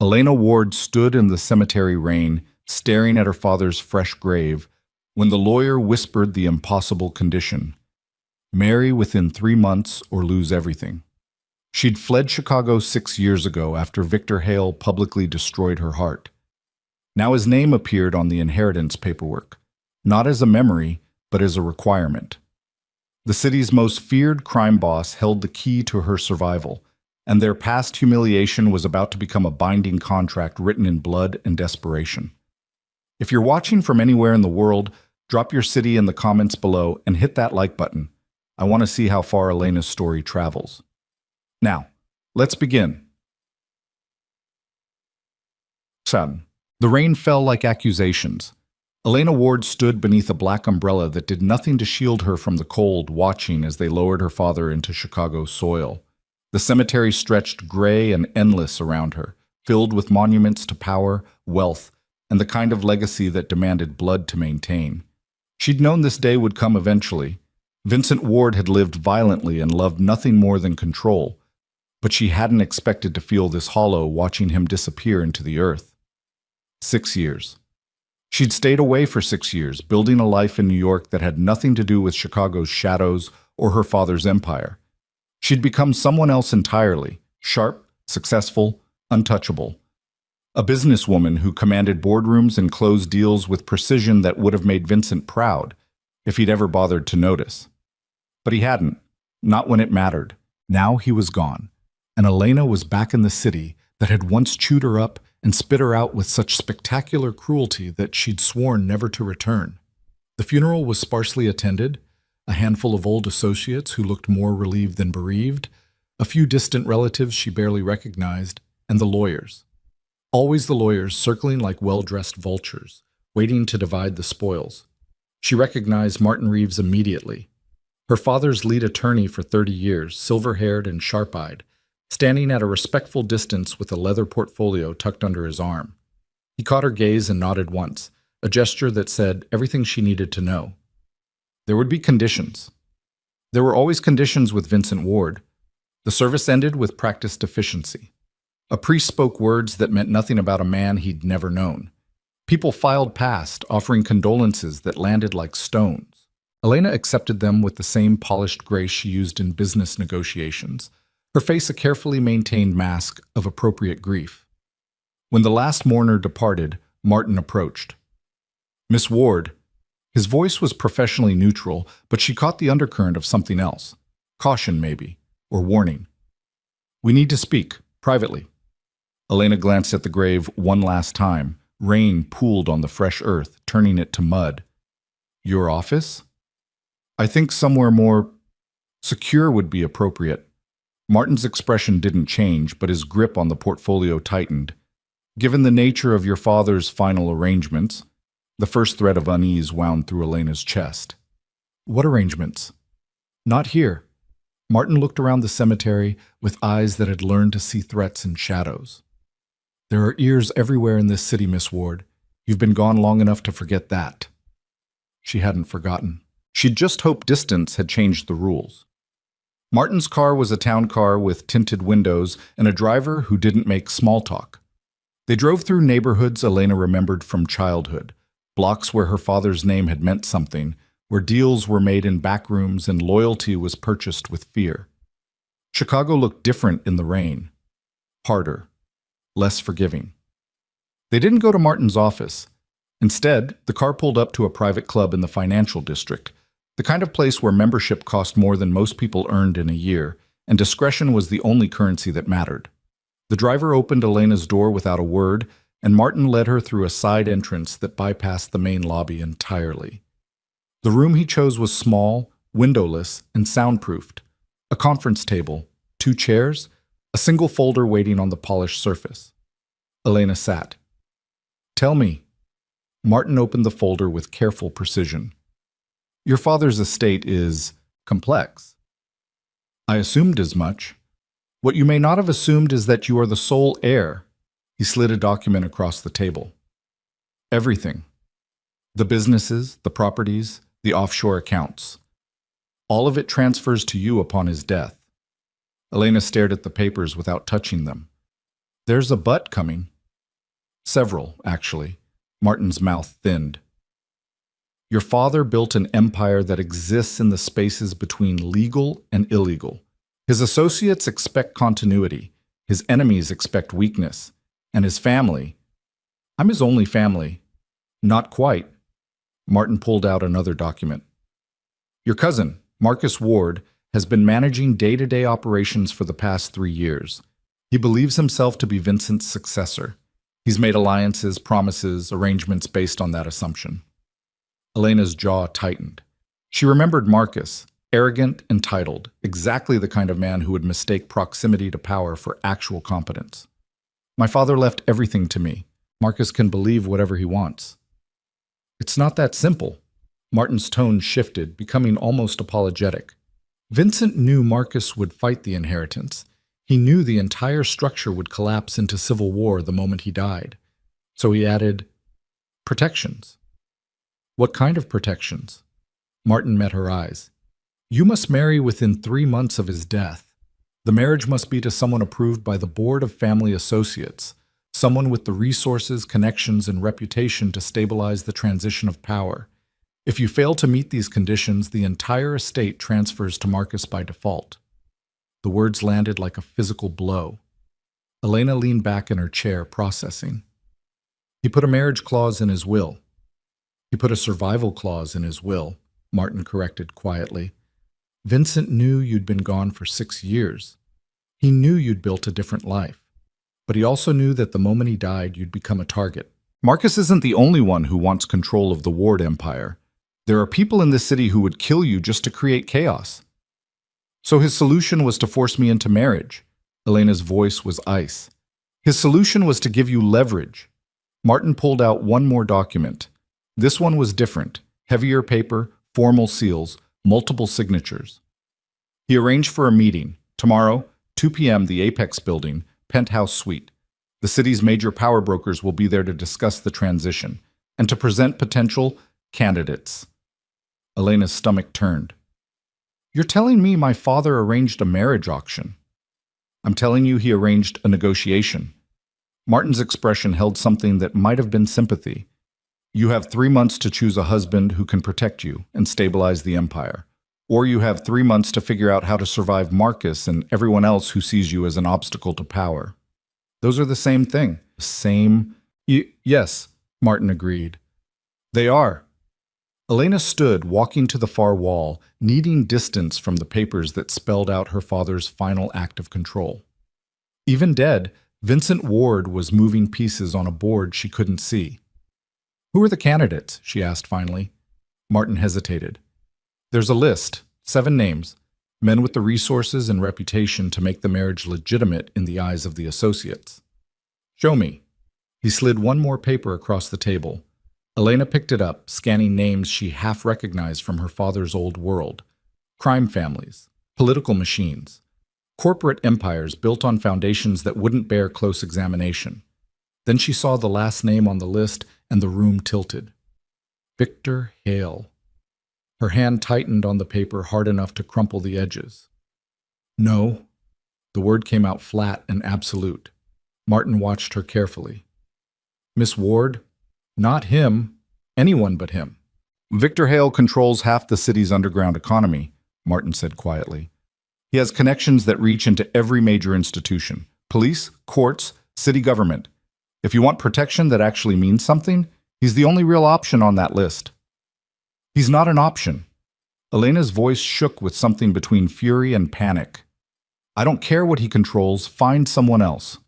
Elena Ward stood in the cemetery rain, staring at her father's fresh grave, when the lawyer whispered the impossible condition: marry within 3 months or lose everything. She'd fled Chicago 6 years ago after Victor Hale publicly destroyed her heart. Now his name appeared on the inheritance paperwork, not as a memory, but as a requirement. The city's most feared crime boss held the key to her survival, and their past humiliation was about to become a binding contract written in blood and desperation. If you're watching from anywhere in the world, drop your city in the comments below and hit that like button. I want to see how far Elena's story travels. Now, let's begin. Son. The rain fell like accusations. Elena Ward stood beneath a black umbrella that did nothing to shield her from the cold, watching as they lowered her father into Chicago's soil. The cemetery stretched gray and endless around her, filled with monuments to power, wealth, and the kind of legacy that demanded blood to maintain. She'd known this day would come eventually. Vincent Ward had lived violently and loved nothing more than control, but she hadn't expected to feel this hollow watching him disappear into the earth. 6 years. She'd stayed away for 6 years, building a life in New York that had nothing to do with Chicago's shadows or her father's empire. She'd become someone else entirely, sharp, successful, untouchable. A businesswoman who commanded boardrooms and closed deals with precision that would have made Vincent proud, if he'd ever bothered to notice. But he hadn't, not when it mattered. Now he was gone, and Elena was back in the city that had once chewed her up and spit her out with such spectacular cruelty that she'd sworn never to return. The funeral was sparsely attended, a handful of old associates who looked more relieved than bereaved, a few distant relatives she barely recognized, and the lawyers. Always the lawyers circling like well-dressed vultures, waiting to divide the spoils. She recognized Martin Reeves immediately. Her father's lead attorney for 30 years, silver-haired and sharp-eyed, standing at a respectful distance with a leather portfolio tucked under his arm. He caught her gaze and nodded once, a gesture that said everything she needed to know. There would be conditions. There were always conditions with Vincent Ward. The service ended with practiced efficiency. A priest spoke words that meant nothing about a man he'd never known. People filed past, offering condolences that landed like stones. Elena accepted them with the same polished grace she used in business negotiations, her face a carefully maintained mask of appropriate grief. When the last mourner departed, Martin approached. "Miss Ward." His voice was professionally neutral, but she caught the undercurrent of something else. Caution, maybe, or warning. "We need to speak, privately." Elena glanced at the grave one last time. Rain pooled on the fresh earth, turning it to mud. "Your office?" "I think somewhere more secure would be appropriate." Martin's expression didn't change, but his grip on the portfolio tightened. "Given the nature of your father's final arrangements," the first thread of unease wound through Elena's chest. "What arrangements?" "Not here." Martin looked around the cemetery with eyes that had learned to see threats in shadows. "There are ears everywhere in this city, Miss Ward. You've been gone long enough to forget that." She hadn't forgotten. She'd just hoped distance had changed the rules. Martin's car was a town car with tinted windows and a driver who didn't make small talk. They drove through neighborhoods Elena remembered from childhood, blocks where her father's name had meant something, where deals were made in back rooms and loyalty was purchased with fear. Chicago looked different in the rain. Harder. Less forgiving. They didn't go to Martin's office. Instead, the car pulled up to a private club in the financial district, the kind of place where membership cost more than most people earned in a year, and discretion was the only currency that mattered. The driver opened Elena's door without a word, and Martin led her through a side entrance that bypassed the main lobby entirely. The room he chose was small, windowless, and soundproofed. A conference table, 2 chairs, a single folder waiting on the polished surface. Elena sat. "Tell me." Martin opened the folder with careful precision. "Your father's estate is complex." "I assumed as much. What you may not have assumed is that you are the sole heir." He slid a document across the table. "Everything. The businesses, the properties, the offshore accounts. All of it transfers to you upon his death." Elena stared at the papers without touching them. "There's a but coming." Several, actually. Martin's mouth thinned. Your father built an empire that exists in the spaces between legal and illegal. His associates expect continuity. His enemies expect weakness. And his family. I'm his only family. Not quite. Martin pulled out another document. Your cousin, Marcus Ward, has been managing day-to-day operations for the past 3 years. He believes himself to be Vincent's successor. He's made alliances, promises, arrangements based on that assumption. Elena's jaw tightened. She remembered Marcus, arrogant, entitled, exactly the kind of man who would mistake proximity to power for actual competence. My father left everything to me. Marcus can believe whatever he wants. It's not that simple. Martin's tone shifted, becoming almost apologetic. Vincent knew Marcus would fight the inheritance. He knew the entire structure would collapse into civil war the moment he died. So he added, protections. What kind of protections? Martin met her eyes. You must marry within 3 months of his death. The marriage must be to someone approved by the Board of Family Associates, someone with the resources, connections, and reputation to stabilize the transition of power. If you fail to meet these conditions, the entire estate transfers to Marcus by default. The words landed like a physical blow. Elena leaned back in her chair, processing. He put a marriage clause in his will. He put a survival clause in his will, Martin corrected quietly. Vincent knew you'd been gone for 6 years. He knew you'd built a different life. But he also knew that the moment he died, you'd become a target. Marcus isn't the only one who wants control of the Ward Empire. There are people in this city who would kill you just to create chaos. So his solution was to force me into marriage. Elena's voice was ice. His solution was to give you leverage. Martin pulled out one more document. This one was different. Heavier paper, formal seals, multiple signatures. He arranged for a meeting. Tomorrow, 2 p.m., the Apex Building, penthouse suite. The city's major power brokers will be there to discuss the transition and to present potential candidates. Elena's stomach turned. You're telling me my father arranged a marriage auction? I'm telling you he arranged a negotiation. Martin's expression held something that might have been sympathy. You have 3 months to choose a husband who can protect you and stabilize the empire. Or you have 3 months to figure out how to survive Marcus and everyone else who sees you as an obstacle to power. Those are the same thing. Yes, Martin agreed. They are. Elena stood, walking to the far wall, needing distance from the papers that spelled out her father's final act of control. Even dead, Vincent Ward was moving pieces on a board she couldn't see. Who are the candidates? She asked finally. Martin hesitated. There's a list, 7 names, men with the resources and reputation to make the marriage legitimate in the eyes of the associates. Show me. He slid one more paper across the table. Elena picked it up, scanning names she half recognized from her father's old world. Crime families, political machines, corporate empires built on foundations that wouldn't bear close examination. Then she saw the last name on the list and the room tilted. Victor Hale. Her hand tightened on the paper hard enough to crumple the edges. No. The word came out flat and absolute. Martin watched her carefully. Miss Ward? Not him. Anyone but him. Victor Hale controls half the city's underground economy, Martin said quietly. He has connections that reach into every major institution. Police, courts, city government. If you want protection that actually means something, he's the only real option on that list. He's not an option. Elena's voice shook with something between fury and panic. I don't care what he controls, find someone else.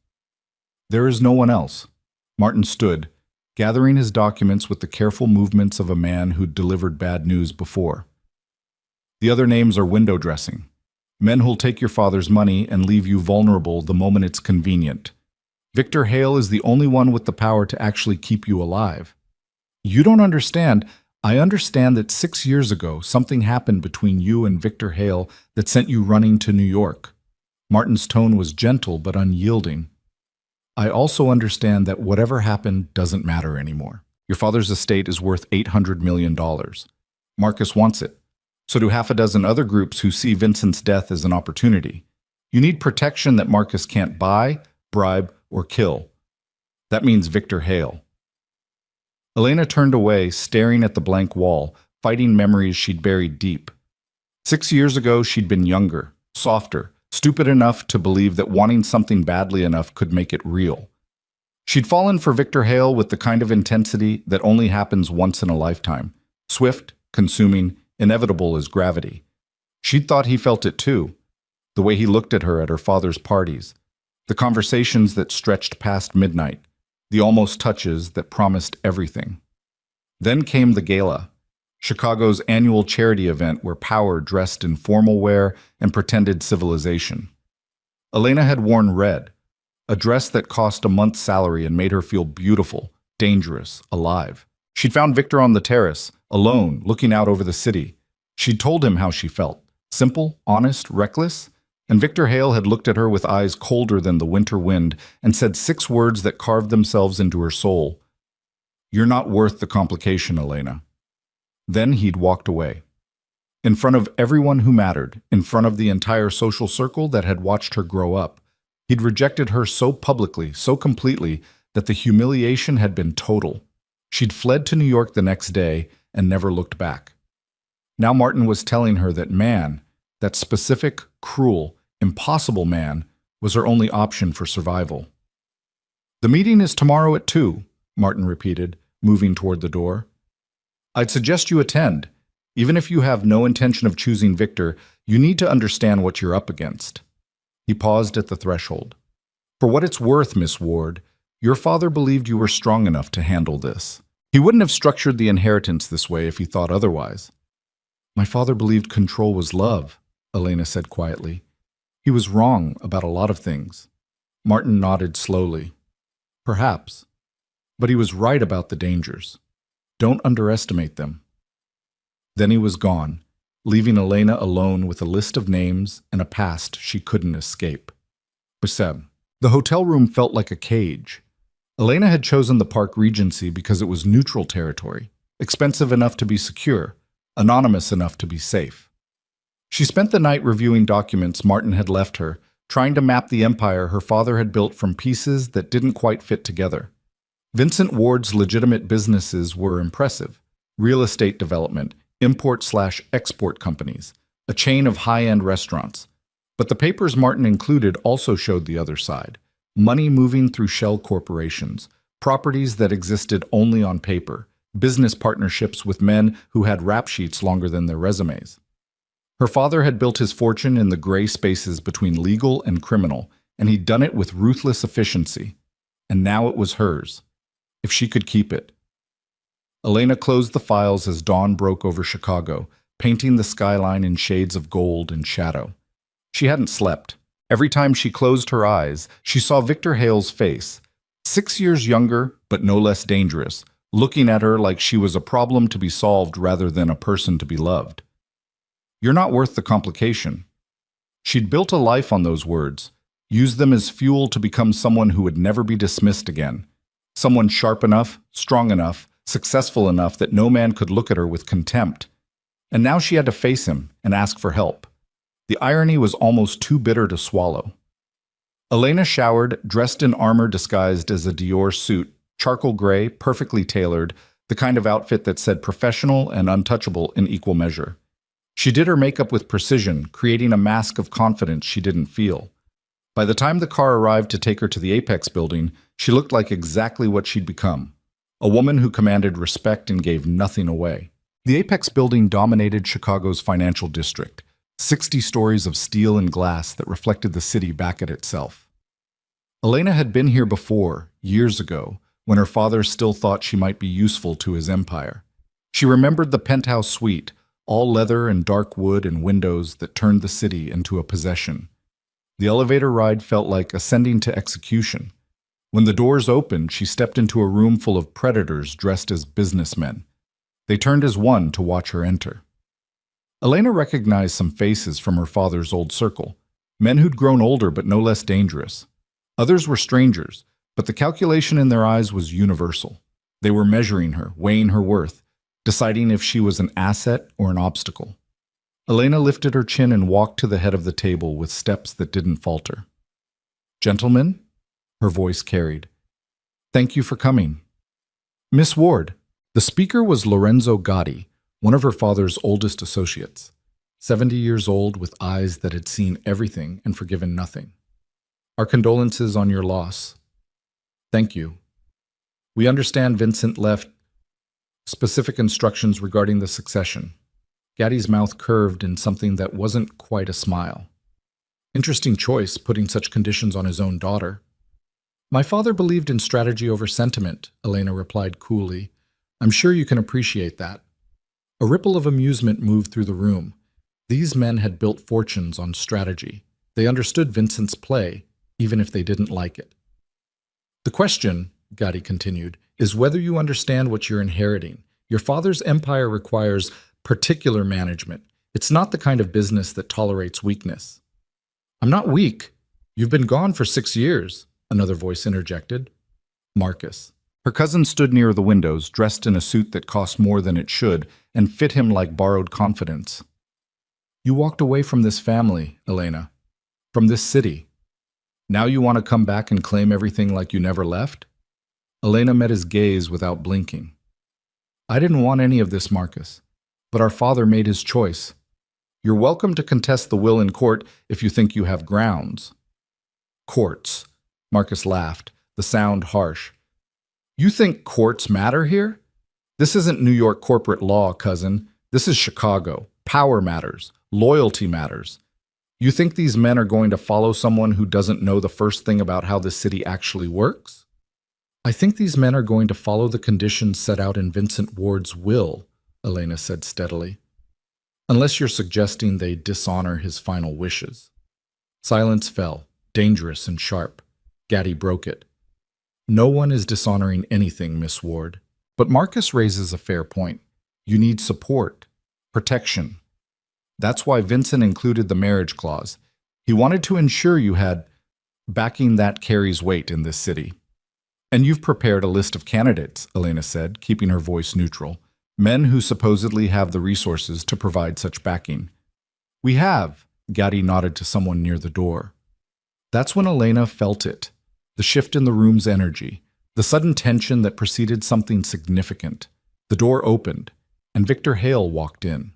There is no one else. Martin stood, gathering his documents with the careful movements of a man who'd delivered bad news before. The other names are window dressing. Men who'll take your father's money and leave you vulnerable the moment it's convenient. Victor Hale is the only one with the power to actually keep you alive. You don't understand. I understand that 6 years ago, something happened between you and Victor Hale that sent you running to New York. Martin's tone was gentle but unyielding. I also understand that whatever happened doesn't matter anymore. Your father's estate is worth $800 million. Marcus wants it. So do half a dozen other groups who see Vincent's death as an opportunity. You need protection that Marcus can't buy, bribe, or kill. That means Victor Hale. Elena turned away, staring at the blank wall, fighting memories she'd buried deep. 6 years ago, she'd been younger, softer, stupid enough to believe that wanting something badly enough could make it real. She'd fallen for Victor Hale with the kind of intensity that only happens once in a lifetime. Swift, consuming, inevitable as gravity. She'd thought he felt it too. The way he looked at her at her father's parties. The conversations that stretched past midnight. The almost touches that promised everything. Then came the gala, Chicago's annual charity event where power dressed in formal wear and pretended civilization. Elena had worn red, a dress that cost a month's salary and made her feel beautiful, dangerous, alive. She'd found Victor on the terrace, alone, looking out over the city. She'd told him how she felt, simple, honest, reckless, and Victor Hale had looked at her with eyes colder than the winter wind and said 6 words that carved themselves into her soul. "You're not worth the complication, Elena." Then he'd walked away. In front of everyone who mattered, in front of the entire social circle that had watched her grow up. He'd rejected her so publicly, so completely, that the humiliation had been total. She'd fled to New York the next day and never looked back. Now Martin was telling her that man, that specific, cruel, impossible man, was her only option for survival. "The meeting is tomorrow at 2, Martin repeated, moving toward the door. "I'd suggest you attend. Even if you have no intention of choosing Victor, you need to understand what you're up against." He paused at the threshold. "For what it's worth, Miss Ward, your father believed you were strong enough to handle this. He wouldn't have structured the inheritance this way if he thought otherwise." "My father believed control was love," Elena said quietly. "He was wrong about a lot of things." Martin nodded slowly. "Perhaps. But he was right about the dangers. Don't underestimate them." Then he was gone, leaving Elena alone with a list of names and a past she couldn't escape. Besem. The hotel room felt like a cage. Elena had chosen the Park Regency because it was neutral territory, expensive enough to be secure, anonymous enough to be safe. She spent the night reviewing documents Martin had left her, trying to map the empire her father had built from pieces that didn't quite fit together. Vincent Ward's legitimate businesses were impressive. Real estate development, import/export companies, a chain of high-end restaurants. But the papers Martin included also showed the other side. Money moving through shell corporations, properties that existed only on paper, business partnerships with men who had rap sheets longer than their resumes. Her father had built his fortune in the gray spaces between legal and criminal, and he'd done it with ruthless efficiency. And now it was hers, if she could keep it. Elena closed the files as dawn broke over Chicago, painting the skyline in shades of gold and shadow. She hadn't slept. Every time she closed her eyes, she saw Victor Hale's face, 6 years younger but no less dangerous, looking at her like she was a problem to be solved rather than a person to be loved. "You're not worth the complication." She'd built a life on those words, used them as fuel to become someone who would never be dismissed again. Someone sharp enough, strong enough, successful enough that no man could look at her with contempt. And now she had to face him and ask for help. The irony was almost too bitter to swallow. Elena showered, dressed in armor disguised as a Dior suit, charcoal gray, perfectly tailored, the kind of outfit that said professional and untouchable in equal measure. She did her makeup with precision, creating a mask of confidence she didn't feel. By the time the car arrived to take her to the Apex building, she looked like exactly what she'd become. A woman who commanded respect and gave nothing away. The Apex building dominated Chicago's financial district, 60 stories of steel and glass that reflected the city back at itself. Elena had been here before, years ago, when her father still thought she might be useful to his empire. She remembered the penthouse suite, all leather and dark wood and windows that turned the city into a possession. The elevator ride felt like ascending to execution. When the doors opened, she stepped into a room full of predators dressed as businessmen. They turned as one to watch her enter. Elena recognized some faces from her father's old circle, men who'd grown older but no less dangerous. Others were strangers, but the calculation in their eyes was universal. They were measuring her, weighing her worth, deciding if she was an asset or an obstacle. Elena lifted her chin and walked to the head of the table with steps that didn't falter. "Gentlemen?" Her voice carried. Thank you for coming. Miss Ward, the speaker was Lorenzo Gotti, one of her father's oldest associates, 70 years old with eyes that had seen everything and forgiven nothing. Our condolences on your loss. Thank you. We understand Vincent left specific instructions regarding the succession. Gatti's mouth curved in something that wasn't quite a smile. Interesting choice, putting such conditions on his own daughter. My father believed in strategy over sentiment, Elena replied coolly. I'm sure you can appreciate that. A ripple of amusement moved through the room. These men had built fortunes on strategy. They understood Vincent's play, even if they didn't like it. The question, Gotti continued, is whether you understand what you're inheriting. Your father's empire requires particular management. It's not the kind of business that tolerates weakness. I'm not weak. You've been gone for 6 years, another voice interjected. Marcus. Her cousin stood near the windows, dressed in a suit that cost more than it should and fit him like borrowed confidence. You walked away from this family, Elena. From this city. Now you want to come back and claim everything like you never left? Elena met his gaze without blinking. I didn't want any of this, Marcus, but our father made his choice. You're welcome to contest the will in court if you think you have grounds. Courts. Marcus laughed, the sound harsh. You think courts matter here? This isn't New York corporate law, cousin. This is Chicago. Power matters. Loyalty matters. You think these men are going to follow someone who doesn't know the first thing about how this city actually works? I think these men are going to follow the conditions set out in Vincent Ward's will, Elena said steadily. Unless you're suggesting they dishonor his final wishes. Silence fell, dangerous and sharp. Gatti broke it. No one is dishonoring anything, Miss Ward. But Marcus raises a fair point. You need support, protection. That's why Vincent included the marriage clause. He wanted to ensure you had backing that carries weight in this city. And you've prepared a list of candidates, Elena said, keeping her voice neutral. Men who supposedly have the resources to provide such backing. We have, Gatti nodded to someone near the door. That's when Elena felt it. The shift in the room's energy, the sudden tension that preceded something significant. The door opened, and Victor Hale walked in.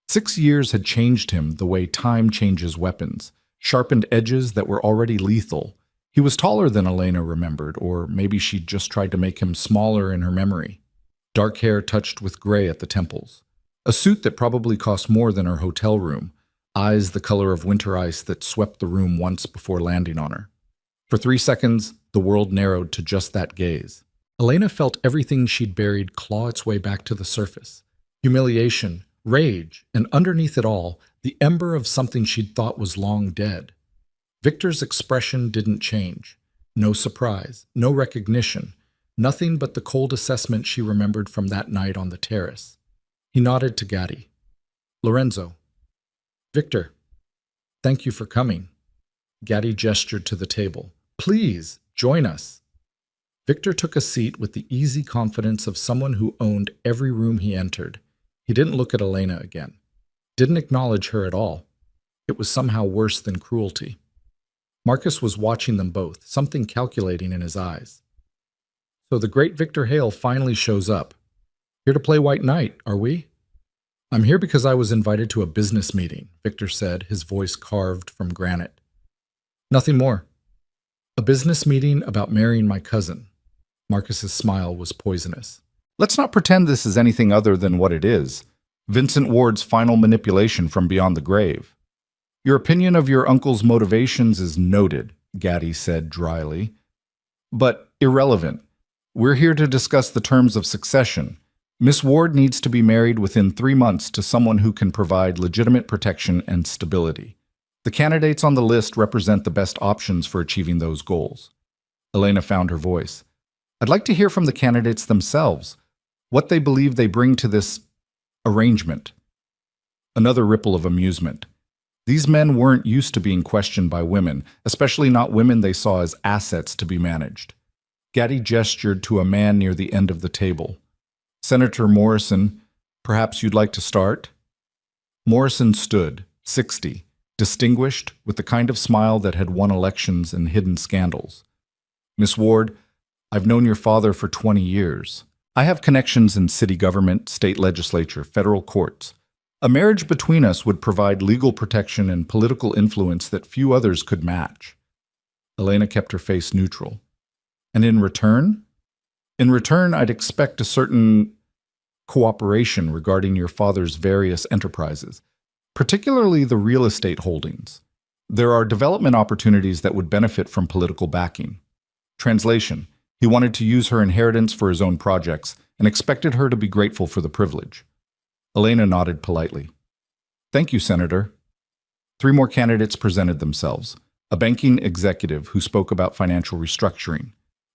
6 years had changed him the way time changes weapons, sharpened edges that were already lethal. He was taller than Elena remembered, or maybe she'd just tried to make him smaller in her memory. Dark hair touched with gray at the temples. A suit that probably cost more than her hotel room. Eyes the color of winter ice that swept the room once before landing on her. For 3 seconds, the world narrowed to just that gaze. Elena felt everything she'd buried claw its way back to the surface. Humiliation, rage, and underneath it all, the ember of something she'd thought was long dead. Victor's expression didn't change. No surprise, no recognition, nothing but the cold assessment she remembered from that night on the terrace. He nodded to Gatti. Lorenzo. Victor. Thank you for coming. Gatti gestured to the table. Please, join us. Victor took a seat with the easy confidence of someone who owned every room he entered. He didn't look at Elena again. Didn't acknowledge her at all. It was somehow worse than cruelty. Marcus was watching them both, something calculating in his eyes. So the great Victor Hale finally shows up. Here to play White Knight, are we? I'm here because I was invited to a business meeting, Victor said, his voice carved from granite. Nothing more. A business meeting about marrying my cousin. Marcus's smile was poisonous. Let's not pretend this is anything other than what it is. Vincent Ward's final manipulation from beyond the grave. Your opinion of your uncle's motivations is noted, Gatti said dryly. But irrelevant. We're here to discuss the terms of succession. Miss Ward needs to be married within 3 months to someone who can provide legitimate protection and stability. The candidates on the list represent the best options for achieving those goals. Elena found her voice. I'd like to hear from the candidates themselves, what they believe they bring to this arrangement. Another ripple of amusement. These men weren't used to being questioned by women, especially not women they saw as assets to be managed. Gatti gestured to a man near the end of the table. Senator Morrison, perhaps you'd like to start? Morrison stood, 60, distinguished, with the kind of smile that had won elections and hidden scandals. Miss Ward, I've known your father for 20 years. I have connections in city government, state legislature, federal courts. A marriage between us would provide legal protection and political influence that few others could match. Elena kept her face neutral. And in return? In return, I'd expect a certain cooperation regarding your father's various enterprises, particularly the real estate holdings. There are development opportunities that would benefit from political backing. Translation: he wanted to use her inheritance for his own projects and expected her to be grateful for the privilege. Elena nodded politely. Thank you, Senator. 3 more candidates presented themselves. A banking executive who spoke about financial restructuring,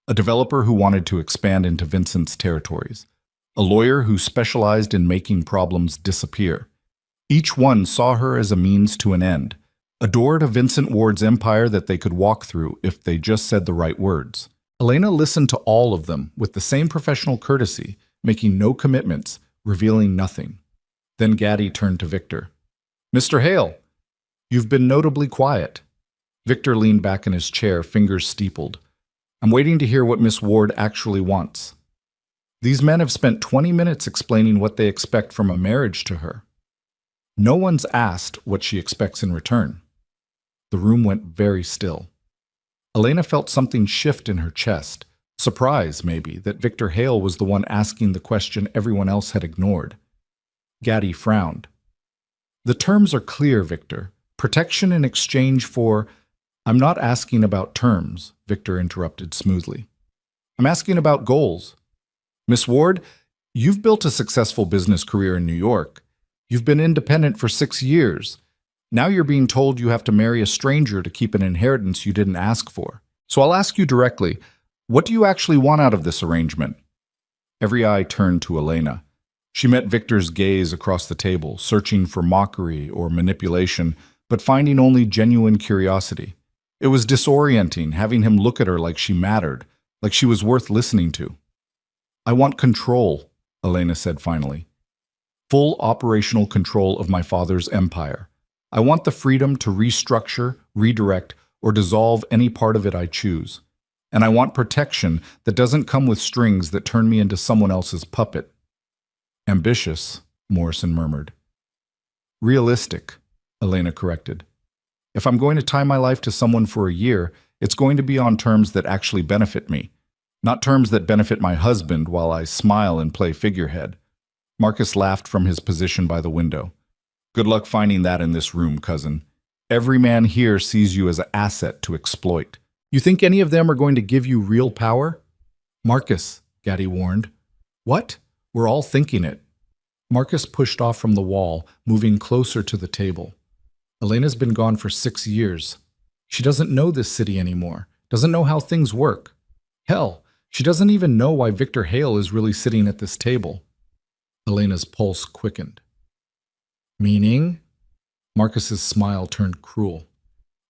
a developer who wanted to expand into Vincent's territories, a lawyer who specialized in making problems disappear. Each one saw her as a means to an end, a door to Vincent Ward's empire that they could walk through if they just said the right words. Elena listened to all of them with the same professional courtesy, making no commitments, revealing nothing. Then Gaddy turned to Victor. Mr. Hale, you've been notably quiet. Victor leaned back in his chair, fingers steepled. I'm waiting to hear what Miss Ward actually wants. These men have spent 20 minutes explaining what they expect from a marriage to her. No one's asked what she expects in return. The room went very still. Elena felt something shift in her chest, surprise, maybe, that Victor Hale was the one asking the question everyone else had ignored. Gaddy frowned. The terms are clear, Victor. Protection in exchange for— I'm not asking about terms, Victor interrupted smoothly. I'm asking about goals. Miss Ward, you've built a successful business career in New York. You've been independent for 6 years. Now you're being told you have to marry a stranger to keep an inheritance you didn't ask for. So I'll ask you directly, what do you actually want out of this arrangement? Every eye turned to Elena. She met Victor's gaze across the table, searching for mockery or manipulation, but finding only genuine curiosity. It was disorienting, having him look at her like she mattered, like she was worth listening to. I want control, Elena said finally. Full operational control of my father's empire. I want the freedom to restructure, redirect, or dissolve any part of it I choose. And I want protection that doesn't come with strings that turn me into someone else's puppet. Ambitious, Morrison murmured. Realistic, Elena corrected. If I'm going to tie my life to someone for a year, it's going to be on terms that actually benefit me, not terms that benefit my husband while I smile and play figurehead. Marcus laughed from his position by the window. Good luck finding that in this room, cousin. Every man here sees you as an asset to exploit. You think any of them are going to give you real power? Marcus, Gaddy warned. What? We're all thinking it. Marcus pushed off from the wall, moving closer to the table. Elena's been gone for 6 years. She doesn't know this city anymore, doesn't know how things work. Hell, she doesn't even know why Victor Hale is really sitting at this table. Elena's pulse quickened. Meaning? Marcus's smile turned cruel.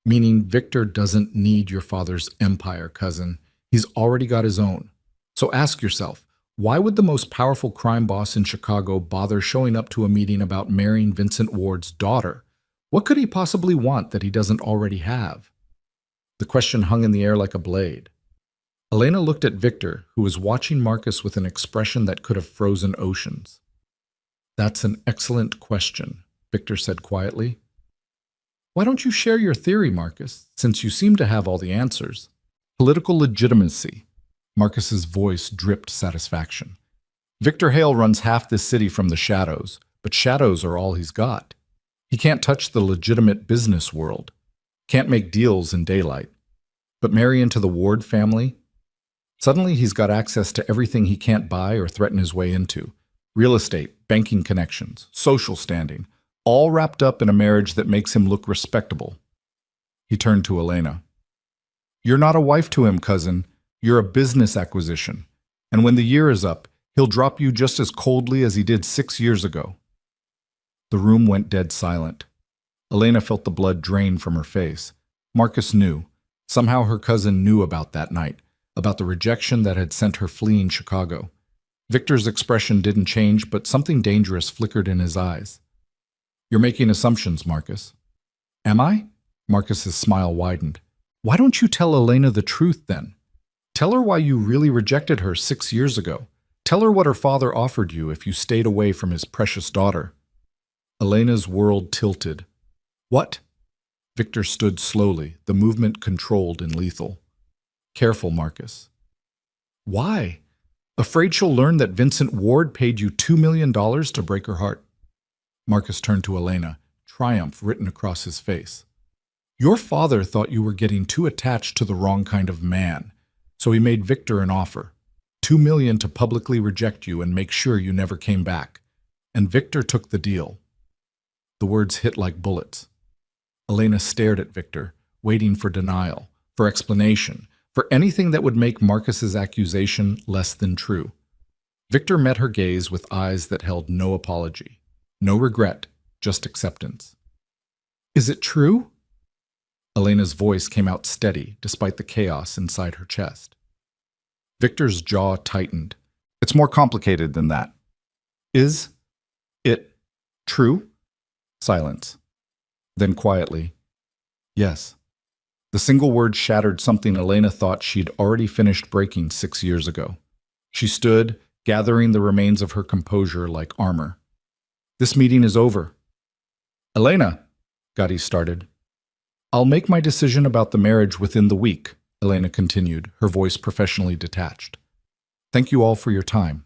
Meaning Victor doesn't need your father's empire, cousin. He's already got his own. So ask yourself, why would the most powerful crime boss in Chicago bother showing up to a meeting about marrying Vincent Ward's daughter? What could he possibly want that he doesn't already have? The question hung in the air like a blade. Elena looked at Victor, who was watching Marcus with an expression that could have frozen oceans. That's an excellent question, Victor said quietly. Why don't you share your theory, Marcus, since you seem to have all the answers? Political legitimacy. Marcus's voice dripped satisfaction. Victor Hale runs half this city from the shadows, but shadows are all he's got. He can't touch the legitimate business world, can't make deals in daylight. But marry into the Ward family? Suddenly he's got access to everything he can't buy or threaten his way into. Real estate, banking connections, social standing, all wrapped up in a marriage that makes him look respectable. He turned to Elena. You're not a wife to him, cousin. You're a business acquisition. And when the year is up, he'll drop you just as coldly as he did 6 years ago. The room went dead silent. Elena felt the blood drain from her face. Marcus knew. Somehow her cousin knew about that night, about the rejection that had sent her fleeing Chicago. Victor's expression didn't change, but something dangerous flickered in his eyes. You're making assumptions, Marcus. Am I? Marcus's smile widened. Why don't you tell Elena the truth then? Tell her why you really rejected her 6 years ago. Tell her what her father offered you if you stayed away from his precious daughter." Elena's world tilted. "What?" Victor stood slowly, the movement controlled and lethal. "Careful, Marcus." "Why? Afraid she'll learn that Vincent Ward paid you $2 million to break her heart?" Marcus turned to Elena, triumph written across his face. "Your father thought you were getting too attached to the wrong kind of man, so he made Victor an offer. $2 million to publicly reject you and make sure you never came back. And Victor took the deal." The words hit like bullets. Elena stared at Victor, waiting for denial, for explanation, for anything that would make Marcus's accusation less than true. Victor met her gaze with eyes that held no apology, no regret, just acceptance. "Is it true?" Elena's voice came out steady, despite the chaos inside her chest. Victor's jaw tightened. "It's more complicated than that." "Is it true?" Silence. Then quietly, "Yes." The single word shattered something Elena thought she'd already finished breaking 6 years ago. She stood, gathering the remains of her composure like armor. "This meeting is over." "Elena," Gotti started. "I'll make my decision about the marriage within the week," Elena continued, her voice professionally detached. "Thank you all for your time."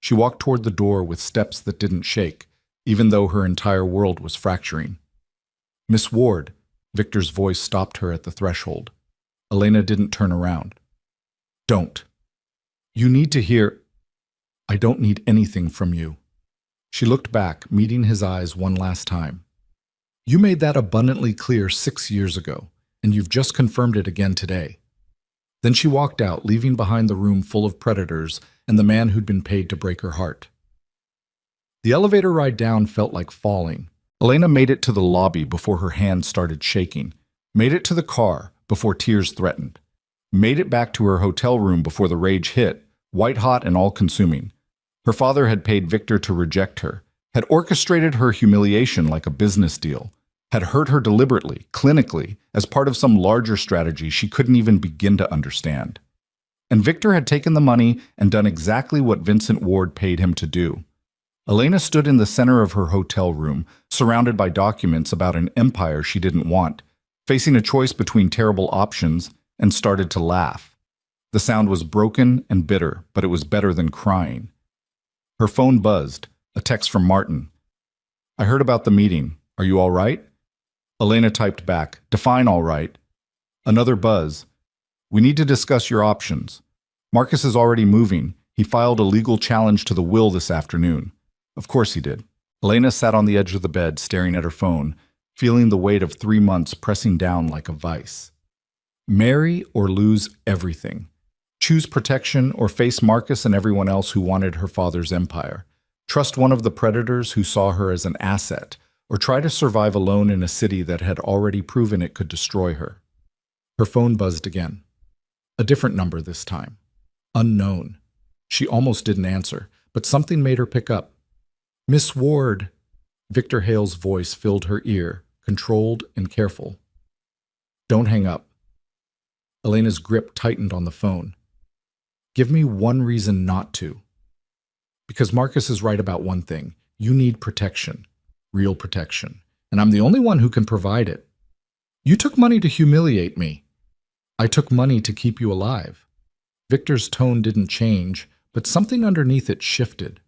She walked toward the door with steps that didn't shake, even though her entire world was fracturing. "Miss Ward," Victor's voice stopped her at the threshold. Elena didn't turn around. "Don't. You need to hear—" "I don't need anything from you." She looked back, meeting his eyes one last time. "You made that abundantly clear 6 years ago, and you've just confirmed it again today." Then she walked out, leaving behind the room full of predators and the man who'd been paid to break her heart. The elevator ride down felt like falling. Elena made it to the lobby before her hand started shaking, made it to the car before tears threatened, made it back to her hotel room before the rage hit, white-hot and all-consuming. Her father had paid Victor to reject her, had orchestrated her humiliation like a business deal, had hurt her deliberately, clinically, as part of some larger strategy she couldn't even begin to understand. And Victor had taken the money and done exactly what Vincent Ward paid him to do. Elena stood in the center of her hotel room, surrounded by documents about an empire she didn't want, facing a choice between terrible options, and started to laugh. The sound was broken and bitter, but it was better than crying. Her phone buzzed, a text from Martin. "I heard about the meeting. Are you all right?" Elena typed back, "Define all right." Another buzz. "We need to discuss your options. Marcus is already moving. He filed a legal challenge to the will this afternoon." Of course he did. Elena sat on the edge of the bed, staring at her phone, feeling the weight of 3 months pressing down like a vice. Marry or lose everything. Choose protection or face Marcus and everyone else who wanted her father's empire. Trust one of the predators who saw her as an asset, or try to survive alone in a city that had already proven it could destroy her. Her phone buzzed again. A different number this time. Unknown. She almost didn't answer, but something made her pick up. "Miss Ward." Victor Hale's voice filled her ear, controlled and careful. "Don't hang up." Elena's grip tightened on the phone. "Give me one reason not to." "Because Marcus is right about one thing. You need protection. Real protection. And I'm the only one who can provide it. You took money to humiliate me. I took money to keep you alive." Victor's tone didn't change, but something underneath it shifted.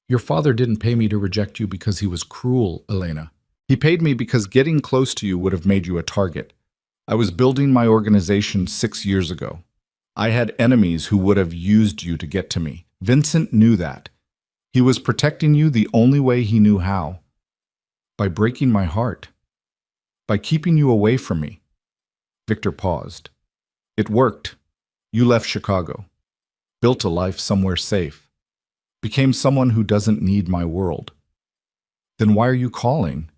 "Your father didn't pay me to reject you because he was cruel, Elena. He paid me because getting close to you would have made you a target. I was building my organization 6 years ago. I had enemies who would have used you to get to me. Vincent knew that. He was protecting you the only way he knew how. By breaking my heart. By keeping you away from me." Victor paused. "It worked. You left Chicago. Built a life somewhere safe. Became someone who doesn't need my world. Then why are you calling?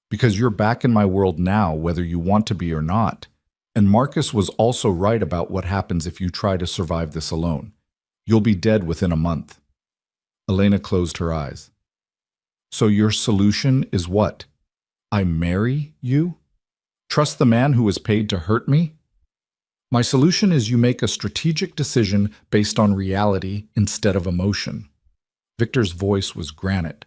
Because you're back in my world now, whether you want to be or not. And Marcus was also right about what happens if you try to survive this alone. You'll be dead within a month." Elena closed her eyes. "So your solution is what? I marry you? Trust the man who was paid to hurt me?" My solution is you make a strategic decision based on reality instead of emotion. Victor's voice was granite.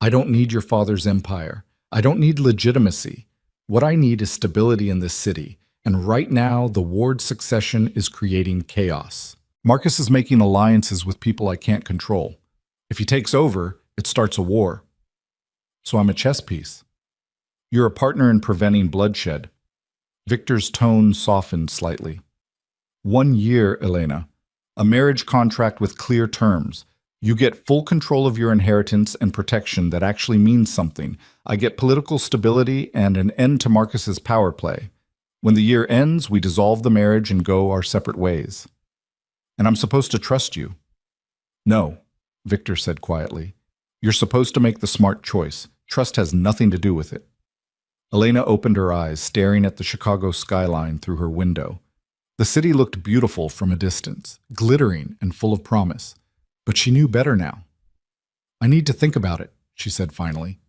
I don't need your father's empire. I don't need legitimacy. What I need is stability in this city, and right now the Ward succession is creating chaos. Marcus is making alliances with people I can't control. If he takes over, it starts a war. So I'm a chess piece. You're a partner in preventing bloodshed. Victor's tone softened slightly. 1 year, Elena. A marriage contract with clear terms. You get full control of your inheritance and protection that actually means something. I get political stability and an end to Marcus's power play. When the year ends, we dissolve the marriage and go our separate ways. And I'm supposed to trust you. No, Victor said quietly. You're supposed to make the smart choice. Trust has nothing to do with it. Elena opened her eyes, staring at the Chicago skyline through her window. The city looked beautiful from a distance, glittering and full of promise. But she knew better now. I need to think about it, she said finally.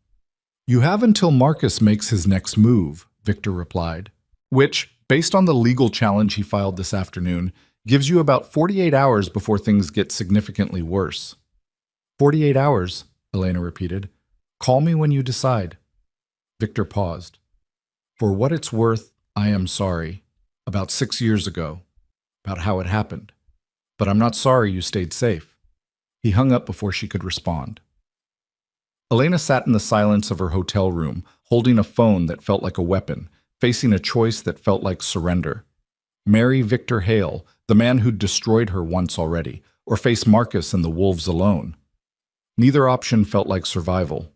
You have until Marcus makes his next move, Victor replied, which, based on the legal challenge he filed this afternoon, gives you about 48 hours before things get significantly worse. 48 hours, Elena repeated. Call me when you decide. Victor paused. For what it's worth, I am sorry. About 6 years ago. About how it happened. But I'm not sorry you stayed safe. He hung up before she could respond. Elena sat in the silence of her hotel room, holding a phone that felt like a weapon, facing a choice that felt like surrender. Marry Victor Hale, the man who'd destroyed her once already, or face Marcus and the wolves alone. Neither option felt like survival,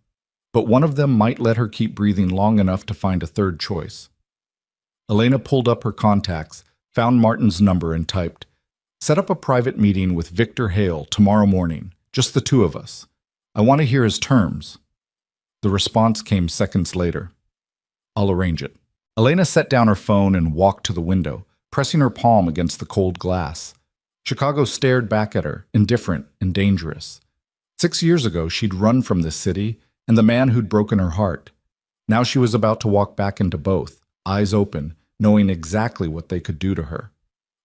but one of them might let her keep breathing long enough to find a third choice. Elena pulled up her contacts, found Martin's number and typed, Set up a private meeting with Victor Hale tomorrow morning, just the two of us. I want to hear his terms. The response came seconds later. I'll arrange it. Elena set down her phone and walked to the window, pressing her palm against the cold glass. Chicago stared back at her, indifferent and dangerous. 6 years ago, she'd run from this city and the man who'd broken her heart. Now she was about to walk back into both, eyes open, knowing exactly what they could do to her.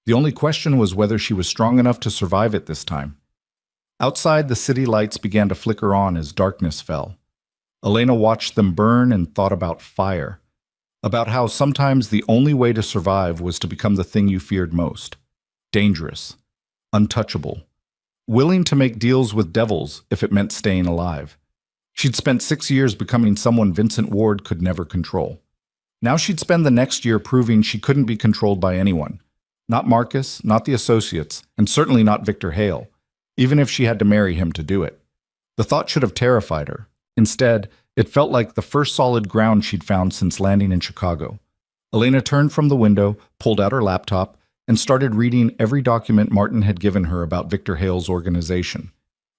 The only question was whether she was strong enough to survive it this time. Outside, the city lights began to flicker on as darkness fell. Elena watched them burn and thought about fire, about how sometimes the only way to survive was to become the thing you feared most. Dangerous, untouchable, willing to make deals with devils if it meant staying alive. She'd spent 6 years becoming someone Vincent Ward could never control. Now she'd spend the next year proving she couldn't be controlled by anyone. Not Marcus, not the associates, and certainly not Victor Hale, even if she had to marry him to do it. The thought should have terrified her. Instead, it felt like the first solid ground she'd found since landing in Chicago. Elena turned from the window, pulled out her laptop, and started reading every document Martin had given her about Victor Hale's organization.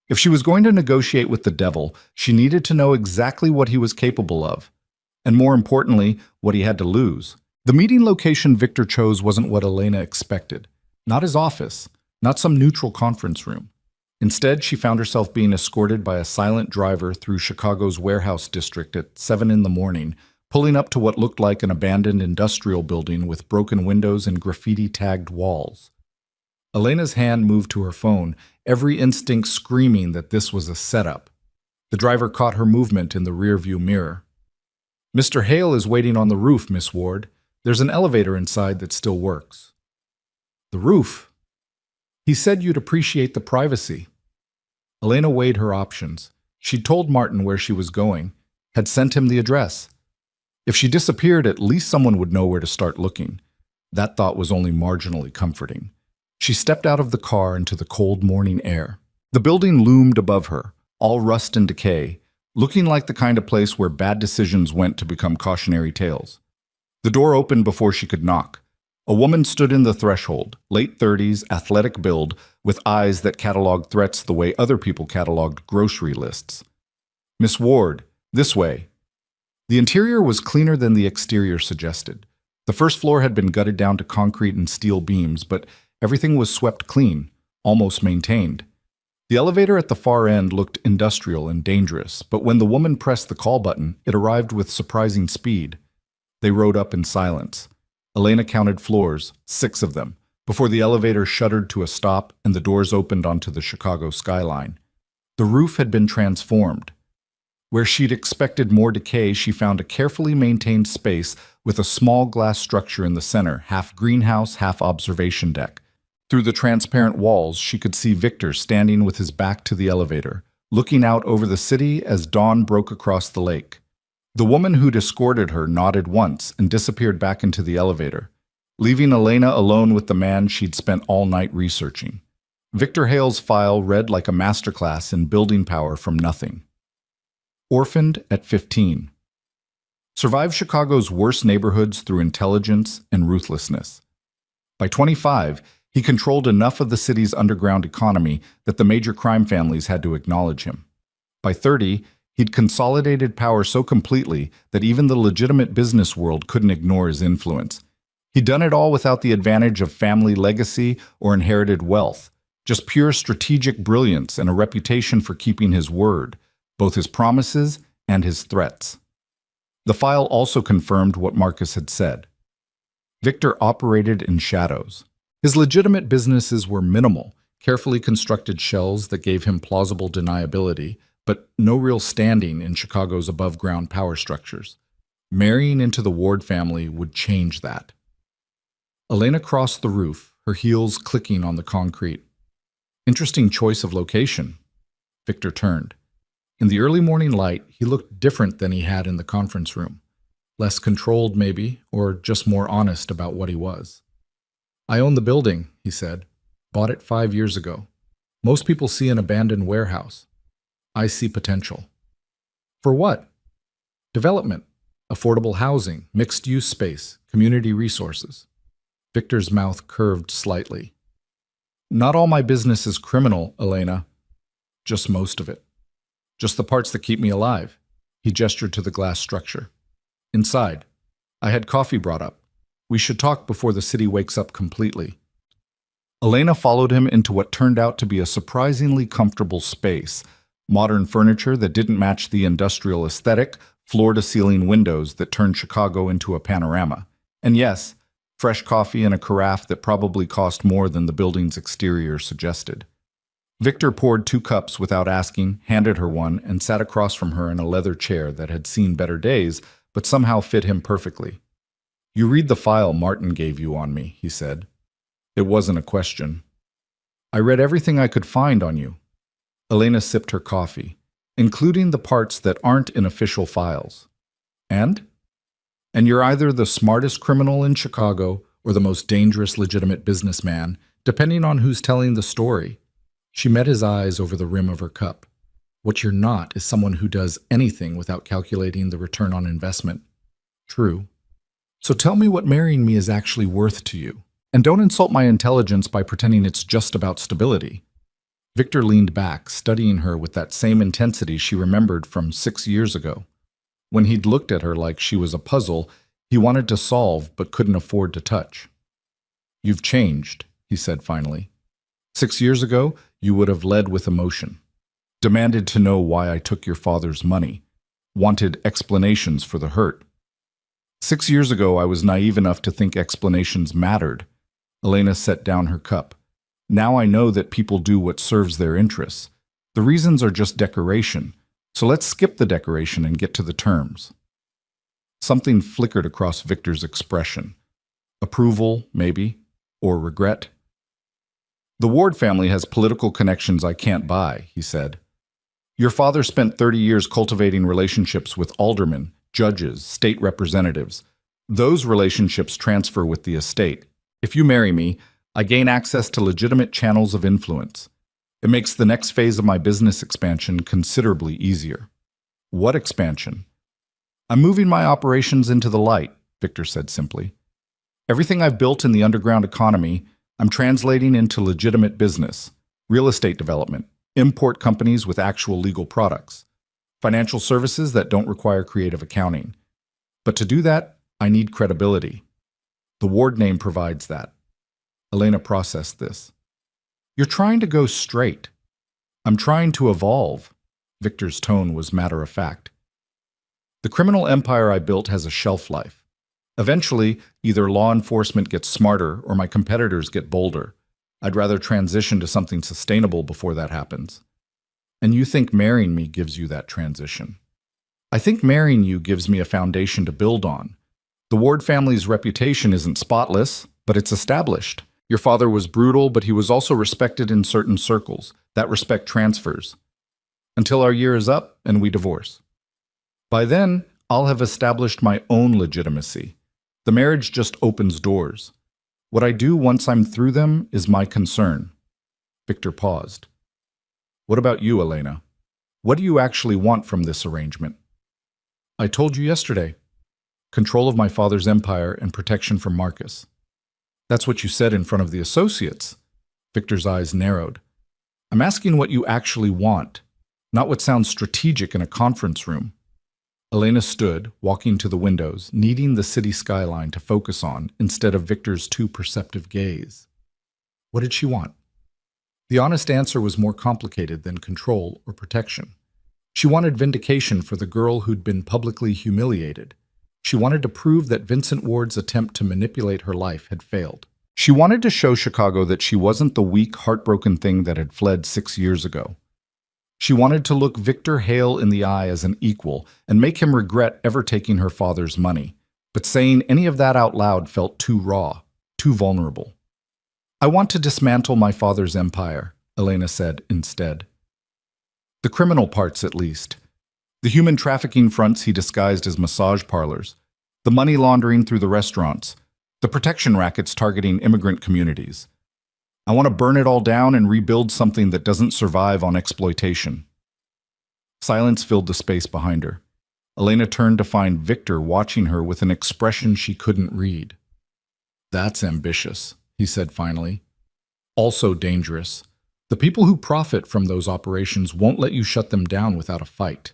If she was going to negotiate with the devil, she needed to know exactly what he was capable of, and more importantly, what he had to lose. The meeting location Victor chose wasn't what Elena expected. Not his office, not some neutral conference room. Instead, she found herself being escorted by a silent driver through Chicago's warehouse district at 7 in the morning, pulling up to what looked like an abandoned industrial building with broken windows and graffiti-tagged walls. Elena's hand moved to her phone, every instinct screaming that this was a setup. The driver caught her movement in the rearview mirror. Mr. Hale is waiting on the roof, Miss Ward. There's an elevator inside that still works. The roof? He said you'd appreciate the privacy. Elena weighed her options. She'd told Martin where she was going, had sent him the address. If she disappeared, at least someone would know where to start looking. That thought was only marginally comforting. She stepped out of the car into the cold morning air. The building loomed above her, all rust and decay, looking like the kind of place where bad decisions went to become cautionary tales. The door opened before she could knock. A woman stood in the threshold, late 30s, athletic build, with eyes that cataloged threats the way other people cataloged grocery lists. Miss Ward, this way. The interior was cleaner than the exterior suggested. The first floor had been gutted down to concrete and steel beams, but everything was swept clean, almost maintained. The elevator at the far end looked industrial and dangerous, but when the woman pressed the call button, it arrived with surprising speed. They rode up in silence. Elena counted floors, 6 of them, before the elevator shuddered to a stop and the doors opened onto the Chicago skyline. The roof had been transformed. Where she'd expected more decay, she found a carefully maintained space with a small glass structure in the center, half greenhouse, half observation deck. Through the transparent walls, she could see Victor standing with his back to the elevator, looking out over the city as dawn broke across the lake. The woman who'd escorted her nodded once and disappeared back into the elevator, leaving Elena alone with the man she'd spent all night researching. Victor Hale's file read like a masterclass in building power from nothing. Orphaned at 15. Survived Chicago's worst neighborhoods through intelligence and ruthlessness. By 25, he controlled enough of the city's underground economy that the major crime families had to acknowledge him. By 30, he'd consolidated power so completely that even the legitimate business world couldn't ignore his influence. He'd done it all without the advantage of family legacy or inherited wealth, just pure strategic brilliance and a reputation for keeping his word, both his promises and his threats. The file also confirmed what Marcus had said. Victor operated in shadows. His legitimate businesses were minimal, carefully constructed shells that gave him plausible deniability, but no real standing in Chicago's above-ground power structures. Marrying into the Ward family would change that. Elena crossed the roof, her heels clicking on the concrete. Interesting choice of location. Victor turned. In the early morning light, he looked different than he had in the conference room. Less controlled, maybe, or just more honest about what he was. "I own the building," he said. "Bought it 5 years ago. Most people see an abandoned warehouse. I see potential." "For what?" "Development, affordable housing, mixed-use space, community resources." Victor's mouth curved slightly. "Not all my business is criminal, Elena. Just most of it. Just the parts that keep me alive." He gestured to the glass structure. "Inside. I had coffee brought up. We should talk before the city wakes up completely." Elena followed him into what turned out to be a surprisingly comfortable space. Modern furniture that didn't match the industrial aesthetic, floor-to-ceiling windows that turned Chicago into a panorama. And yes, fresh coffee in a carafe that probably cost more than the building's exterior suggested. Victor poured 2 cups without asking, handed her one, and sat across from her in a leather chair that had seen better days, but somehow fit him perfectly. "You read the file Martin gave you on me," he said. It wasn't a question. "I read everything I could find on you." Elena sipped her coffee, including the parts that aren't in official files. "And?" "And you're either the smartest criminal in Chicago or the most dangerous legitimate businessman, depending on who's telling the story." She met his eyes over the rim of her cup. "What you're not is someone who does anything without calculating the return on investment." "True. So tell me what marrying me is actually worth to you. And don't insult my intelligence by pretending it's just about stability." Victor leaned back, studying her with that same intensity she remembered from 6 years ago. When he'd looked at her like she was a puzzle he wanted to solve but couldn't afford to touch. "You've changed," he said finally. 6 years ago, you would have led with emotion. Demanded to know why I took your father's money. Wanted explanations for the hurt. 6 years ago, I was naive enough to think explanations mattered. Elena set down her cup. Now I know that people do what serves their interests. The reasons are just decoration, so let's skip the decoration and get to the terms. Something flickered across Victor's expression. Approval, maybe, or regret. "The Ward family has political connections I can't buy," he said. "Your father spent 30 years cultivating relationships with aldermen, judges, state representatives. Those relationships transfer with the estate. If you marry me, I gain access to legitimate channels of influence. It makes the next phase of my business expansion considerably easier." "What expansion?" "I'm moving my operations into the light," Victor said simply. "Everything I've built in the underground economy, I'm translating into legitimate business, real estate development, import companies with actual legal products, financial services that don't require creative accounting. But to do that, I need credibility. The Ward name provides that." Elena processed this. "You're trying to go straight." "I'm trying to evolve." Victor's tone was matter-of-fact. "The criminal empire I built has a shelf life. Eventually, either law enforcement gets smarter or my competitors get bolder. I'd rather transition to something sustainable before that happens. And you think marrying me gives you that transition. I think marrying you gives me a foundation to build on. The Ward family's reputation isn't spotless, but it's established. Your father was brutal, but he was also respected in certain circles. That respect transfers. Until our year is up and we divorce. By then, I'll have established my own legitimacy. The marriage just opens doors. What I do once I'm through them is my concern. Victor paused. What about you, Elena? What do you actually want from this arrangement? I told you yesterday. Control of my father's empire and protection from Marcus. That's what you said in front of the associates. Victor's eyes narrowed. I'm asking what you actually want, not what sounds strategic in a conference room. Elena stood, walking to the windows, needing the city skyline to focus on instead of Victor's too perceptive gaze. What did she want? The honest answer was more complicated than control or protection. She wanted vindication for the girl who'd been publicly humiliated. She wanted to prove that Vincent Ward's attempt to manipulate her life had failed. She wanted to show Chicago that she wasn't the weak, heartbroken thing that had fled 6 years ago. She wanted to look Victor Hale in the eye as an equal and make him regret ever taking her father's money. But saying any of that out loud felt too raw, too vulnerable. I want to dismantle my father's empire, Elena said instead. The criminal parts, at least. The human trafficking fronts he disguised as massage parlors. The money laundering through the restaurants. The protection rackets targeting immigrant communities. I want to burn it all down and rebuild something that doesn't survive on exploitation. Silence filled the space behind her. Elena turned to find Victor watching her with an expression she couldn't read. That's ambitious, he said finally. Also dangerous. The people who profit from those operations won't let you shut them down without a fight.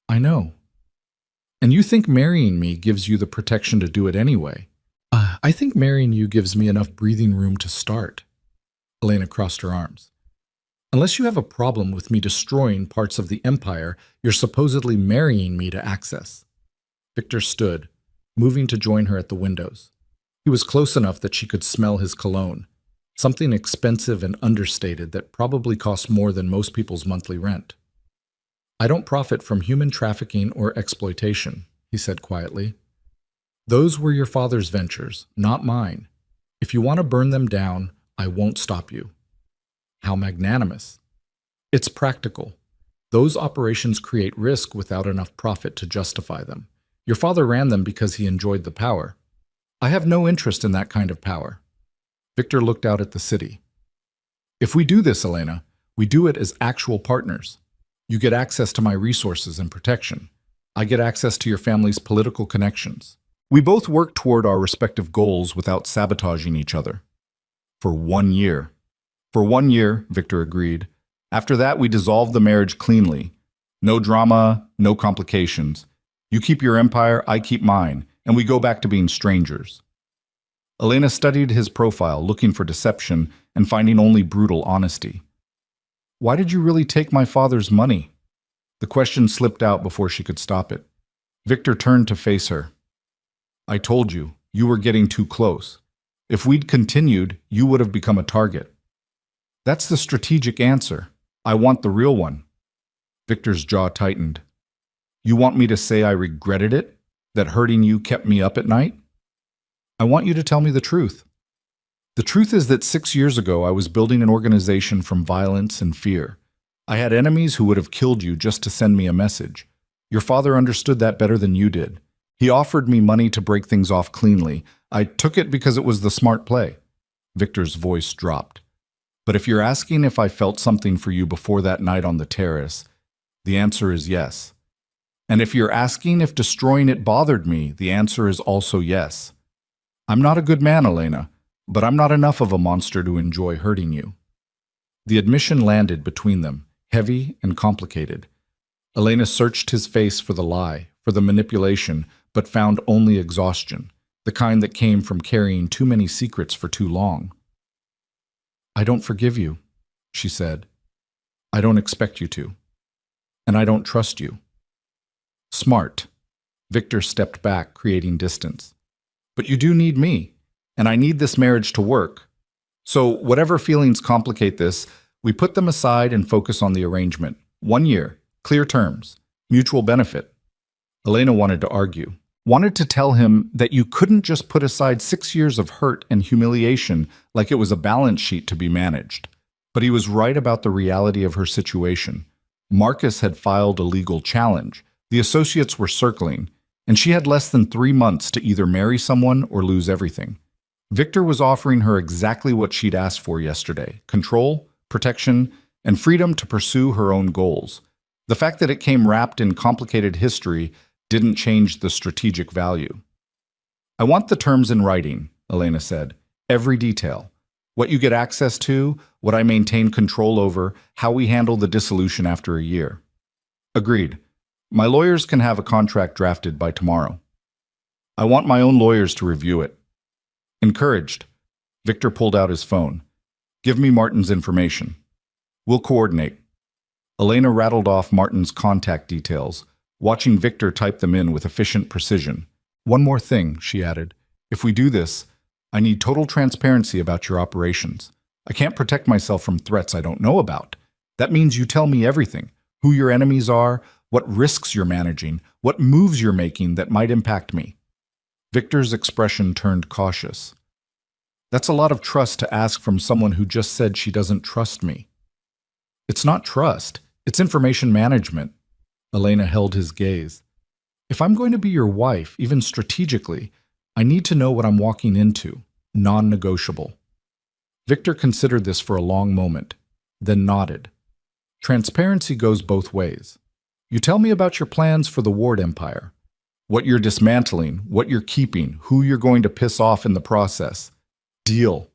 I know. And you think marrying me gives you the protection to do it anyway. I think marrying you gives me enough breathing room to start. Elena crossed her arms. Unless you have a problem with me destroying parts of the empire you're supposedly marrying me to access. Victor stood, moving to join her at the windows. He was close enough that she could smell his cologne, something expensive and understated that probably costs more than most people's monthly rent. I don't profit from human trafficking or exploitation, he said quietly. Those were your father's ventures, not mine. If you want to burn them down, I won't stop you. How magnanimous. It's practical. Those operations create risk without enough profit to justify them. Your father ran them because he enjoyed the power. I have no interest in that kind of power. Victor looked out at the city. If we do this, Elena, we do it as actual partners. You get access to my resources and protection. I get access to your family's political connections. We both work toward our respective goals without sabotaging each other. For 1 year. For 1 year, Victor agreed. After that, we dissolve the marriage cleanly. No drama, no complications. You keep your empire, I keep mine, and we go back to being strangers. Elena studied his profile, looking for deception and finding only brutal honesty. Why did you really take my father's money? The question slipped out before she could stop it. Victor turned to face her. I told you, you were getting too close. If we'd continued, you would have become a target. That's the strategic answer. I want the real one. Victor's jaw tightened. You want me to say I regretted it? That hurting you kept me up at night? I want you to tell me the truth. The truth is that 6 years ago I was building an organization from violence and fear. I had enemies who would have killed you just to send me a message. Your father understood that better than you did. He offered me money to break things off cleanly. I took it because it was the smart play. Victor's voice dropped. But if you're asking if I felt something for you before that night on the terrace, the answer is yes. And if you're asking if destroying it bothered me, the answer is also yes. I'm not a good man, Elena, but I'm not enough of a monster to enjoy hurting you. The admission landed between them, heavy and complicated. Elena searched his face for the lie, for the manipulation, but found only exhaustion, the kind that came from carrying too many secrets for too long. I don't forgive you, she said. I don't expect you to. And I don't trust you. Smart. Victor stepped back, creating distance. But you do need me, and I need this marriage to work. So whatever feelings complicate this, we put them aside and focus on the arrangement. 1 year, clear terms, mutual benefit. Elena wanted to argue, wanted to tell him that you couldn't just put aside 6 years of hurt and humiliation like it was a balance sheet to be managed. But he was right about the reality of her situation. Marcus had filed a legal challenge. The associates were circling, and she had less than 3 months to either marry someone or lose everything. Victor was offering her exactly what she'd asked for yesterday: control, protection, and freedom to pursue her own goals. The fact that it came wrapped in complicated history didn't change the strategic value. I want the terms in writing, Elena said. Every detail. What you get access to, what I maintain control over, how we handle the dissolution after a year. Agreed. My lawyers can have a contract drafted by tomorrow. I want my own lawyers to review it. Encouraged. Victor pulled out his phone. Give me Martin's information. We'll coordinate. Elena rattled off Martin's contact details, watching Victor type them in with efficient precision. One more thing, she added. If we do this, I need total transparency about your operations. I can't protect myself from threats I don't know about. That means you tell me everything: who your enemies are, what risks you're managing, what moves you're making that might impact me. Victor's expression turned cautious. That's a lot of trust to ask from someone who just said she doesn't trust me. It's not trust, it's information management. Elena held his gaze. If I'm going to be your wife, even strategically, I need to know what I'm walking into. Non-negotiable. Victor considered this for a long moment, then nodded. Transparency goes both ways. You tell me about your plans for the Ward Empire. What you're dismantling, what you're keeping, who you're going to piss off in the process. Deal.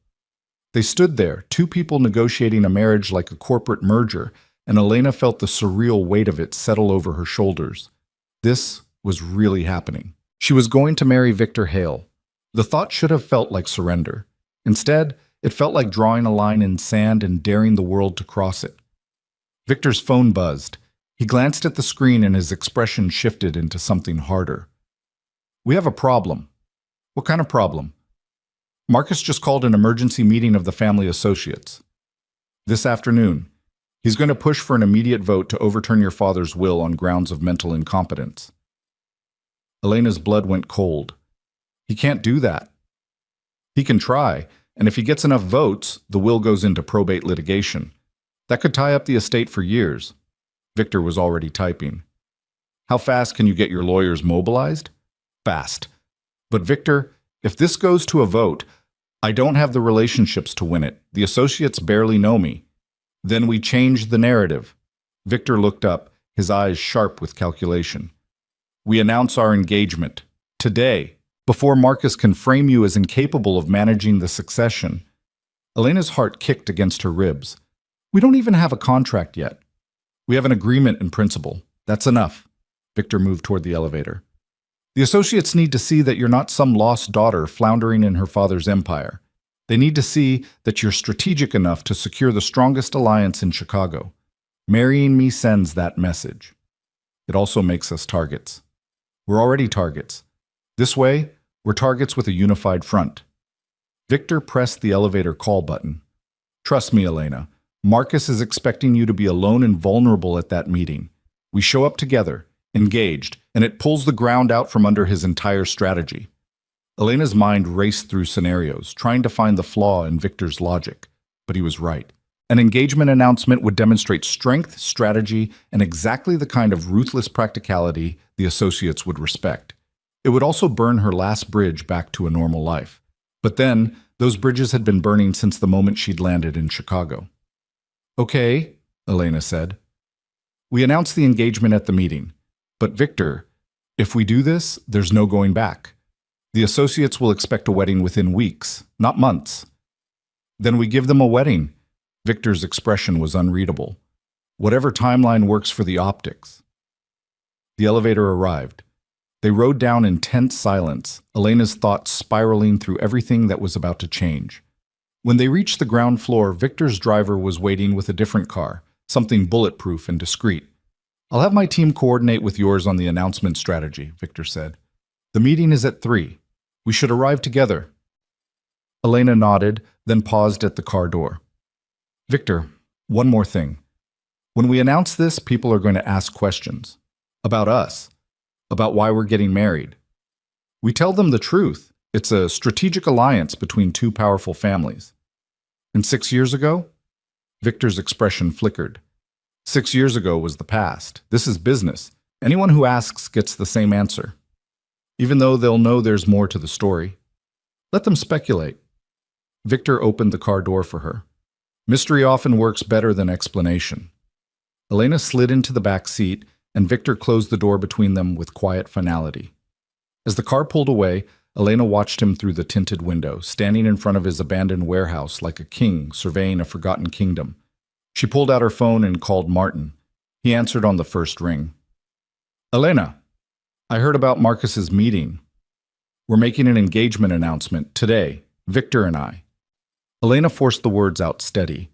They stood there, two people negotiating a marriage like a corporate merger, and Elena felt the surreal weight of it settle over her shoulders. This was really happening. She was going to marry Victor Hale. The thought should have felt like surrender. Instead, it felt like drawing a line in sand and daring the world to cross it. Victor's phone buzzed. He glanced at the screen and his expression shifted into something harder. We have a problem. What kind of problem? Marcus just called an emergency meeting of the family associates. This afternoon, he's going to push for an immediate vote to overturn your father's will on grounds of mental incompetence. Elena's blood went cold. He can't do that. He can try, and if he gets enough votes, the will goes into probate litigation. That could tie up the estate for years. Victor was already typing. How fast can you get your lawyers mobilized? Fast. But Victor, if this goes to a vote, I don't have the relationships to win it. The associates barely know me. Then we change the narrative. Victor looked up, his eyes sharp with calculation. We announce our engagement. Today, before Marcus can frame you as incapable of managing the succession. Elena's heart kicked against her ribs. We don't even have a contract yet. We have an agreement in principle. That's enough. Victor moved toward the elevator. The associates need to see that you're not some lost daughter floundering in her father's empire. They need to see that you're strategic enough to secure the strongest alliance in Chicago. Marrying me sends that message. It also makes us targets. We're already targets. This way, we're targets with a unified front. Victor pressed the elevator call button. Trust me, Elena. Marcus is expecting you to be alone and vulnerable at that meeting. We show up together, engaged, and it pulls the ground out from under his entire strategy. Elena's mind raced through scenarios, trying to find the flaw in Victor's logic. But he was right. An engagement announcement would demonstrate strength, strategy, and exactly the kind of ruthless practicality the associates would respect. It would also burn her last bridge back to a normal life. But then, those bridges had been burning since the moment she'd landed in Chicago. Okay, Elena said. We announced the engagement at the meeting. But Victor, if we do this, there's no going back. The associates will expect a wedding within weeks, not months. Then we give them a wedding. Victor's expression was unreadable. Whatever timeline works for the optics. The elevator arrived. They rode down in tense silence, Elena's thoughts spiraling through everything that was about to change. When they reached the ground floor, Victor's driver was waiting with a different car, something bulletproof and discreet. I'll have my team coordinate with yours on the announcement strategy, Victor said. The meeting is at 3. We should arrive together. Elena nodded, then paused at the car door. Victor, one more thing. When we announce this, people are going to ask questions. About us. About why we're getting married. We tell them the truth. It's a strategic alliance between two powerful families. And 6 years ago? Victor's expression flickered. 6 years ago was the past. This is business. Anyone who asks gets the same answer. Even though they'll know there's more to the story. Let them speculate. Victor opened the car door for her. Mystery often works better than explanation. Elena slid into the back seat, and Victor closed the door between them with quiet finality. As the car pulled away, Elena watched him through the tinted window, standing in front of his abandoned warehouse like a king surveying a forgotten kingdom. She pulled out her phone and called Martin. He answered on the first ring. Elena, I heard about Marcus's meeting. We're making an engagement announcement today, Victor and I. Elena forced the words out steady.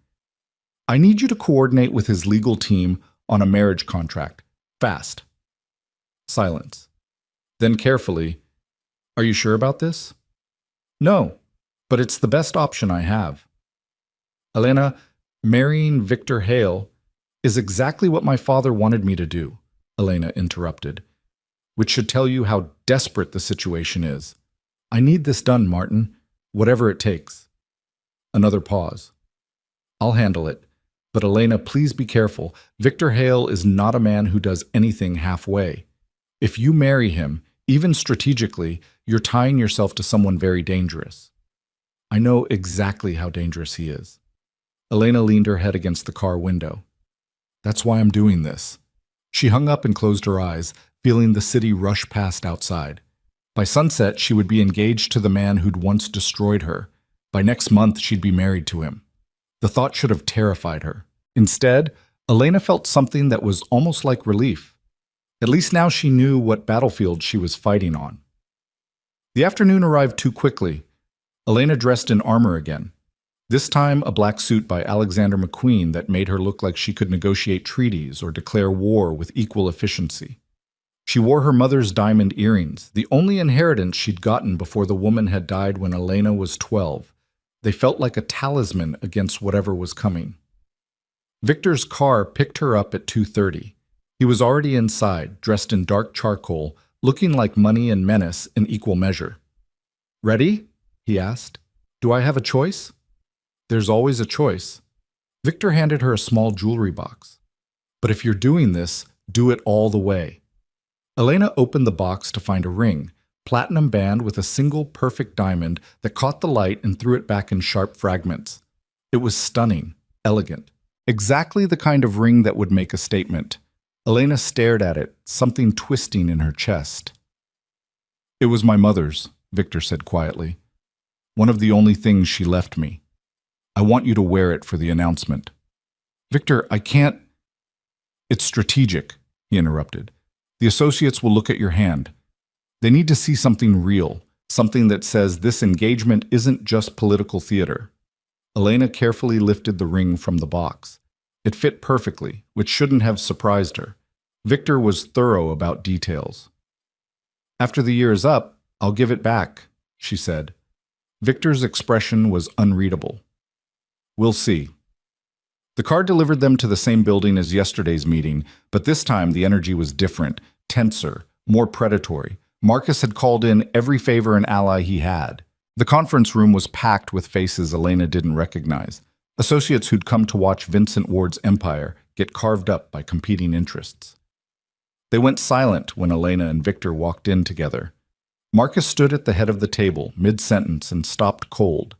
I need you to coordinate with his legal team on a marriage contract. Fast. Silence. Then carefully, are you sure about this? No, but it's the best option I have. Elena, marrying Victor Hale is exactly what my father wanted me to do, Elena interrupted, which should tell you how desperate the situation is. I need this done, Martin, whatever it takes. Another pause. I'll handle it, but Elena, please be careful. Victor Hale is not a man who does anything halfway. If you marry him, even strategically, you're tying yourself to someone very dangerous. I know exactly how dangerous he is. Elena leaned her head against the car window. That's why I'm doing this. She hung up and closed her eyes, feeling the city rush past outside. By sunset, she would be engaged to the man who'd once destroyed her. By next month, she'd be married to him. The thought should have terrified her. Instead, Elena felt something that was almost like relief. At least now she knew what battlefield she was fighting on. The afternoon arrived too quickly. Elena dressed in armor again. This time, a black suit by Alexander McQueen that made her look like she could negotiate treaties or declare war with equal efficiency. She wore her mother's diamond earrings, the only inheritance she'd gotten before the woman had died when Elena was 12. They felt like a talisman against whatever was coming. Victor's car picked her up at 2:30. He was already inside, dressed in dark charcoal, looking like money and menace in equal measure. Ready? He asked. Do I have a choice? There's always a choice. Victor handed her a small jewelry box. But if you're doing this, do it all the way. Elena opened the box to find a ring, platinum band with a single perfect diamond that caught the light and threw it back in sharp fragments. It was stunning, elegant, exactly the kind of ring that would make a statement. Elena stared at it, something twisting in her chest. It was my mother's, Victor said quietly. One of the only things she left me. I want you to wear it for the announcement. Victor, I can't. It's strategic, he interrupted. The associates will look at your hand. They need to see something real, something that says this engagement isn't just political theater. Elena carefully lifted the ring from the box. It fit perfectly, which shouldn't have surprised her. Victor was thorough about details. After the year is up, I'll give it back, she said. Victor's expression was unreadable. We'll see. The car delivered them to the same building as yesterday's meeting, but this time the energy was different, tenser, more predatory. Marcus had called in every favor and ally he had. The conference room was packed with faces Elena didn't recognize, associates who'd come to watch Vincent Ward's empire get carved up by competing interests. They went silent when Elena and Victor walked in together. Marcus stood at the head of the table, mid-sentence, and stopped cold.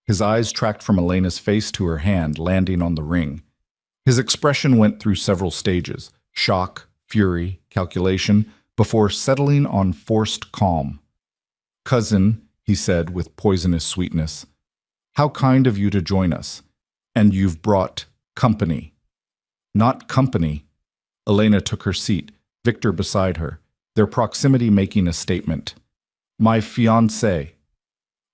His eyes tracked from Elena's face to her hand, landing on the ring. His expression went through several stages, shock, fury, calculation, before settling on forced calm. Cousin, he said with poisonous sweetness, how kind of you to join us. And you've brought company. Not company. Elena took her seat, Victor beside her, their proximity making a statement. My fiancé.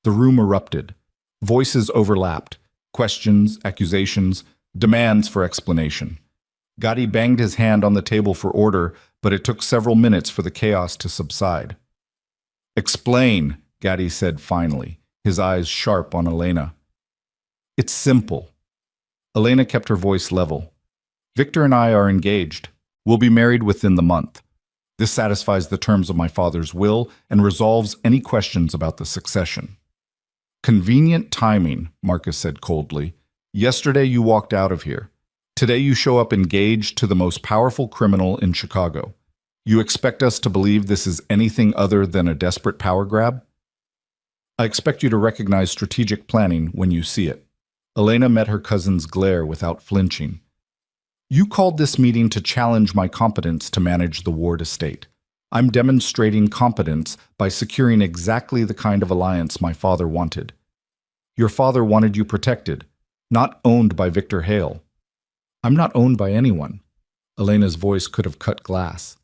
The room erupted. Voices overlapped. Questions, accusations, demands for explanation. Gotti banged his hand on the table for order, but it took several minutes for the chaos to subside. Explain, Gotti said finally, his eyes sharp on Elena. It's simple. Elena kept her voice level. Victor and I are engaged. We'll be married within the month. This satisfies the terms of my father's will and resolves any questions about the succession. Convenient timing, Marcus said coldly. Yesterday you walked out of here. Today you show up engaged to the most powerful criminal in Chicago. You expect us to believe this is anything other than a desperate power grab? I expect you to recognize strategic planning when you see it. Elena met her cousin's glare without flinching. You called this meeting to challenge my competence to manage the Ward estate. I'm demonstrating competence by securing exactly the kind of alliance my father wanted. Your father wanted you protected, not owned by Victor Hale. I'm not owned by anyone. Elena's voice could have cut glass.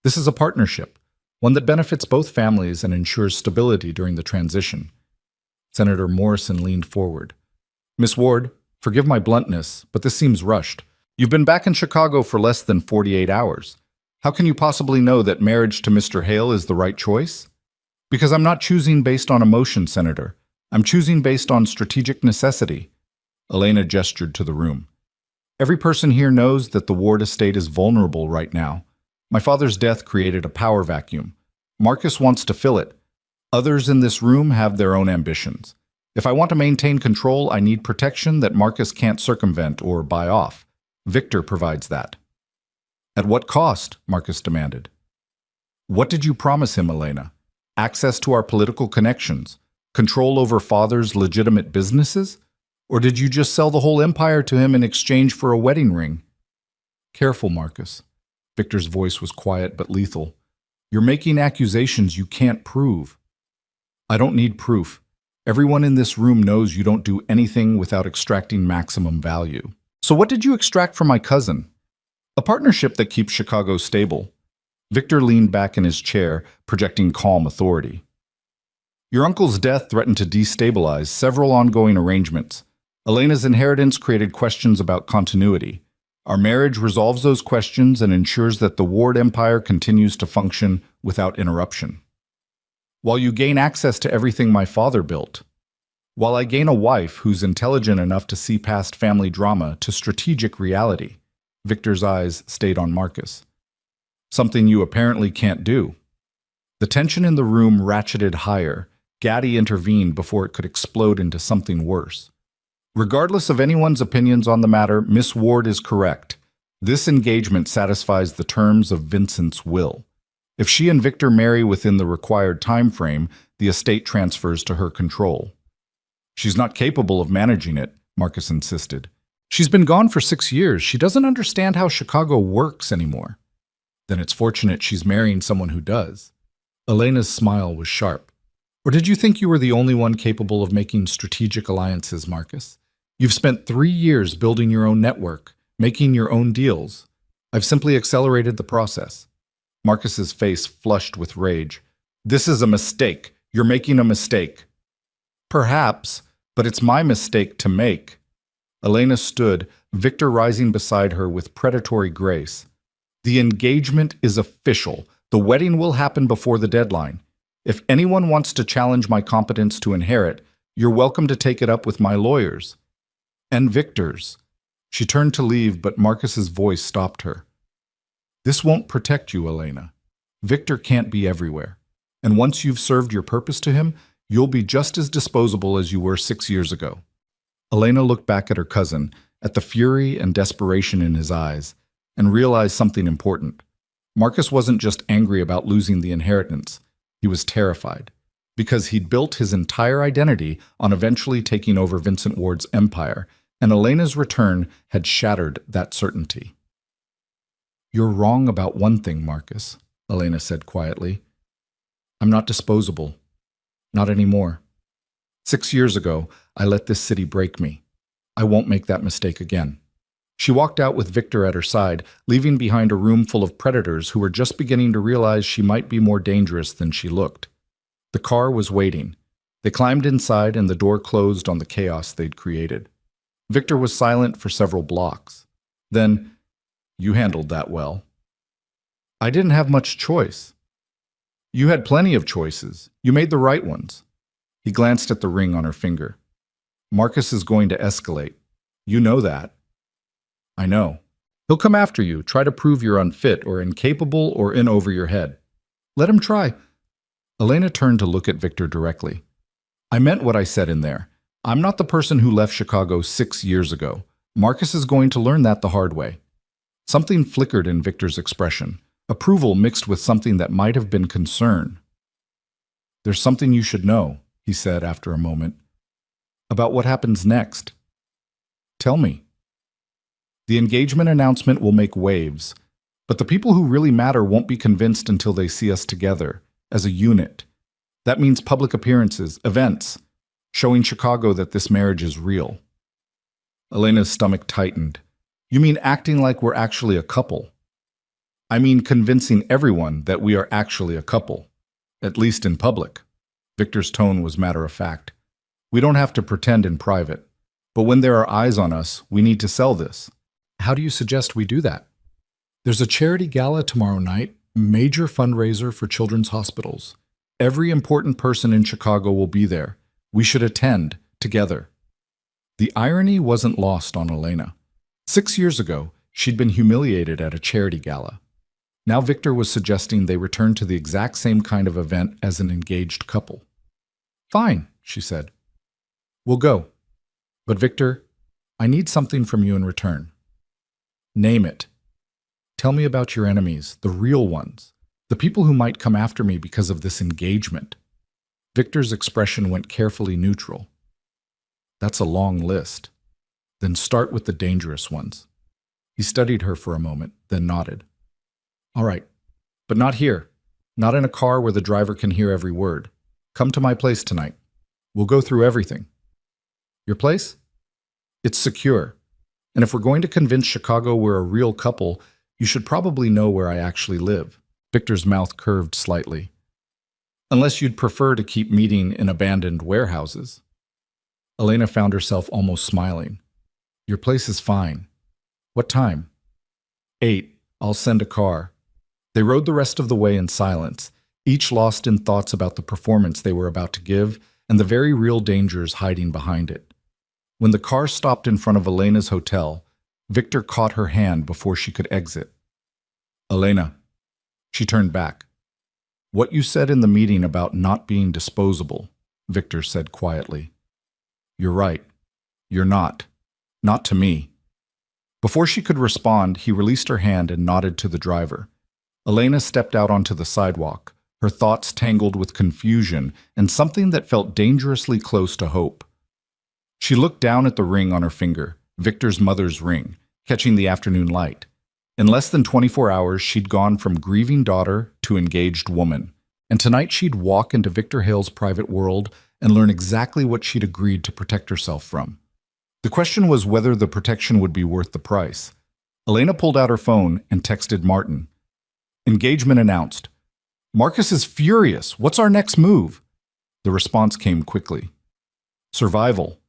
This is a partnership, one that benefits both families and ensures stability during the transition. Senator Morrison leaned forward. Miss Ward, forgive my bluntness, but this seems rushed. You've been back in Chicago for less than 48 hours. How can you possibly know that marriage to Mr. Hale is the right choice? Because I'm not choosing based on emotion, Senator. I'm choosing based on strategic necessity. Elena gestured to the room. Every person here knows that the Ward estate is vulnerable right now. My father's death created a power vacuum. Marcus wants to fill it. Others in this room have their own ambitions. If I want to maintain control, I need protection that Marcus can't circumvent or buy off. Victor provides that. At what cost? Marcus demanded. What did you promise him, Elena? Access to our political connections? Control over father's legitimate businesses? Or did you just sell the whole empire to him in exchange for a wedding ring? Careful, Marcus. Victor's voice was quiet but lethal. You're making accusations you can't prove. I don't need proof. Everyone in this room knows you don't do anything without extracting maximum value. So what did you extract from my cousin? A partnership that keeps Chicago stable. Victor leaned back in his chair, projecting calm authority. Your uncle's death threatened to destabilize several ongoing arrangements. Elena's inheritance created questions about continuity. Our marriage resolves those questions and ensures that the Ward Empire continues to function without interruption. While you gain access to everything my father built. While I gain a wife who's intelligent enough to see past family drama to strategic reality. Victor's eyes stayed on Marcus. Something you apparently can't do. The tension in the room ratcheted higher. Gotti intervened before it could explode into something worse. Regardless of anyone's opinions on the matter, Miss Ward is correct. This engagement satisfies the terms of Vincent's will. If she and Victor marry within the required time frame, the estate transfers to her control. She's not capable of managing it, Marcus insisted. She's been gone for 6 years. She doesn't understand how Chicago works anymore. Then it's fortunate she's marrying someone who does. Elena's smile was sharp. Or did you think you were the only one capable of making strategic alliances, Marcus? You've spent 3 years building your own network, making your own deals. I've simply accelerated the process. Marcus's face flushed with rage. This is a mistake. You're making a mistake. Perhaps, but it's my mistake to make. Elena stood, Victor rising beside her with predatory grace. The engagement is official. The wedding will happen before the deadline. If anyone wants to challenge my competence to inherit, you're welcome to take it up with my lawyers. And Victor's. She turned to leave, but Marcus's voice stopped her. This won't protect you, Elena. Victor can't be everywhere. And once you've served your purpose to him, you'll be just as disposable as you were 6 years ago. Elena looked back at her cousin, at the fury and desperation in his eyes, and realized something important. Marcus wasn't just angry about losing the inheritance. He was terrified, because he'd built his entire identity on eventually taking over Vincent Ward's empire, and Elena's return had shattered that certainty. You're wrong about one thing, Marcus, Elena said quietly. I'm not disposable. Not anymore. 6 years ago, I let this city break me. I won't make that mistake again. She walked out with Victor at her side, leaving behind a room full of predators who were just beginning to realize she might be more dangerous than she looked. The car was waiting. They climbed inside and the door closed on the chaos they'd created. Victor was silent for several blocks. Then, You handled that well. I didn't have much choice. You had plenty of choices. You made the right ones. He glanced at the ring on her finger. Marcus is going to escalate. You know that. I know. He'll come after you, try to prove you're unfit or incapable or in over your head. Let him try. Elena turned to look at Victor directly. I meant what I said in there. I'm not the person who left Chicago 6 years ago. Marcus is going to learn that the hard way. Something flickered in Victor's expression, approval mixed with something that might have been concern. There's something you should know, he said after a moment. About what happens next. Tell me. The engagement announcement will make waves, but the people who really matter won't be convinced until they see us together, as a unit. That means public appearances, events, showing Chicago that this marriage is real. Elena's stomach tightened. You mean acting like we're actually a couple? I mean convincing everyone that we are actually a couple, at least in public. Victor's tone was matter-of-fact. We don't have to pretend in private, but when there are eyes on us, we need to sell this. How do you suggest we do that? There's a charity gala tomorrow night, major fundraiser for children's hospitals. Every important person in Chicago will be there. We should attend, together. The irony wasn't lost on Elena. 6 years ago, she'd been humiliated at a charity gala. Now Victor was suggesting they return to the exact same kind of event as an engaged couple. Fine, she said. We'll go. But Victor, I need something from you in return. Name it. Tell me about your enemies, the real ones, the people who might come after me because of this engagement. Victor's expression went carefully neutral. That's a long list. Then start with the dangerous ones. He studied her for a moment, then nodded. All right, but not here. Not in a car where the driver can hear every word. Come to my place tonight. We'll go through everything. Your place? It's secure. And if we're going to convince Chicago we're a real couple, you should probably know where I actually live. Victor's mouth curved slightly. Unless you'd prefer to keep meeting in abandoned warehouses. Elena found herself almost smiling. Your place is fine. What time? 8. I'll send a car. They rode the rest of the way in silence, each lost in thoughts about the performance they were about to give and the very real dangers hiding behind it. When the car stopped in front of Elena's hotel, Victor caught her hand before she could exit. Elena. She turned back. What you said in the meeting about not being disposable, Victor said quietly. You're right. You're not. Not to me. Before she could respond, he released her hand and nodded to the driver. Elena stepped out onto the sidewalk, her thoughts tangled with confusion and something that felt dangerously close to hope. She looked down at the ring on her finger, Victor's mother's ring, catching the afternoon light. In less than 24 hours, she'd gone from grieving daughter to engaged woman. And tonight she'd walk into Victor Hale's private world and learn exactly what she'd agreed to protect herself from. The question was whether the protection would be worth the price. Elena pulled out her phone and texted Martin. Engagement announced. Marcus is furious. What's our next move? The response came quickly. Survival.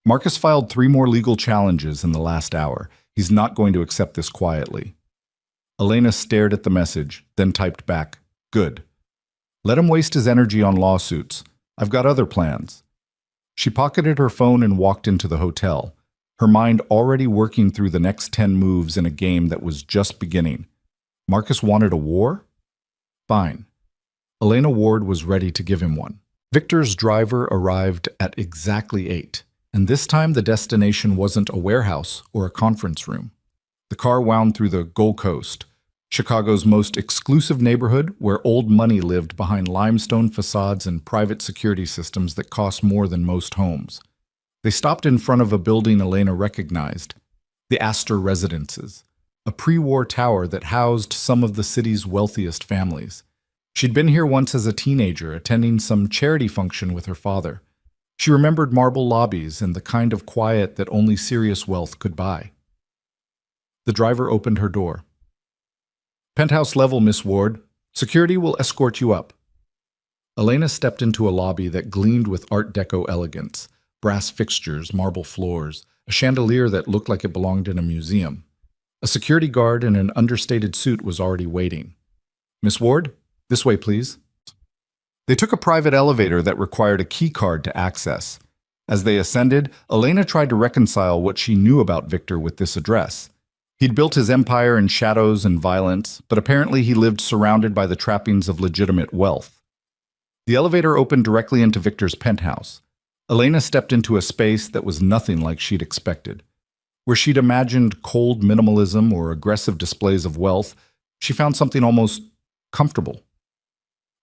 Marcus filed 3 more legal challenges in the last hour. He's not going to accept this quietly. Elena stared at the message, then typed back, Good. Let him waste his energy on lawsuits. I've got other plans. She pocketed her phone and walked into the hotel, her mind already working through the next 10 moves in a game that was just beginning. Marcus wanted a war? Fine. Elena Ward was ready to give him one. Victor's driver arrived at exactly 8. And this time the destination wasn't a warehouse or a conference room. The car wound through the Gold Coast, Chicago's most exclusive neighborhood where old money lived behind limestone facades and private security systems that cost more than most homes. They stopped in front of a building Elena recognized, the Astor Residences, a pre-war tower that housed some of the city's wealthiest families. She'd been here once as a teenager, attending some charity function with her father. She remembered marble lobbies and the kind of quiet that only serious wealth could buy. The driver opened her door. Penthouse level, Miss Ward. Security will escort you up. Elena stepped into a lobby that gleamed with Art Deco elegance, brass fixtures, marble floors, a chandelier that looked like it belonged in a museum. A security guard in an understated suit was already waiting. Miss Ward, this way, please. They took a private elevator that required a key card to access. As they ascended, Elena tried to reconcile what she knew about Victor with this address. He'd built his empire in shadows and violence, but apparently he lived surrounded by the trappings of legitimate wealth. The elevator opened directly into Victor's penthouse. Elena stepped into a space that was nothing like she'd expected. Where she'd imagined cold minimalism or aggressive displays of wealth, she found something almost comfortable.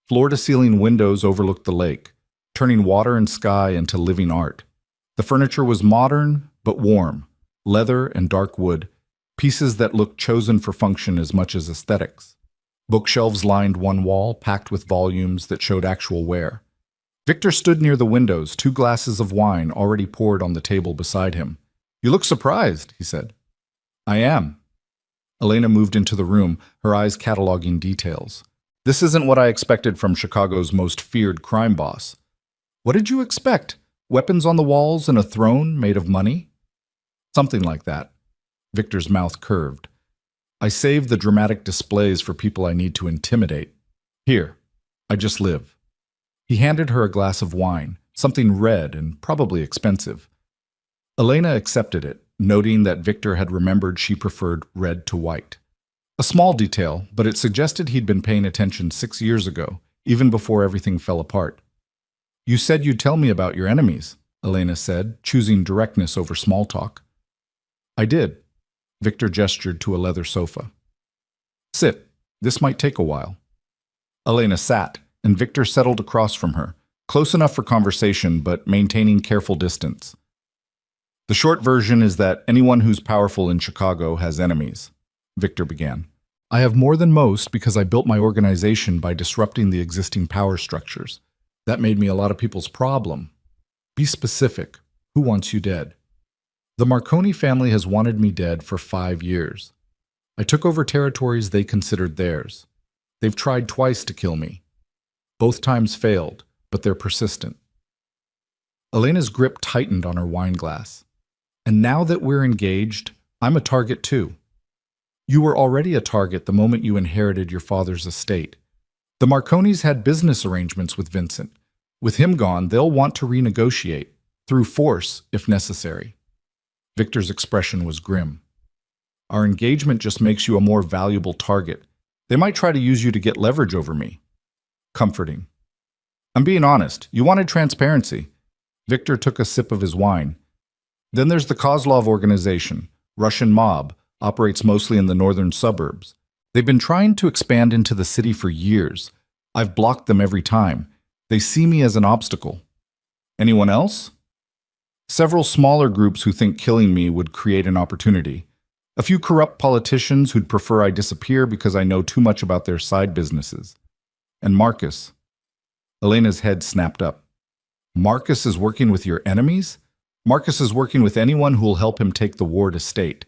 Floor-to-ceiling windows overlooked the lake, turning water and sky into living art. The furniture was modern but warm, leather and dark wood, pieces that looked chosen for function as much as aesthetics. Bookshelves lined one wall, packed with volumes that showed actual wear. Victor stood near the windows, 2 glasses of wine already poured on the table beside him. "You look surprised," he said. "I am." Elena moved into the room, her eyes cataloging details. "This isn't what I expected from Chicago's most feared crime boss." "What did you expect? Weapons on the walls and a throne made of money?" "Something like that." Victor's mouth curved. "I save the dramatic displays for people I need to intimidate. Here, I just live." He handed her a glass of wine, something red and probably expensive. Elena accepted it, noting that Victor had remembered she preferred red to white. A small detail, but it suggested he'd been paying attention 6 years ago, even before everything fell apart. "You said you'd tell me about your enemies," Elena said, choosing directness over small talk. "I did." Victor gestured to a leather sofa. "Sit. This might take a while." Elena sat, and Victor settled across from her, close enough for conversation but maintaining careful distance. "The short version is that anyone who's powerful in Chicago has enemies," Victor began. "I have more than most because I built my organization by disrupting the existing power structures. That made me a lot of people's problem. Be specific. Who wants you dead?" "The Marconi family has wanted me dead for 5 years. I took over territories they considered theirs. They've tried twice to kill me. Both times failed, but they're persistent." Elena's grip tightened on her wine glass. "And now that we're engaged, I'm a target too. You were already a target the moment you inherited your father's estate. The Marconis had business arrangements with Vincent. With him gone, they'll want to renegotiate, through force if necessary." Victor's expression was grim. "Our engagement just makes you a more valuable target. They might try to use you to get leverage over me." Comforting. "I'm being honest. You wanted transparency." Victor took a sip of his wine. "Then there's the Kozlov organization, Russian mob, operates mostly in the northern suburbs. They've been trying to expand into the city for years. I've blocked them every time. They see me as an obstacle." "Anyone else?" "Several smaller groups who think killing me would create an opportunity. A few corrupt politicians who'd prefer I disappear because I know too much about their side businesses. And Marcus." Elena's head snapped up. "Marcus is working with your enemies?" "Marcus is working with anyone who'll help him take the Ward estate.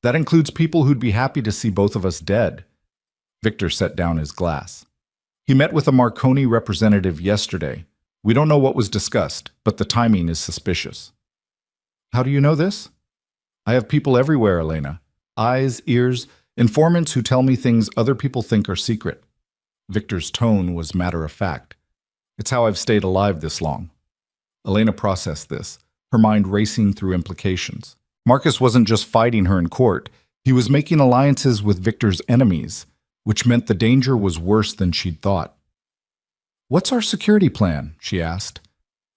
That includes people who'd be happy to see both of us dead." Victor set down his glass. "He met with a Marconi representative yesterday. We don't know what was discussed, but the timing is suspicious." "How do you know this?" "I have people everywhere, Elena. Eyes, ears, informants who tell me things other people think are secret." Victor's tone was matter-of-fact. "It's how I've stayed alive this long." Elena processed this, her mind racing through implications. Marcus wasn't just fighting her in court. He was making alliances with Victor's enemies, which meant the danger was worse than she'd thought. "What's our security plan?" she asked.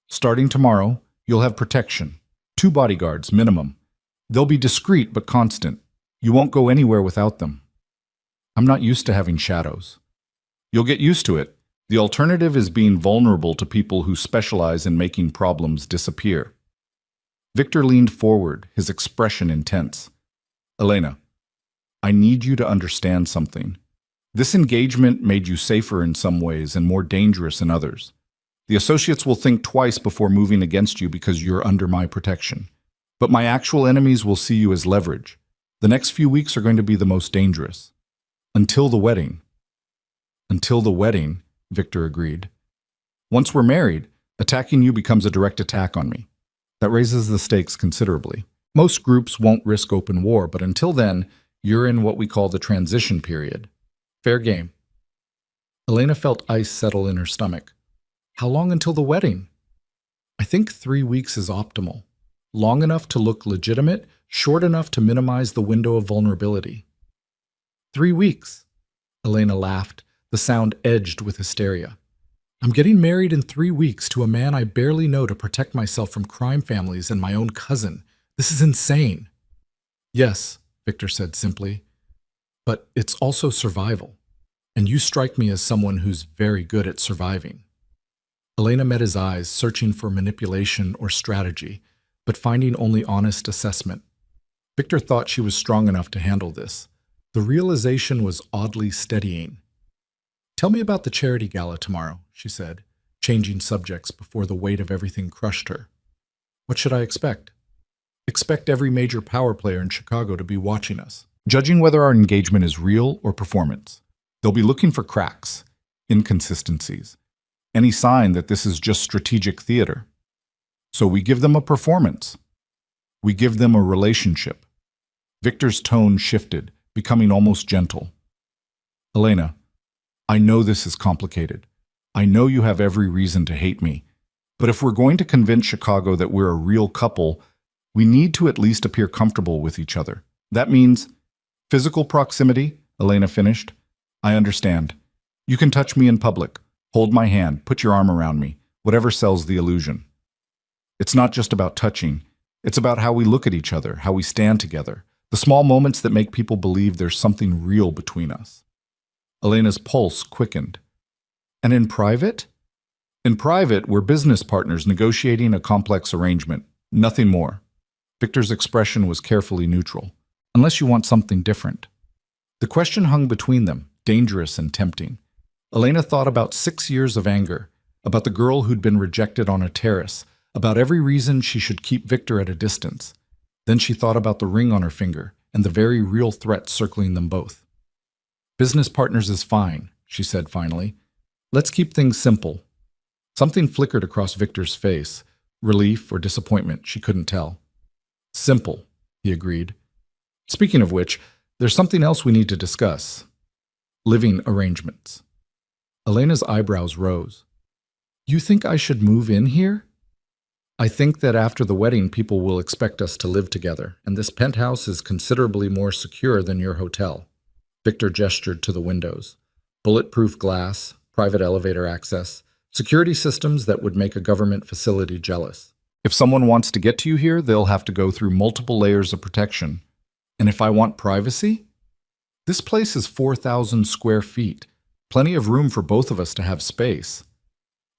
"Starting tomorrow, you'll have protection. 2 bodyguards, minimum. They'll be discreet but constant. You won't go anywhere without them." "I'm not used to having shadows." "You'll get used to it. The alternative is being vulnerable to people who specialize in making problems disappear." Victor leaned forward, his expression intense. "Elena, I need you to understand something. This engagement made you safer in some ways and more dangerous in others. The associates will think twice before moving against you because you're under my protection. But my actual enemies will see you as leverage. The next few weeks are going to be the most dangerous. Until the wedding." "Until the wedding," Victor agreed. "Once we're married, attacking you becomes a direct attack on me. That raises the stakes considerably. Most groups won't risk open war, but until then, You're in what we call the transition period. Fair game. Elena felt ice settle in her stomach. How long until the wedding? I think 3 weeks is optimal. Long enough to look legitimate, short enough to minimize the window of vulnerability. 3 weeks. Elena laughed, the sound edged with hysteria. I'm getting married in 3 weeks to a man I barely know to protect myself from crime families and my own cousin. This is insane. Yes, Victor said simply, but it's also survival. And you strike me as someone who's very good at surviving. Elena met his eyes, searching for manipulation or strategy, but finding only honest assessment. Victor thought she was strong enough to handle this. The realization was oddly steadying. Tell me about the charity gala tomorrow, she said, changing subjects before the weight of everything crushed her. What should I expect? Expect every major power player in Chicago to be watching us, judging whether our engagement is real or performance. They'll be looking for cracks, inconsistencies, any sign that this is just strategic theater. So we give them a performance. We give them a relationship. Victor's tone shifted, becoming almost gentle. Elena, I know this is complicated. I know you have every reason to hate me. But if we're going to convince Chicago that we're a real couple, we need to at least appear comfortable with each other. That means physical proximity, Elena finished. I understand. You can touch me in public, hold my hand, put your arm around me, whatever sells the illusion. It's not just about touching. It's about how we look at each other, how we stand together, the small moments that make people believe there's something real between us. Elena's pulse quickened. And in private? In private, we're business partners negotiating a complex arrangement, nothing more. Victor's expression was carefully neutral. Unless you want something different. The question hung between them, dangerous and tempting. Elena thought about 6 years of anger, about the girl who'd been rejected on a terrace, about every reason she should keep Victor at a distance. Then she thought about the ring on her finger and the very real threat circling them both. Business partners is fine, she said finally. Let's keep things simple. Something flickered across Victor's face, relief or disappointment, she couldn't tell. Simple, he agreed. Speaking of which, there's something else we need to discuss. Living arrangements. Elena's eyebrows rose. You think I should move in here? I think that after the wedding, people will expect us to live together, and this penthouse is considerably more secure than your hotel. Victor gestured to the windows. Bulletproof glass, private elevator access, security systems that would make a government facility jealous. If someone wants to get to you here, they'll have to go through multiple layers of protection. And if I want privacy? This place is 4,000 square feet. Plenty of room for both of us to have space.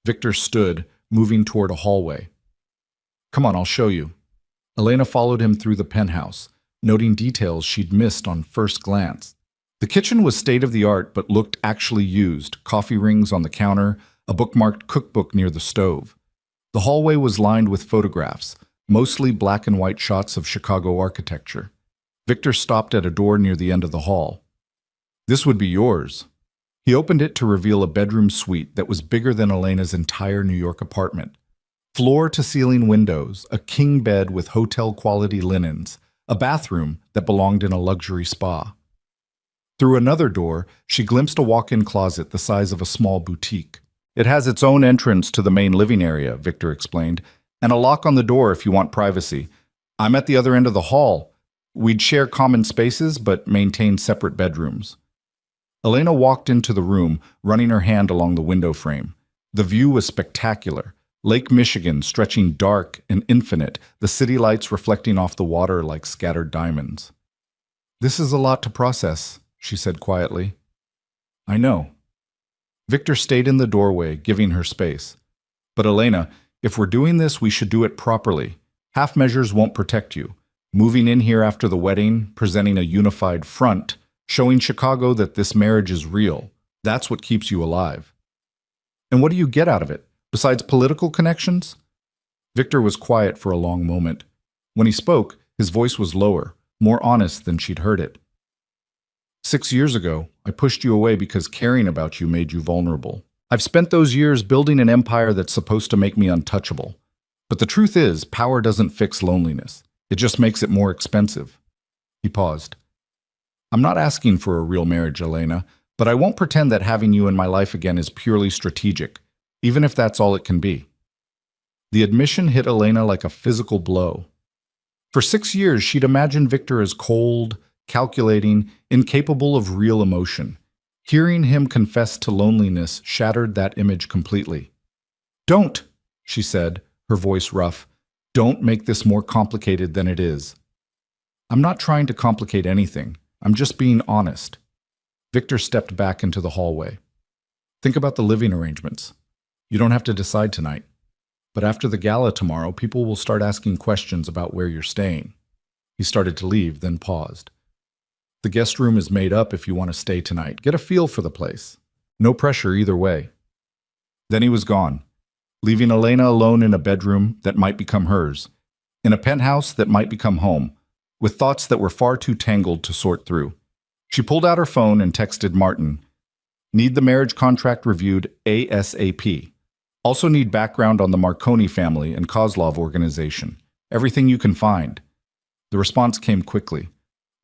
Victor stood, moving toward a hallway. Come on, I'll show you. Elena followed him through the penthouse, noting details she'd missed on first glance. The kitchen was state-of-the-art but looked actually used, coffee rings on the counter, a bookmarked cookbook near the stove. The hallway was lined with photographs, mostly black and white shots of Chicago architecture. Victor stopped at a door near the end of the hall. This would be yours. He opened it to reveal a bedroom suite that was bigger than Elena's entire New York apartment. Floor-to-ceiling windows, a king bed with hotel-quality linens, a bathroom that belonged in a luxury spa. Through another door, she glimpsed a walk-in closet the size of a small boutique. It has its own entrance to the main living area, Victor explained, and a lock on the door if you want privacy. I'm at the other end of the hall. We'd share common spaces but maintain separate bedrooms. Elena walked into the room, running her hand along the window frame. The view was spectacular. Lake Michigan stretching dark and infinite, the city lights reflecting off the water like scattered diamonds. This is a lot to process, she said quietly. I know. Victor stayed in the doorway, giving her space. But Elena, if we're doing this, we should do it properly. Half measures won't protect you. Moving in here after the wedding, presenting a unified front, showing Chicago that this marriage is real, that's what keeps you alive. And what do you get out of it? Besides political connections? Victor was quiet for a long moment. When he spoke, his voice was lower, more honest than she'd heard it. 6 years ago, I pushed you away because caring about you made you vulnerable. I've spent those years building an empire that's supposed to make me untouchable. But the truth is, power doesn't fix loneliness. It just makes it more expensive. He paused. I'm not asking for a real marriage, Elena, but I won't pretend that having you in my life again is purely strategic, even if that's all it can be. The admission hit Elena like a physical blow. For 6 years, she'd imagined Victor as cold, calculating, incapable of real emotion. Hearing him confess to loneliness shattered that image completely. "Don't," she said, her voice rough. "Don't make this more complicated than it is." "I'm not trying to complicate anything. I'm just being honest." Victor stepped back into the hallway. "Think about the living arrangements. You don't have to decide tonight. But after the gala tomorrow, people will start asking questions about where you're staying." He started to leave, then paused. "The guest room is made up if you want to stay tonight. Get a feel for the place. No pressure either way." Then he was gone, leaving Elena alone in a bedroom that might become hers, in a penthouse that might become home, with thoughts that were far too tangled to sort through. She pulled out her phone and texted Martin, "Need the marriage contract reviewed ASAP. Also need background on the Marconi family and Kozlov organization. Everything you can find." The response came quickly.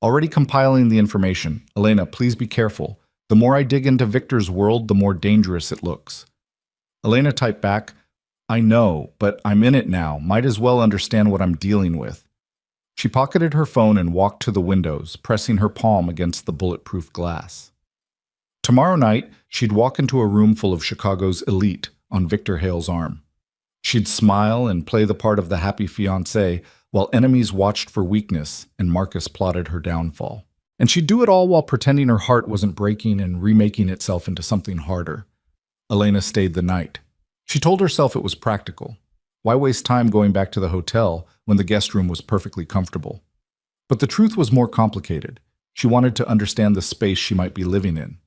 "Already compiling the information. Elena, please be careful. The more I dig into Victor's world, the more dangerous it looks." Elena typed back, "I know, but I'm in it now. Might as well understand what I'm dealing with." She pocketed her phone and walked to the windows, pressing her palm against the bulletproof glass. Tomorrow night, she'd walk into a room full of Chicago's elite on Victor Hale's arm. She'd smile and play the part of the happy fiancé while enemies watched for weakness and Marcus plotted her downfall. And she'd do it all while pretending her heart wasn't breaking and remaking itself into something harder. Elena stayed the night. She told herself it was practical. Why waste time going back to the hotel when the guest room was perfectly comfortable? But the truth was more complicated. She wanted to understand the space she might be living in.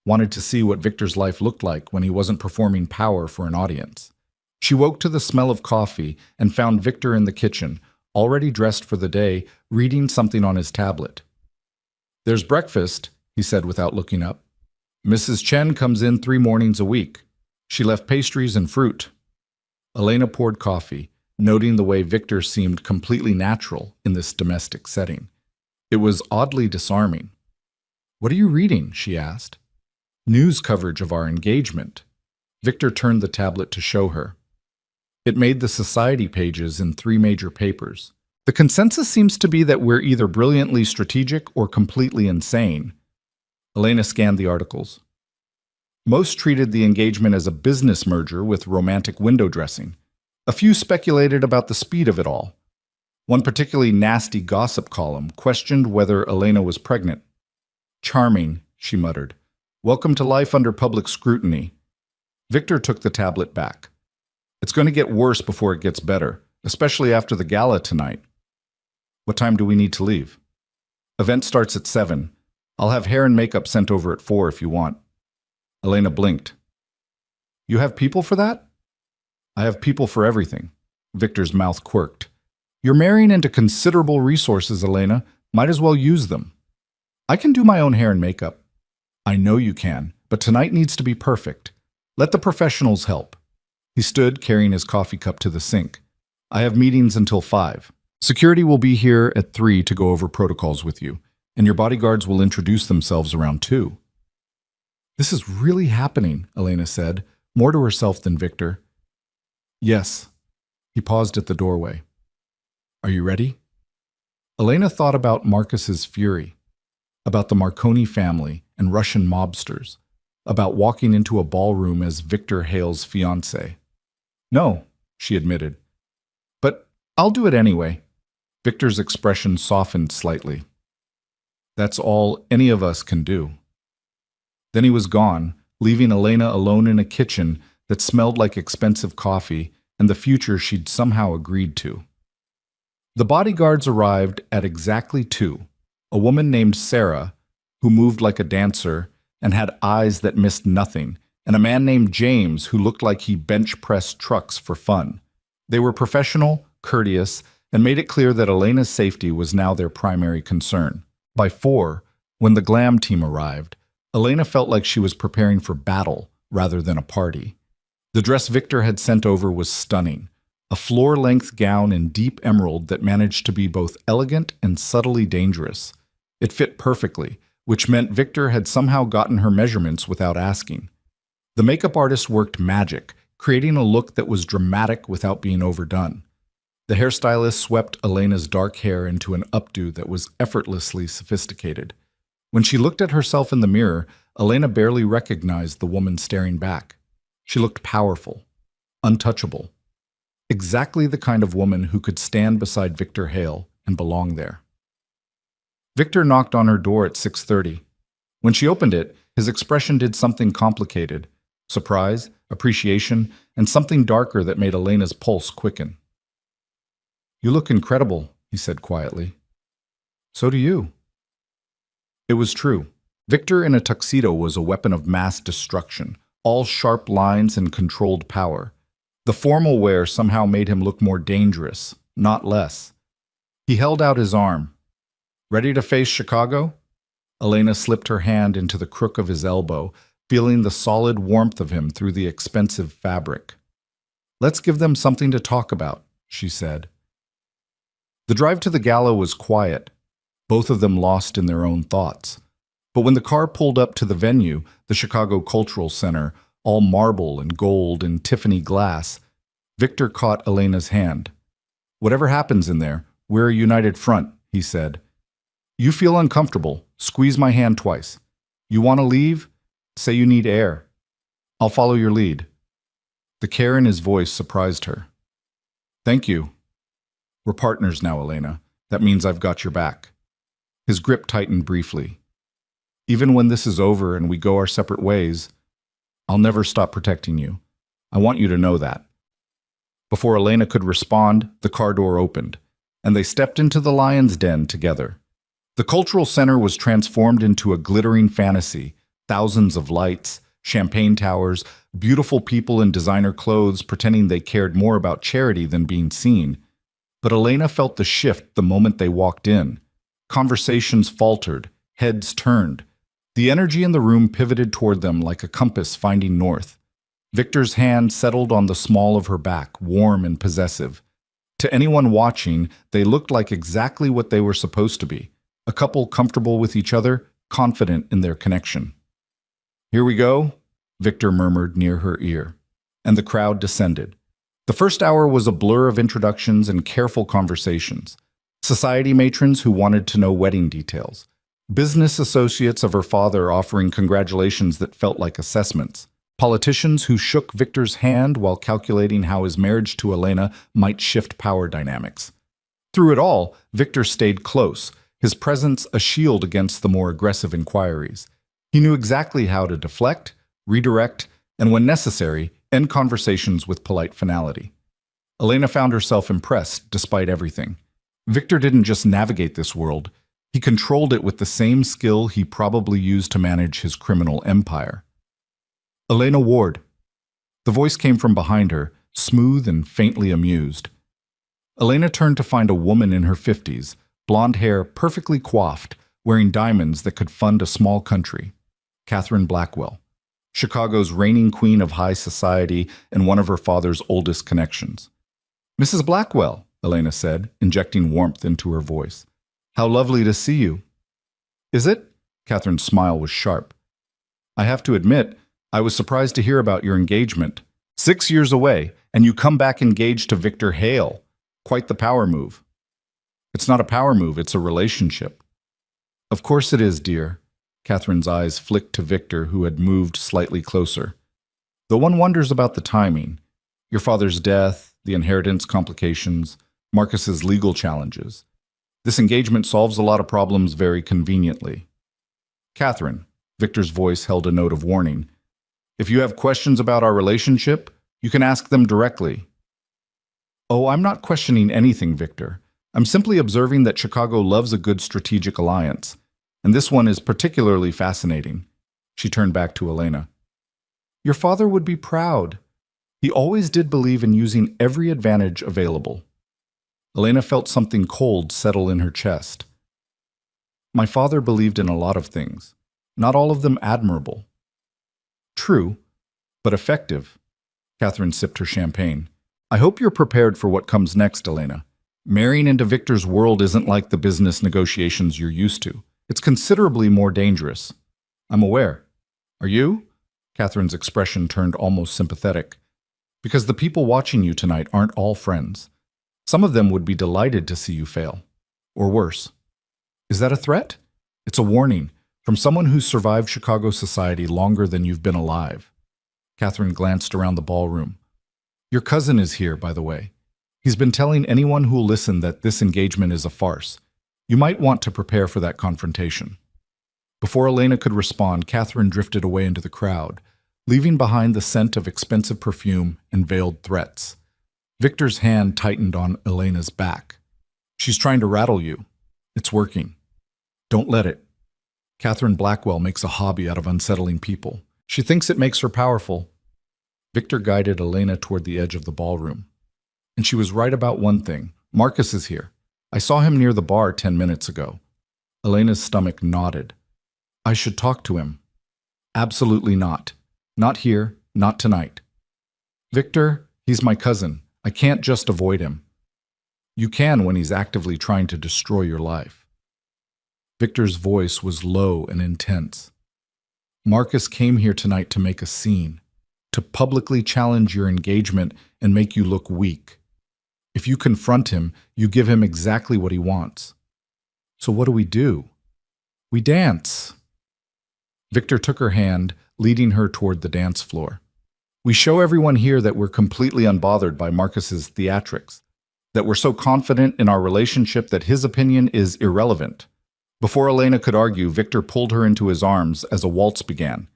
Wanted to see what Victor's life looked like when he wasn't performing power for an audience. She woke to the smell of coffee and found Victor in the kitchen, already dressed for the day, reading something on his tablet. "There's breakfast," he said without looking up. "Mrs. Chen comes in 3 mornings a week. She left pastries and fruit." Elena poured coffee, noting the way Victor seemed completely natural in this domestic setting. It was oddly disarming. "What are you reading?" she asked. "News coverage of our engagement." Victor turned the tablet to show her. It made the society pages in 3 major papers. "The consensus seems to be that we're either brilliantly strategic or completely insane." Elena scanned the articles. Most treated the engagement as a business merger with romantic window dressing. A few speculated about the speed of it all. One particularly nasty gossip column questioned whether Elena was pregnant. "Charming," she muttered. "Welcome to life under public scrutiny." Victor took the tablet back. "It's going to get worse before it gets better, especially after the gala tonight." "What time do we need to leave?" "Event starts at 7. I'll have hair and makeup sent over at 4 if you want." Elena blinked. "You have people for that?" "I have people for everything." Victor's mouth quirked. "You're marrying into considerable resources, Elena. Might as well use them." "I can do my own hair and makeup." "I know you can, but tonight needs to be perfect. Let the professionals help." He stood, carrying his coffee cup to the sink. "I have meetings until 5. Security will be here at 3 to go over protocols with you, and your bodyguards will introduce themselves around 2. "This is really happening," Elena said, more to herself than Victor. "Yes." He paused at the doorway. "Are you ready?" Elena thought about Marcus's fury, about the Marconi family and Russian mobsters, about walking into a ballroom as Victor Hale's fiancé. "No," she admitted. "But I'll do it anyway." Victor's expression softened slightly. "That's all any of us can do." Then he was gone, leaving Elena alone in a kitchen that smelled like expensive coffee and the future she'd somehow agreed to. The bodyguards arrived at exactly 2. A woman named Sarah, who moved like a dancer and had eyes that missed nothing, and a man named James who looked like he bench-pressed trucks for fun. They were professional, courteous, and made it clear that Elena's safety was now their primary concern. By 4, when the glam team arrived, Elena felt like she was preparing for battle rather than a party. The dress Victor had sent over was stunning, a floor-length gown in deep emerald that managed to be both elegant and subtly dangerous. It fit perfectly, which meant Victor had somehow gotten her measurements without asking. The makeup artist worked magic, creating a look that was dramatic without being overdone. The hairstylist swept Elena's dark hair into an updo that was effortlessly sophisticated. When she looked at herself in the mirror, Elena barely recognized the woman staring back. She looked powerful, untouchable. Exactly the kind of woman who could stand beside Victor Hale and belong there. Victor knocked on her door at 6:30. When she opened it, his expression did something complicated: surprise, appreciation, and something darker that made Elena's pulse quicken. "You look incredible," he said quietly. "So do you." It was true. Victor in a tuxedo was a weapon of mass destruction, all sharp lines and controlled power. The formal wear somehow made him look more dangerous, not less. He held out his arm. "Ready to face Chicago?" Elena slipped her hand into the crook of his elbow, feeling the solid warmth of him through the expensive fabric. "Let's give them something to talk about," she said. The drive to the gala was quiet, both of them lost in their own thoughts. But when the car pulled up to the venue, the Chicago Cultural Center, all marble and gold and Tiffany glass, Victor caught Elena's hand. "Whatever happens in there, we're a united front," he said. "You feel uncomfortable, squeeze my hand twice. You want to leave? Say you need air. I'll follow your lead." The care in his voice surprised her. "Thank you. We're partners now, Elena. That means I've got your back." His grip tightened briefly. "Even when this is over and we go our separate ways, I'll never stop protecting you. I want you to know that." Before Elena could respond, the car door opened, and they stepped into the lion's den together. The cultural center was transformed into a glittering fantasy: thousands of lights, champagne towers, beautiful people in designer clothes pretending they cared more about charity than being seen. But Elena felt the shift the moment they walked in. Conversations faltered, heads turned. The energy in the room pivoted toward them like a compass finding north. Victor's hand settled on the small of her back, warm and possessive. To anyone watching, they looked like exactly what they were supposed to be: a couple comfortable with each other, confident in their connection. "Here we go," Victor murmured near her ear, and the crowd descended. The first hour was a blur of introductions and careful conversations. Society matrons who wanted to know wedding details. Business associates of her father offering congratulations that felt like assessments. Politicians who shook Victor's hand while calculating how his marriage to Elena might shift power dynamics. Through it all, Victor stayed close, his presence a shield against the more aggressive inquiries. He knew exactly how to deflect, redirect, and when necessary, end conversations with polite finality. Elena found herself impressed despite everything. Victor didn't just navigate this world, he controlled it with the same skill he probably used to manage his criminal empire. "Elena Ward." The voice came from behind her, smooth and faintly amused. Elena turned to find a woman in her 50s, blonde hair perfectly coiffed, wearing diamonds that could fund a small country. Catherine Blackwell, Chicago's reigning queen of high society and one of her father's oldest connections. "Mrs. Blackwell," Elena said, injecting warmth into her voice. "How lovely to see you." "Is it?" Catherine's smile was sharp. "I have to admit, I was surprised to hear about your engagement. 6 years away, and you come back engaged to Victor Hale. Quite the power move." "It's not a power move, it's a relationship." "Of course it is, dear." Catherine's eyes flicked to Victor, who had moved slightly closer. "Though one wonders about the timing. Your father's death, the inheritance complications, Marcus's legal challenges. This engagement solves a lot of problems very conveniently." "Catherine," Victor's voice held a note of warning, "if you have questions about our relationship, you can ask them directly." "Oh, I'm not questioning anything, Victor. I'm simply observing that Chicago loves a good strategic alliance, and this one is particularly fascinating." She turned back to Elena. "Your father would be proud. He always did believe in using every advantage available." Elena felt something cold settle in her chest. "My father believed in a lot of things, not all of them admirable." "True, but effective." Catherine sipped her champagne. "I hope you're prepared for what comes next, Elena. Marrying into Victor's world isn't like the business negotiations you're used to. It's considerably more dangerous. I'm aware. Are you? Catherine's expression turned almost sympathetic. Because the people watching you tonight aren't all friends. Some of them would be delighted to see you fail. Or worse. Is that a threat? It's a warning from someone who's survived Chicago society longer than you've been alive. Catherine glanced around the ballroom. Your cousin is here, by the way. He's been telling anyone who'll listen that this engagement is a farce. You might want to prepare for that confrontation. Before Elena could respond, Catherine drifted away into the crowd, leaving behind the scent of expensive perfume and veiled threats. Victor's hand tightened on Elena's back. She's trying to rattle you. It's working. Don't let it. Catherine Blackwell makes a hobby out of unsettling people. She thinks it makes her powerful. Victor guided Elena toward the edge of the ballroom. And she was right about one thing. Marcus is here. I saw him near the bar 10 minutes ago. Elena's stomach nodded. I should talk to him. Absolutely not. Not here, not tonight. Victor, he's my cousin. I can't just avoid him. You can when he's actively trying to destroy your life. Victor's voice was low and intense. Marcus came here tonight to make a scene, to publicly challenge your engagement and make you look weak. If you confront him, you give him exactly what he wants. So what do? We dance. Victor took her hand, leading her toward the dance floor. We show everyone here that we're completely unbothered by Marcus's theatrics, that we're so confident in our relationship that his opinion is irrelevant. Before Elena could argue, Victor pulled her into his arms as a waltz began,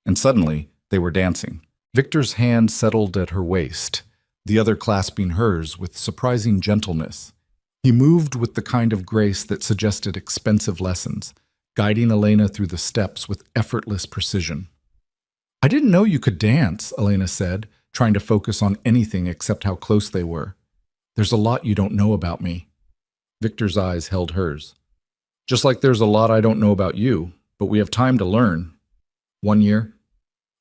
and suddenly they were dancing. Victor's hand settled at her waist, the other clasping hers with surprising gentleness. He moved with the kind of grace that suggested expensive lessons, guiding Elena through the steps with effortless precision. I didn't know you could dance, Elena said, trying to focus on anything except how close they were. There's a lot you don't know about me. Victor's eyes held hers. Just like there's a lot I don't know about you, but we have time to learn. 1 year?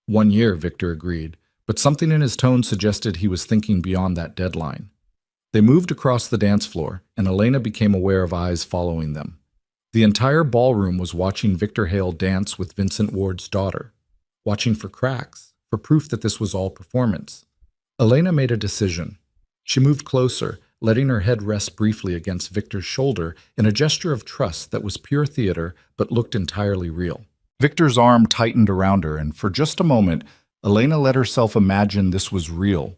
1 year, Victor agreed, but something in his tone suggested he was thinking beyond that deadline. They moved across the dance floor, and Elena became aware of eyes following them. The entire ballroom was watching Victor Hale dance with Vincent Ward's daughter, watching for cracks, for proof that this was all performance. Elena made a decision. She moved closer, letting her head rest briefly against Victor's shoulder in a gesture of trust that was pure theater but looked entirely real. Victor's arm tightened around her, and for just a moment, Elena let herself imagine this was real,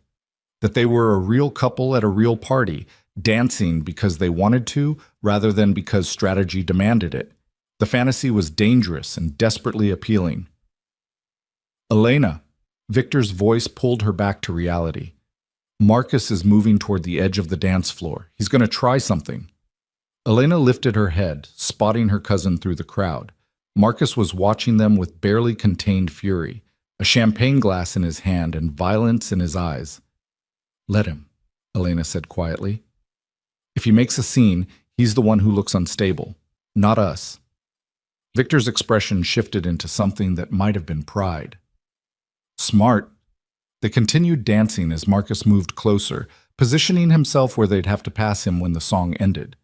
that they were a real couple at a real party, dancing because they wanted to rather than because strategy demanded it. The fantasy was dangerous and desperately appealing. Elena, Victor's voice pulled her back to reality. Marcus is moving toward the edge of the dance floor. He's going to try something. Elena lifted her head, spotting her cousin through the crowd. Marcus was watching them with barely contained fury, a champagne glass in his hand and violence in his eyes. Let him, Elena said quietly. If he makes a scene, he's the one who looks unstable, not us. Victor's expression shifted into something that might have been pride. Smart. They continued dancing as Marcus moved closer, positioning himself where they'd have to pass him when the song ended.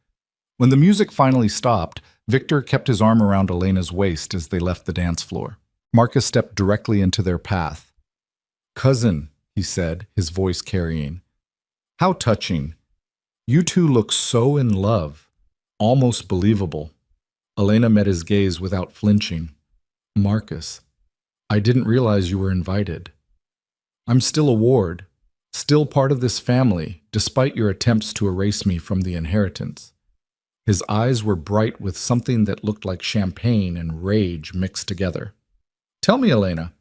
When the music finally stopped, Victor kept his arm around Elena's waist as they left the dance floor. Marcus stepped directly into their path. Cousin, he said, his voice carrying. How touching. You two look so in love. Almost believable. Elena met his gaze without flinching. Marcus, I didn't realize you were invited. I'm still a ward, still part of this family, despite your attempts to erase me from the inheritance. His eyes were bright with something that looked like champagne and rage mixed together. Tell me, Elena,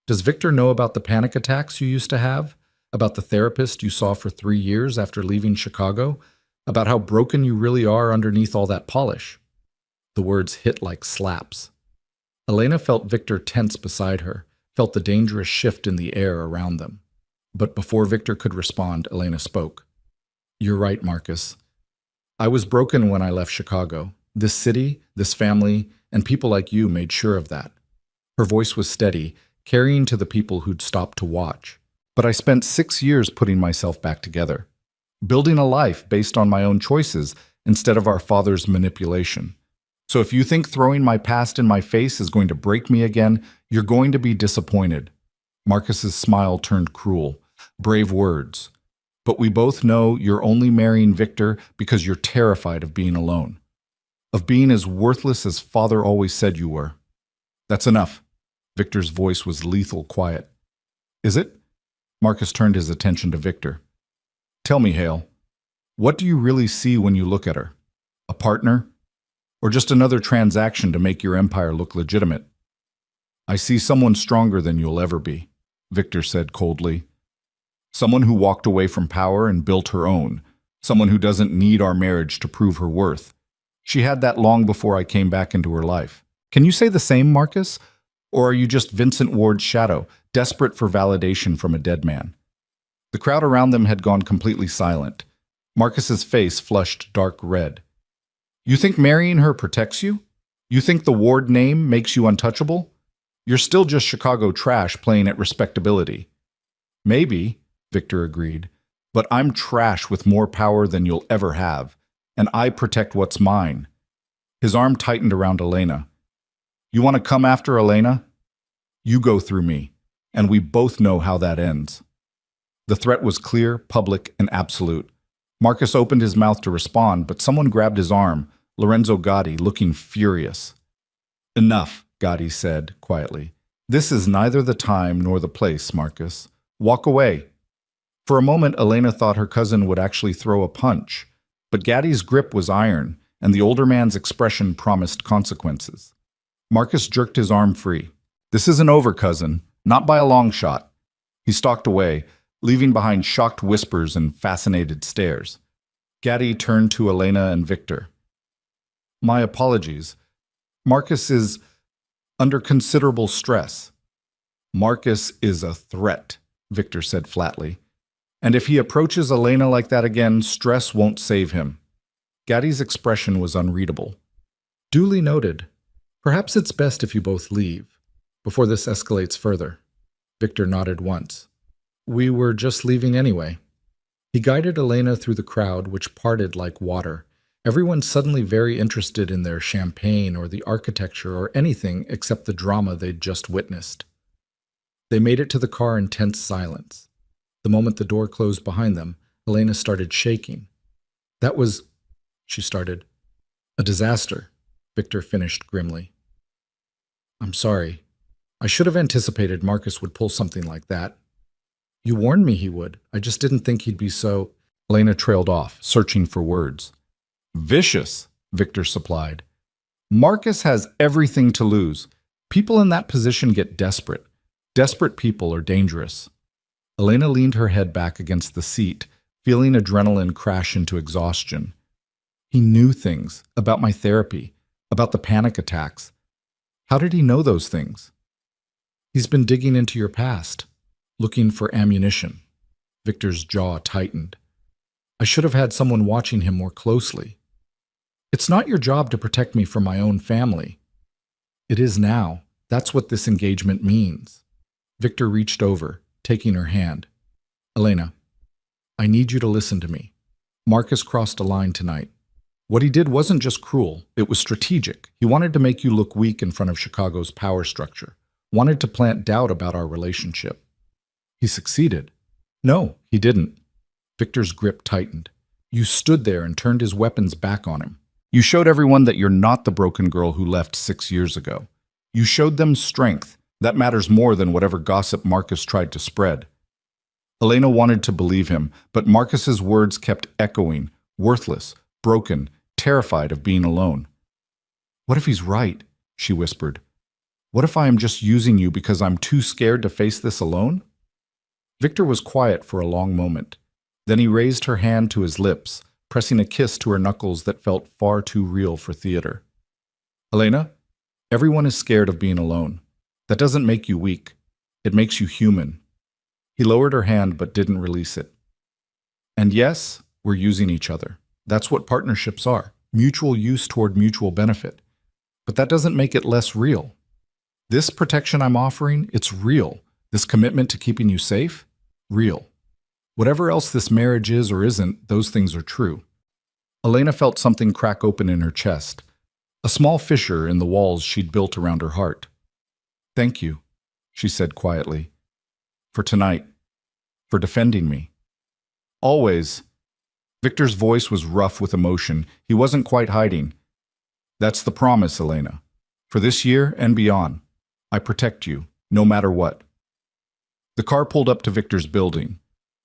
does Victor know about the panic attacks you used to have? About the therapist you saw for 3 years after leaving Chicago? About how broken you really are underneath all that polish? The words hit like slaps. Elena felt Victor tense beside her, felt the dangerous shift in the air around them. But before Victor could respond, Elena spoke. You're right, Marcus. I was broken when I left Chicago. This city, this family, and people like you made sure of that. Her voice was steady, carrying to the people who'd stopped to watch. But I spent 6 years putting myself back together, building a life based on my own choices instead of our father's manipulation. So if you think throwing my past in my face is going to break me again, you're going to be disappointed. Marcus's smile turned cruel. Brave words. But we both know you're only marrying Victor because you're terrified of being alone. Of being as worthless as Father always said you were. That's enough. Victor's voice was lethal quiet. Is it? Marcus turned his attention to Victor. Tell me, Hale, what do you really see when you look at her? A partner? Or just another transaction to make your empire look legitimate? I see someone stronger than you'll ever be, Victor said coldly. Someone who walked away from power and built her own. Someone who doesn't need our marriage to prove her worth. She had that long before I came back into her life. Can you say the same, Marcus? Or are you just Vincent Ward's shadow, desperate for validation from a dead man? The crowd around them had gone completely silent. Marcus's face flushed dark red. You think marrying her protects you? You think the Ward name makes you untouchable? You're still just Chicago trash playing at respectability. Maybe, Victor agreed, but I'm trash with more power than you'll ever have, and I protect what's mine. His arm tightened around Elena. You want to come after Elena? You go through me, and we both know how that ends. The threat was clear, public, and absolute. Marcus opened his mouth to respond, but someone grabbed his arm, Lorenzo Gotti, looking furious. Enough, Gotti said quietly. This is neither the time nor the place, Marcus. Walk away. For a moment, Elena thought her cousin would actually throw a punch, but Gatti's grip was iron, and the older man's expression promised consequences. Marcus jerked his arm free. This isn't over, cousin. Not by a long shot. He stalked away, leaving behind shocked whispers and fascinated stares. Gatti turned to Elena and Victor. My apologies. Marcus is under considerable stress. Marcus is a threat, Victor said flatly. And if he approaches Elena like that again, stress won't save him. Gatti's expression was unreadable. Duly noted. Perhaps it's best if you both leave, before this escalates further. Victor nodded once. We were just leaving anyway. He guided Elena through the crowd, which parted like water. Everyone suddenly very interested in their champagne or the architecture or anything except the drama they'd just witnessed. They made it to the car in tense silence. The moment the door closed behind them, Elena started shaking. That was, she started. A disaster, Victor finished grimly. I'm sorry. I should have anticipated Marcus would pull something like that. You warned me he would. I just didn't think he'd be so... Elena trailed off, searching for words. Vicious, Victor supplied. Marcus has everything to lose. People in that position get desperate. Desperate people are dangerous. Elena leaned her head back against the seat, feeling adrenaline crash into exhaustion. He knew things about my therapy, about the panic attacks. How did he know those things? He's been digging into your past, looking for ammunition. Victor's jaw tightened. I should have had someone watching him more closely. It's not your job to protect me from my own family. It is now. That's what this engagement means. Victor reached over, taking her hand. Elena, I need you to listen to me. Marcus crossed a line tonight. What he did wasn't just cruel, it was strategic. He wanted to make you look weak in front of Chicago's power structure, wanted to plant doubt about our relationship. He succeeded. No, he didn't. Victor's grip tightened. You stood there and turned his weapons back on him. You showed everyone that you're not the broken girl who left 6 years ago. You showed them strength. That matters more than whatever gossip Marcus tried to spread. Elena wanted to believe him, but Marcus's words kept echoing, worthless, broken, terrified of being alone. What if he's right? She whispered. What if I am just using you because I'm too scared to face this alone? Victor was quiet for a long moment. Then he raised her hand to his lips, pressing a kiss to her knuckles that felt far too real for theater. Elena, everyone is scared of being alone. That doesn't make you weak. It makes you human. He lowered her hand but didn't release it. And yes, we're using each other. That's what partnerships are, mutual use toward mutual benefit. But that doesn't make it less real. This protection I'm offering, it's real. This commitment to keeping you safe, real. Whatever else this marriage is or isn't, those things are true. Elena felt something crack open in her chest. a small fissure in the walls she'd built around her heart. "Thank you," she said quietly, "for tonight, for defending me. Always." Victor's voice was rough with emotion. He wasn't quite hiding. "That's the promise, Elena. For this year and beyond, I protect you, no matter what." The car pulled up to Victor's building.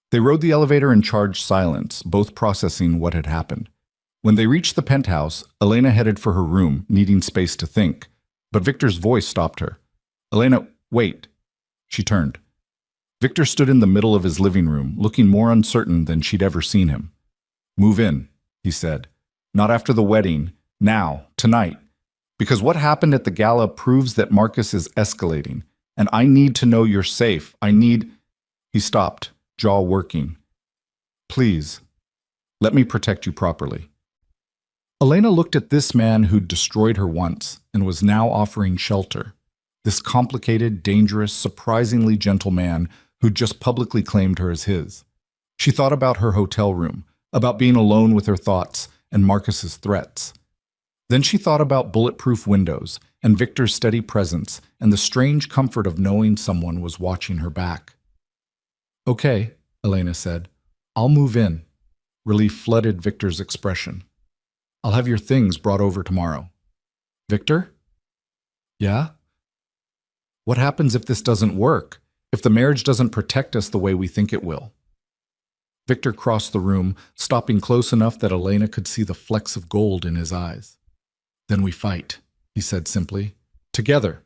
They rode the elevator in charged silence, both processing what had happened. When they reached the penthouse, Elena headed for her room, needing space to think. But Victor's voice stopped her. "Elena, wait." She turned. Victor stood in the middle of his living room, looking more uncertain than she'd ever seen him. "Move in," he said. "Not after the wedding. Now, tonight. Because what happened at the gala proves that Marcus is escalating, and I need to know you're safe. I need—" He stopped, jaw working. "Please, let me protect you properly." Elena looked at this man who'd destroyed her once and was now offering shelter. This complicated, dangerous, surprisingly gentle man who'd just publicly claimed her as his. She thought about her hotel room, about being alone with her thoughts and Marcus's threats. Then she thought about bulletproof windows and Victor's steady presence and the strange comfort of knowing someone was watching her back. "Okay," Elena said. "I'll move in." Relief flooded Victor's expression. "I'll have your things brought over tomorrow." "Victor?" "Yeah?" "What happens if this doesn't work? If the marriage doesn't protect us the way we think it will?" Victor crossed the room, stopping close enough that Elena could see the flecks of gold in his eyes. "Then we fight," he said simply. "Together.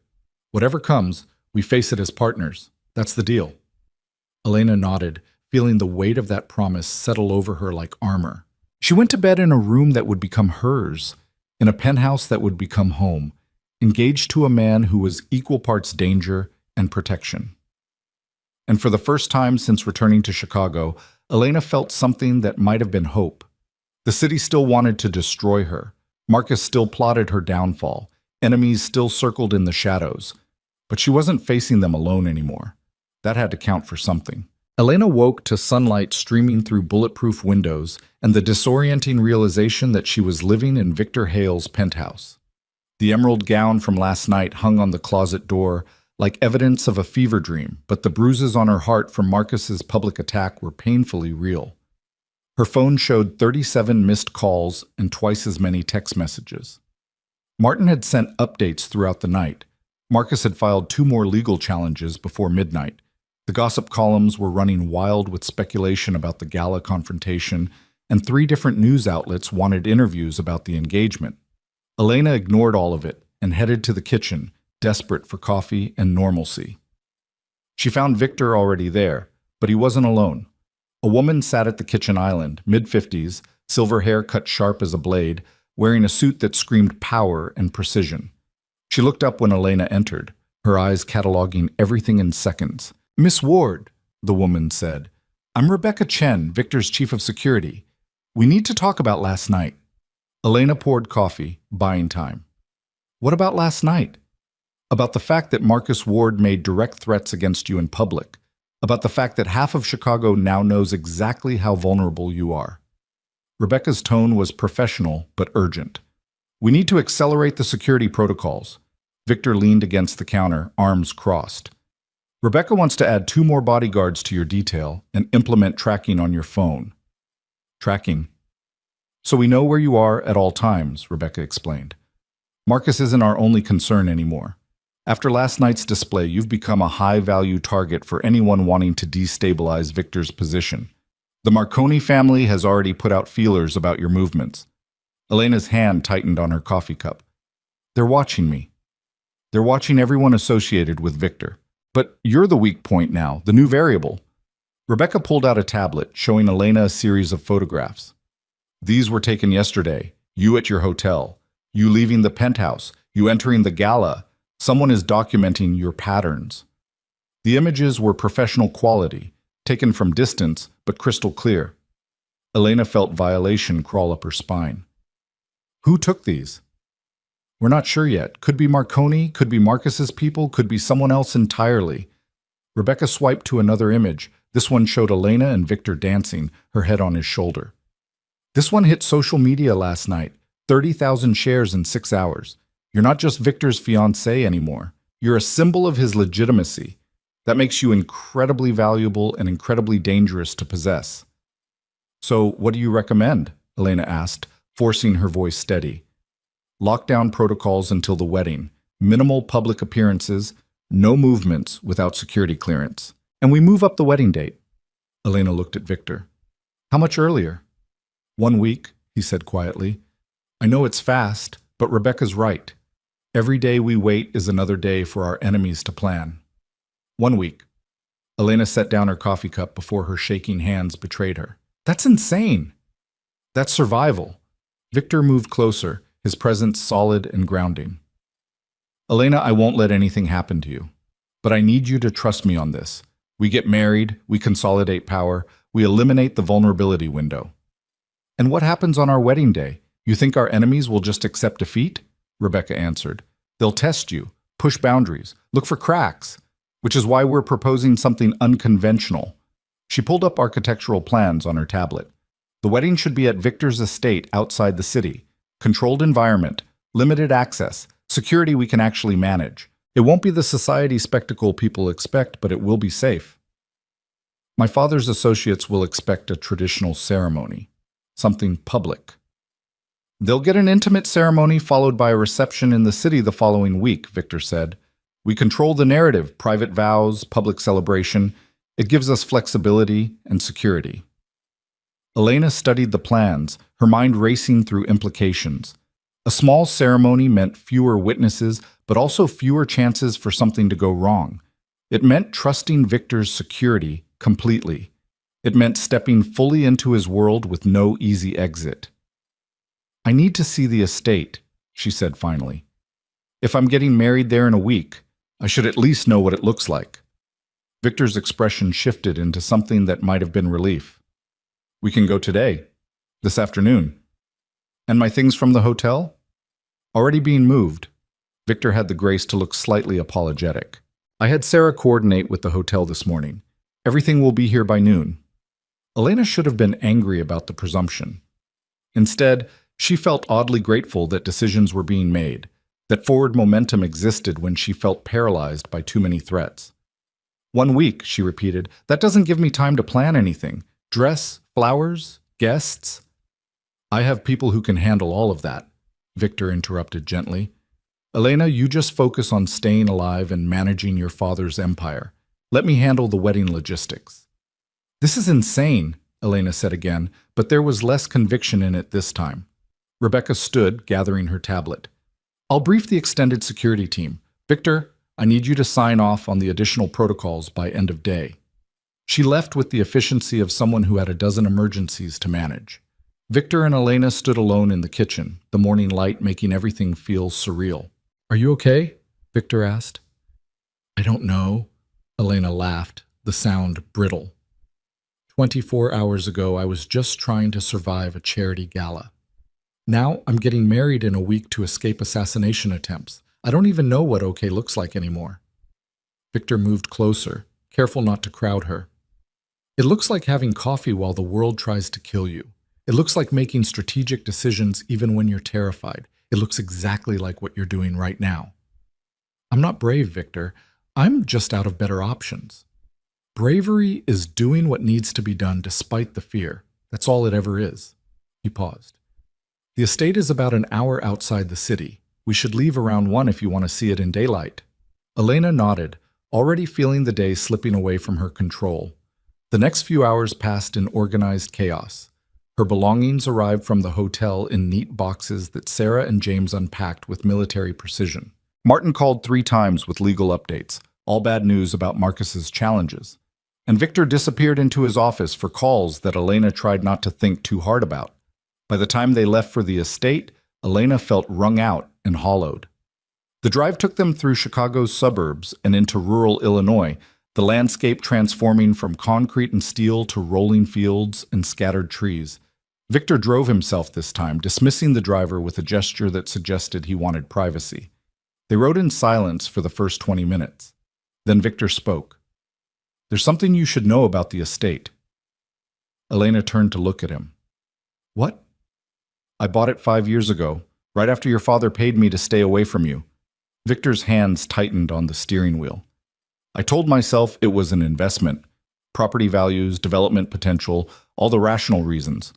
Whatever comes, we face it as partners. That's the deal." Elena nodded, feeling the weight of that promise settle over her like armor. She went to bed in a room that would become hers, in a penthouse that would become home, engaged to a man who was equal parts danger and protection. And for the first time since returning to Chicago, Elena felt something that might have been hope. The city still wanted to destroy her. Marcus still plotted her downfall. Enemies still circled in the shadows. But she wasn't facing them alone anymore. That had to count for something. Elena woke to sunlight streaming through bulletproof windows and the disorienting realization that she was living in Victor Hale's penthouse. The emerald gown from last night hung on the closet door like evidence of a fever dream, but the bruises on her heart from Marcus's public attack were painfully real. Her phone showed 37 missed calls and twice as many text messages. Martin had sent updates throughout the night. Marcus had filed 2 more legal challenges before midnight. The gossip columns were running wild with speculation about the gala confrontation, and 3 different news outlets wanted interviews about the engagement. Elena ignored all of it and headed to the kitchen, desperate for coffee and normalcy. She found Victor already there, but he wasn't alone. A woman sat at the kitchen island, mid-50s, silver hair cut sharp as a blade, wearing a suit that screamed power and precision. She looked up when Elena entered, her eyes cataloging everything in seconds. "Miss Ward," the woman said, "I'm Rebecca Chen, Victor's chief of security. We need to talk about last night." Elena poured coffee, buying time. "What about last night?" "About the fact that Marcus Ward made direct threats against you in public. About the fact that half of Chicago now knows exactly how vulnerable you are." Rebecca's tone was professional but urgent. "We need to accelerate the security protocols." Victor leaned against the counter, arms crossed. "Rebecca wants to add 2 more bodyguards to your detail and implement tracking on your phone." "Tracking?" "So we know where you are at all times," Rebecca explained. "Marcus isn't our only concern anymore. After last night's display, you've become a high-value target for anyone wanting to destabilize Victor's position. The Marconi family has already put out feelers about your movements." Elena's hand tightened on her coffee cup. "They're watching me. They're watching everyone associated with Victor. But you're the weak point now, the new variable." Rebecca pulled out a tablet, showing Elena a series of photographs. "These were taken yesterday. You at your hotel. You leaving the penthouse. You entering the gala. Someone is documenting your patterns." The images were professional quality, taken from distance but crystal clear. Elena felt violation crawl up her spine. "Who took these?" "We're not sure yet. Could be Marconi, could be Marcus's people, could be someone else entirely." Rebecca swiped to another image. This one showed Elena and Victor dancing, her head on his shoulder. "This one hit social media last night. 30,000 shares in 6 hours. You're not just Victor's fiancée anymore. You're a symbol of his legitimacy. That makes you incredibly valuable and incredibly dangerous to possess. So, what do you recommend? Elena asked, forcing her voice steady. Lockdown protocols until the wedding, minimal public appearances, no movements without security clearance. And we move up the wedding date. Elena looked at Victor. How much earlier? 1 week, he said quietly. I know it's fast, but Rebecca's right. Every day we wait is another day for our enemies to plan. 1 week. Elena set down her coffee cup before her shaking hands betrayed her. That's insane. That's survival. Victor moved closer, his presence solid and grounding. Elena, I won't let anything happen to you. But I need you to trust me on this. We get married, we consolidate power, we eliminate the vulnerability window. And what happens on our wedding day? You think our enemies will just accept defeat? Rebecca answered. They'll test you, push boundaries, look for cracks, which is why we're proposing something unconventional. She pulled up architectural plans on her tablet. The wedding should be at Victor's estate outside the city. Controlled environment, limited access, security we can actually manage. It won't be the society spectacle people expect, but it will be safe. My father's associates will expect a traditional ceremony, something public. They'll get an intimate ceremony followed by a reception in the city the following week, Victor said. We control the narrative, private vows, public celebration. It gives us flexibility and security. Elena studied the plans, her mind racing through implications. A small ceremony meant fewer witnesses, but also fewer chances for something to go wrong. It meant trusting Victor's security completely. It meant stepping fully into his world with no easy exit. I need to see the estate, she said finally. If I'm getting married there in a week, I should at least know what it looks like. Victor's expression shifted into something that might have been relief. We can go today, this afternoon. And my things from the hotel? Already being moved. Victor had the grace to look slightly apologetic. I had Sarah coordinate with the hotel this morning. Everything will be here by noon. Elena should have been angry about the presumption. Instead, she felt oddly grateful that decisions were being made, that forward momentum existed when she felt paralyzed by too many threats. 1 week, she repeated. That doesn't give me time to plan anything. Dress, flowers, guests. I have people who can handle all of that, Victor interrupted gently. Elena, you just focus on staying alive and managing your father's empire. Let me handle the wedding logistics. This is insane, Elena said again, but there was less conviction in it this time. Rebecca stood, gathering her tablet. I'll brief the extended security team. Victor, I need you to sign off on the additional protocols by end of day. She left with the efficiency of someone who had a dozen emergencies to manage. Victor and Elena stood alone in the kitchen, the morning light making everything feel surreal. Are you okay? Victor asked. I don't know. Elena laughed, the sound brittle. 24 hours ago, I was just trying to survive a charity gala. Now I'm getting married in a week to escape assassination attempts. I don't even know what okay looks like anymore. Victor moved closer, careful not to crowd her. It looks like having coffee while the world tries to kill you. It looks like making strategic decisions even when you're terrified. It looks exactly like what you're doing right now. I'm not brave, Victor. I'm just out of better options. Bravery is doing what needs to be done despite the fear. That's all it ever is. He paused. The estate is about an hour outside the city. We should leave around 1 if you want to see it in daylight. Elena nodded, already feeling the day slipping away from her control. The next few hours passed in organized chaos. Her belongings arrived from the hotel in neat boxes that Sarah and James unpacked with military precision. Martin called 3 times with legal updates, all bad news about Marcus's challenges. And Victor disappeared into his office for calls that Elena tried not to think too hard about. By the time they left for the estate, Elena felt wrung out and hollowed. The drive took them through Chicago's suburbs and into rural Illinois, the landscape transforming from concrete and steel to rolling fields and scattered trees. Victor drove himself this time, dismissing the driver with a gesture that suggested he wanted privacy. They rode in silence for the first 20 minutes. Then Victor spoke. There's something you should know about the estate. Elena turned to look at him. What? I bought it 5 years ago, right after your father paid me to stay away from you. Victor's hands tightened on the steering wheel. I told myself it was an investment. Property values, development potential, all the rational reasons.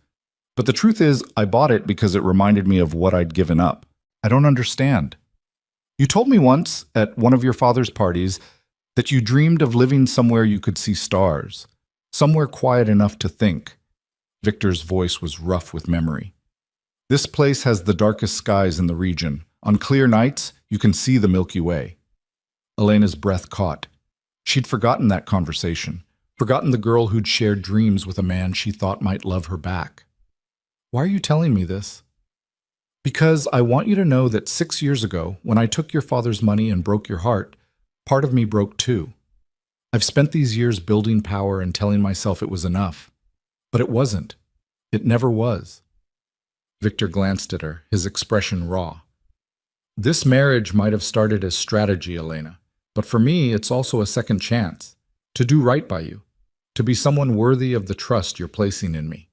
But the truth is, I bought it because it reminded me of what I'd given up. I don't understand. You told me once, at one of your father's parties, that you dreamed of living somewhere you could see stars, somewhere quiet enough to think. Victor's voice was rough with memory. This place has the darkest skies in the region. On clear nights, you can see the Milky Way. Elena's breath caught. She'd forgotten that conversation, forgotten the girl who'd shared dreams with a man she thought might love her back. Why are you telling me this? Because I want you to know that 6 years ago, when I took your father's money and broke your heart, part of me broke too. I've spent these years building power and telling myself it was enough. But it wasn't. It never was. Victor glanced at her, his expression raw. This marriage might have started as strategy, Elena, but for me, it's also a second chance to do right by you, to be someone worthy of the trust you're placing in me.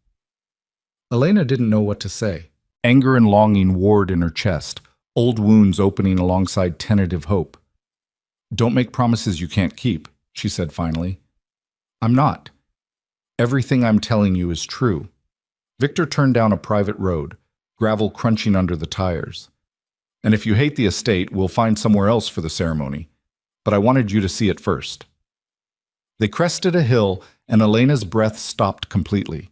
Elena didn't know what to say. Anger and longing warred in her chest, old wounds opening alongside tentative hope. Don't make promises you can't keep, she said finally. I'm not. Everything I'm telling you is true. Victor turned down a private road, gravel crunching under the tires. And if you hate the estate, we'll find somewhere else for the ceremony. But I wanted you to see it first. They crested a hill, and Elena's breath stopped completely.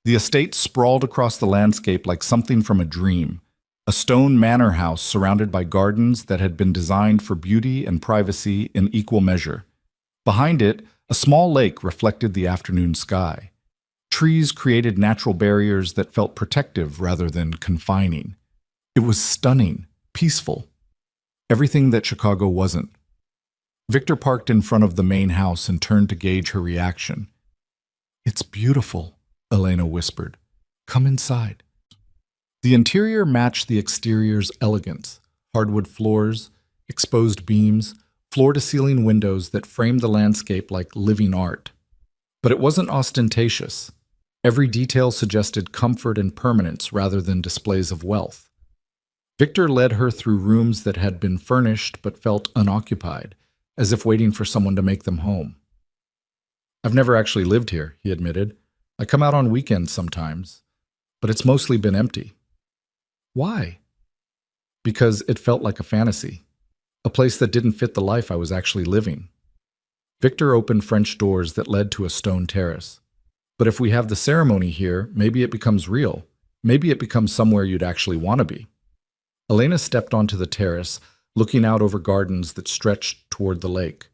The estate sprawled across the landscape like something from a dream, a stone manor house surrounded by gardens that had been designed for beauty and privacy in equal measure. Behind it, a small lake reflected the afternoon sky. Trees created natural barriers that felt protective rather than confining. It was stunning, peaceful. Everything that Chicago wasn't. Victor parked in front of the main house and turned to gauge her reaction. It's beautiful, Elena whispered. Come inside. The interior matched the exterior's elegance. Hardwood floors, exposed beams, floor-to-ceiling windows that framed the landscape like living art. But it wasn't ostentatious. Every detail suggested comfort and permanence rather than displays of wealth. Victor led her through rooms that had been furnished but felt unoccupied, as if waiting for someone to make them home. I've never actually lived here, he admitted. I come out on weekends sometimes, but it's mostly been empty. Why? Because it felt like a fantasy, a place that didn't fit the life I was actually living. Victor opened French doors that led to a stone terrace. But if we have the ceremony here, maybe it becomes real. Maybe it becomes somewhere you'd actually want to be. Elena stepped onto the terrace, looking out over gardens that stretched toward the lake.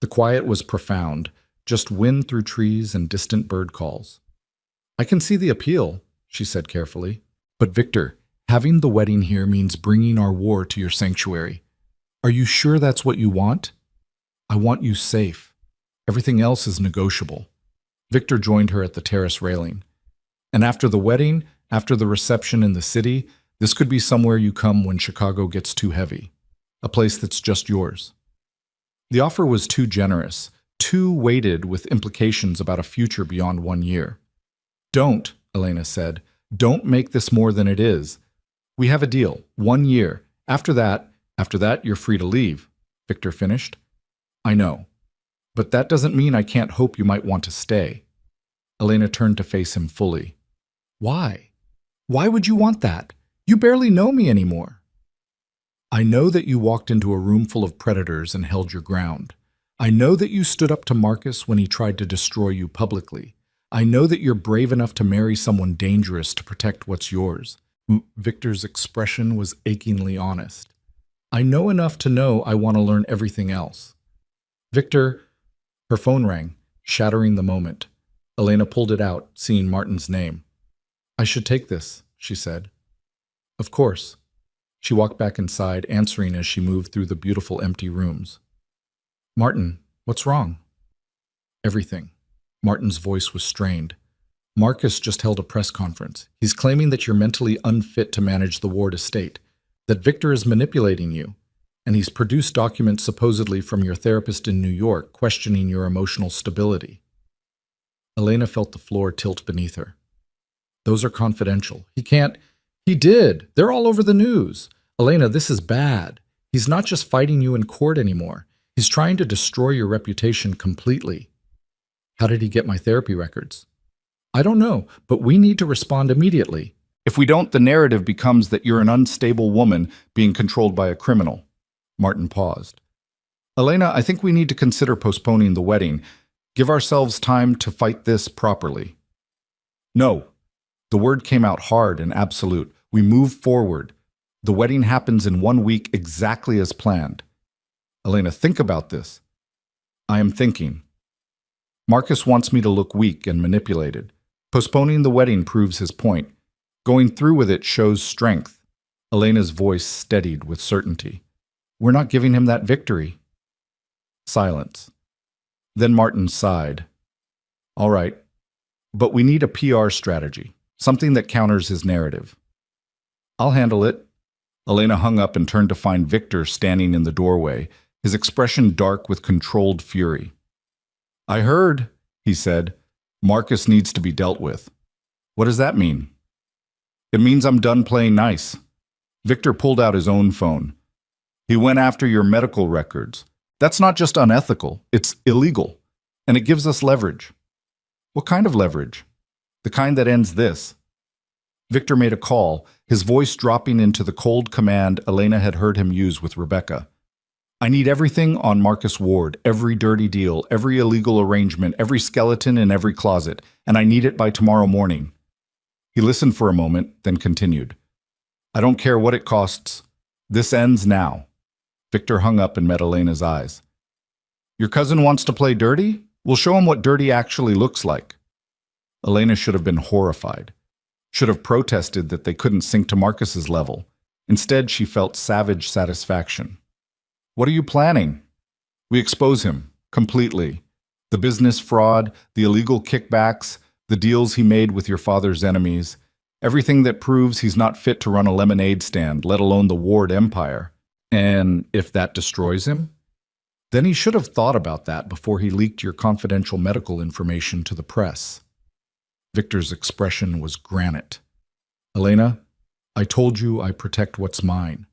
The quiet was profound, just wind through trees and distant bird calls. I can see the appeal, she said carefully. But Victor, having the wedding here means bringing our war to your sanctuary. Are you sure that's what you want? I want you safe. Everything else is negotiable. Victor joined her at the terrace railing. And after the wedding, after the reception in the city, this could be somewhere you come when Chicago gets too heavy. A place that's just yours. The offer was too generous, too weighted with implications about a future beyond 1 year. Don't, Elena said, don't make this more than it is. We have a deal, 1 year. After that, you're free to leave, Victor finished. I know. But that doesn't mean I can't hope you might want to stay. Elena turned to face him fully. Why? Why would you want that? You barely know me anymore. I know that you walked into a room full of predators and held your ground. I know that you stood up to Marcus when he tried to destroy you publicly. I know that you're brave enough to marry someone dangerous to protect what's yours. Victor's expression was achingly honest. I know enough to know I want to learn everything else. Victor, her phone rang, shattering the moment. Elena pulled it out, seeing Martin's name. I should take this, she said. Of course. She walked back inside, answering as she moved through the beautiful empty rooms. Martin, what's wrong? Everything. Martin's voice was strained. Marcus just held a press conference. He's claiming that you're mentally unfit to manage the Ward estate, that Victor is manipulating you, and he's produced documents supposedly from your therapist in New York questioning your emotional stability. Elena felt the floor tilt beneath her. Those are confidential. He can't He did. They're all over the news. Elena, this is bad. He's not just fighting you in court anymore. He's trying to destroy your reputation completely. How did he get my therapy records? I don't know, but we need to respond immediately. If we don't, the narrative becomes that you're an unstable woman being controlled by a criminal. Martin paused. Elena, I think we need to consider postponing the wedding. Give ourselves time to fight this properly. No. The word came out hard and absolute. We move forward. The wedding happens in 1 week exactly as planned. Elena, think about this. I am thinking. Marcus wants me to look weak and manipulated. Postponing the wedding proves his point. Going through with it shows strength. Elena's voice steadied with certainty. We're not giving him that victory. Silence. Then Martin sighed. All right, but we need a PR strategy, something that counters his narrative. I'll handle it. Elena hung up and turned to find Victor standing in the doorway, his expression dark with controlled fury. I heard, he said, Marcus needs to be dealt with. What does that mean? It means I'm done playing nice. Victor pulled out his own phone. He went after your medical records. That's not just unethical, it's illegal. And it gives us leverage. What kind of leverage? The kind that ends this. Victor made a call, his voice dropping into the cold command Elena had heard him use with Rebecca. I need everything on Marcus Ward, every dirty deal, every illegal arrangement, every skeleton in every closet, and I need it by tomorrow morning. He listened for a moment, then continued. I don't care what it costs. This ends now. Victor hung up and met Elena's eyes. Your cousin wants to play dirty? We'll show him what dirty actually looks like. Elena should have been horrified. Should have protested that they couldn't sink to Marcus's level. Instead, she felt savage satisfaction. What are you planning? We expose him, completely. The business fraud, the illegal kickbacks, the deals he made with your father's enemies, everything that proves he's not fit to run a lemonade stand, let alone the Ward empire. And if that destroys him? Then he should have thought about that before he leaked your confidential medical information to the press. Victor's expression was granite. Elena, I told you I protect what's mine.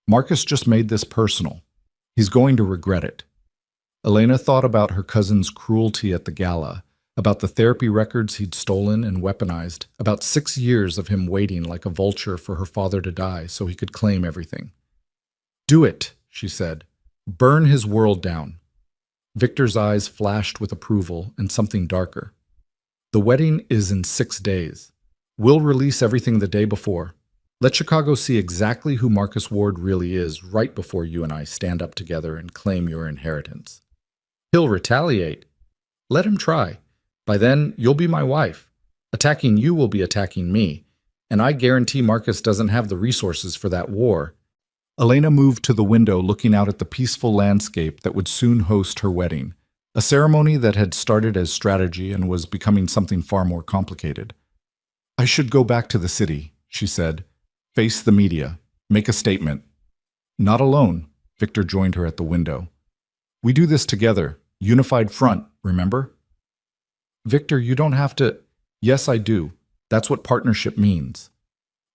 Marcus just made this personal. He's going to regret it. Elena thought about her cousin's cruelty at the gala, about the therapy records he'd stolen and weaponized, about 6 years of him waiting like a vulture for her father to die so he could claim everything. Do it, she said. Burn his world down. Victor's eyes flashed with approval and something darker. The wedding is in 6 days. We'll release everything the day before. Let Chicago see exactly who Marcus Ward really is right before you and I stand up together and claim your inheritance. He'll retaliate. Let him try. By then, you'll be my wife. Attacking you will be attacking me, and I guarantee Marcus doesn't have the resources for that war. Elena moved to the window looking out at the peaceful landscape that would soon host her wedding, a ceremony that had started as strategy and was becoming something far more complicated. I should go back to the city, she said. Face the media. Make a statement. Not alone, Victor joined her at the window. We do this together. Unified front, remember? Victor, you don't have to. Yes, I do. That's what partnership means.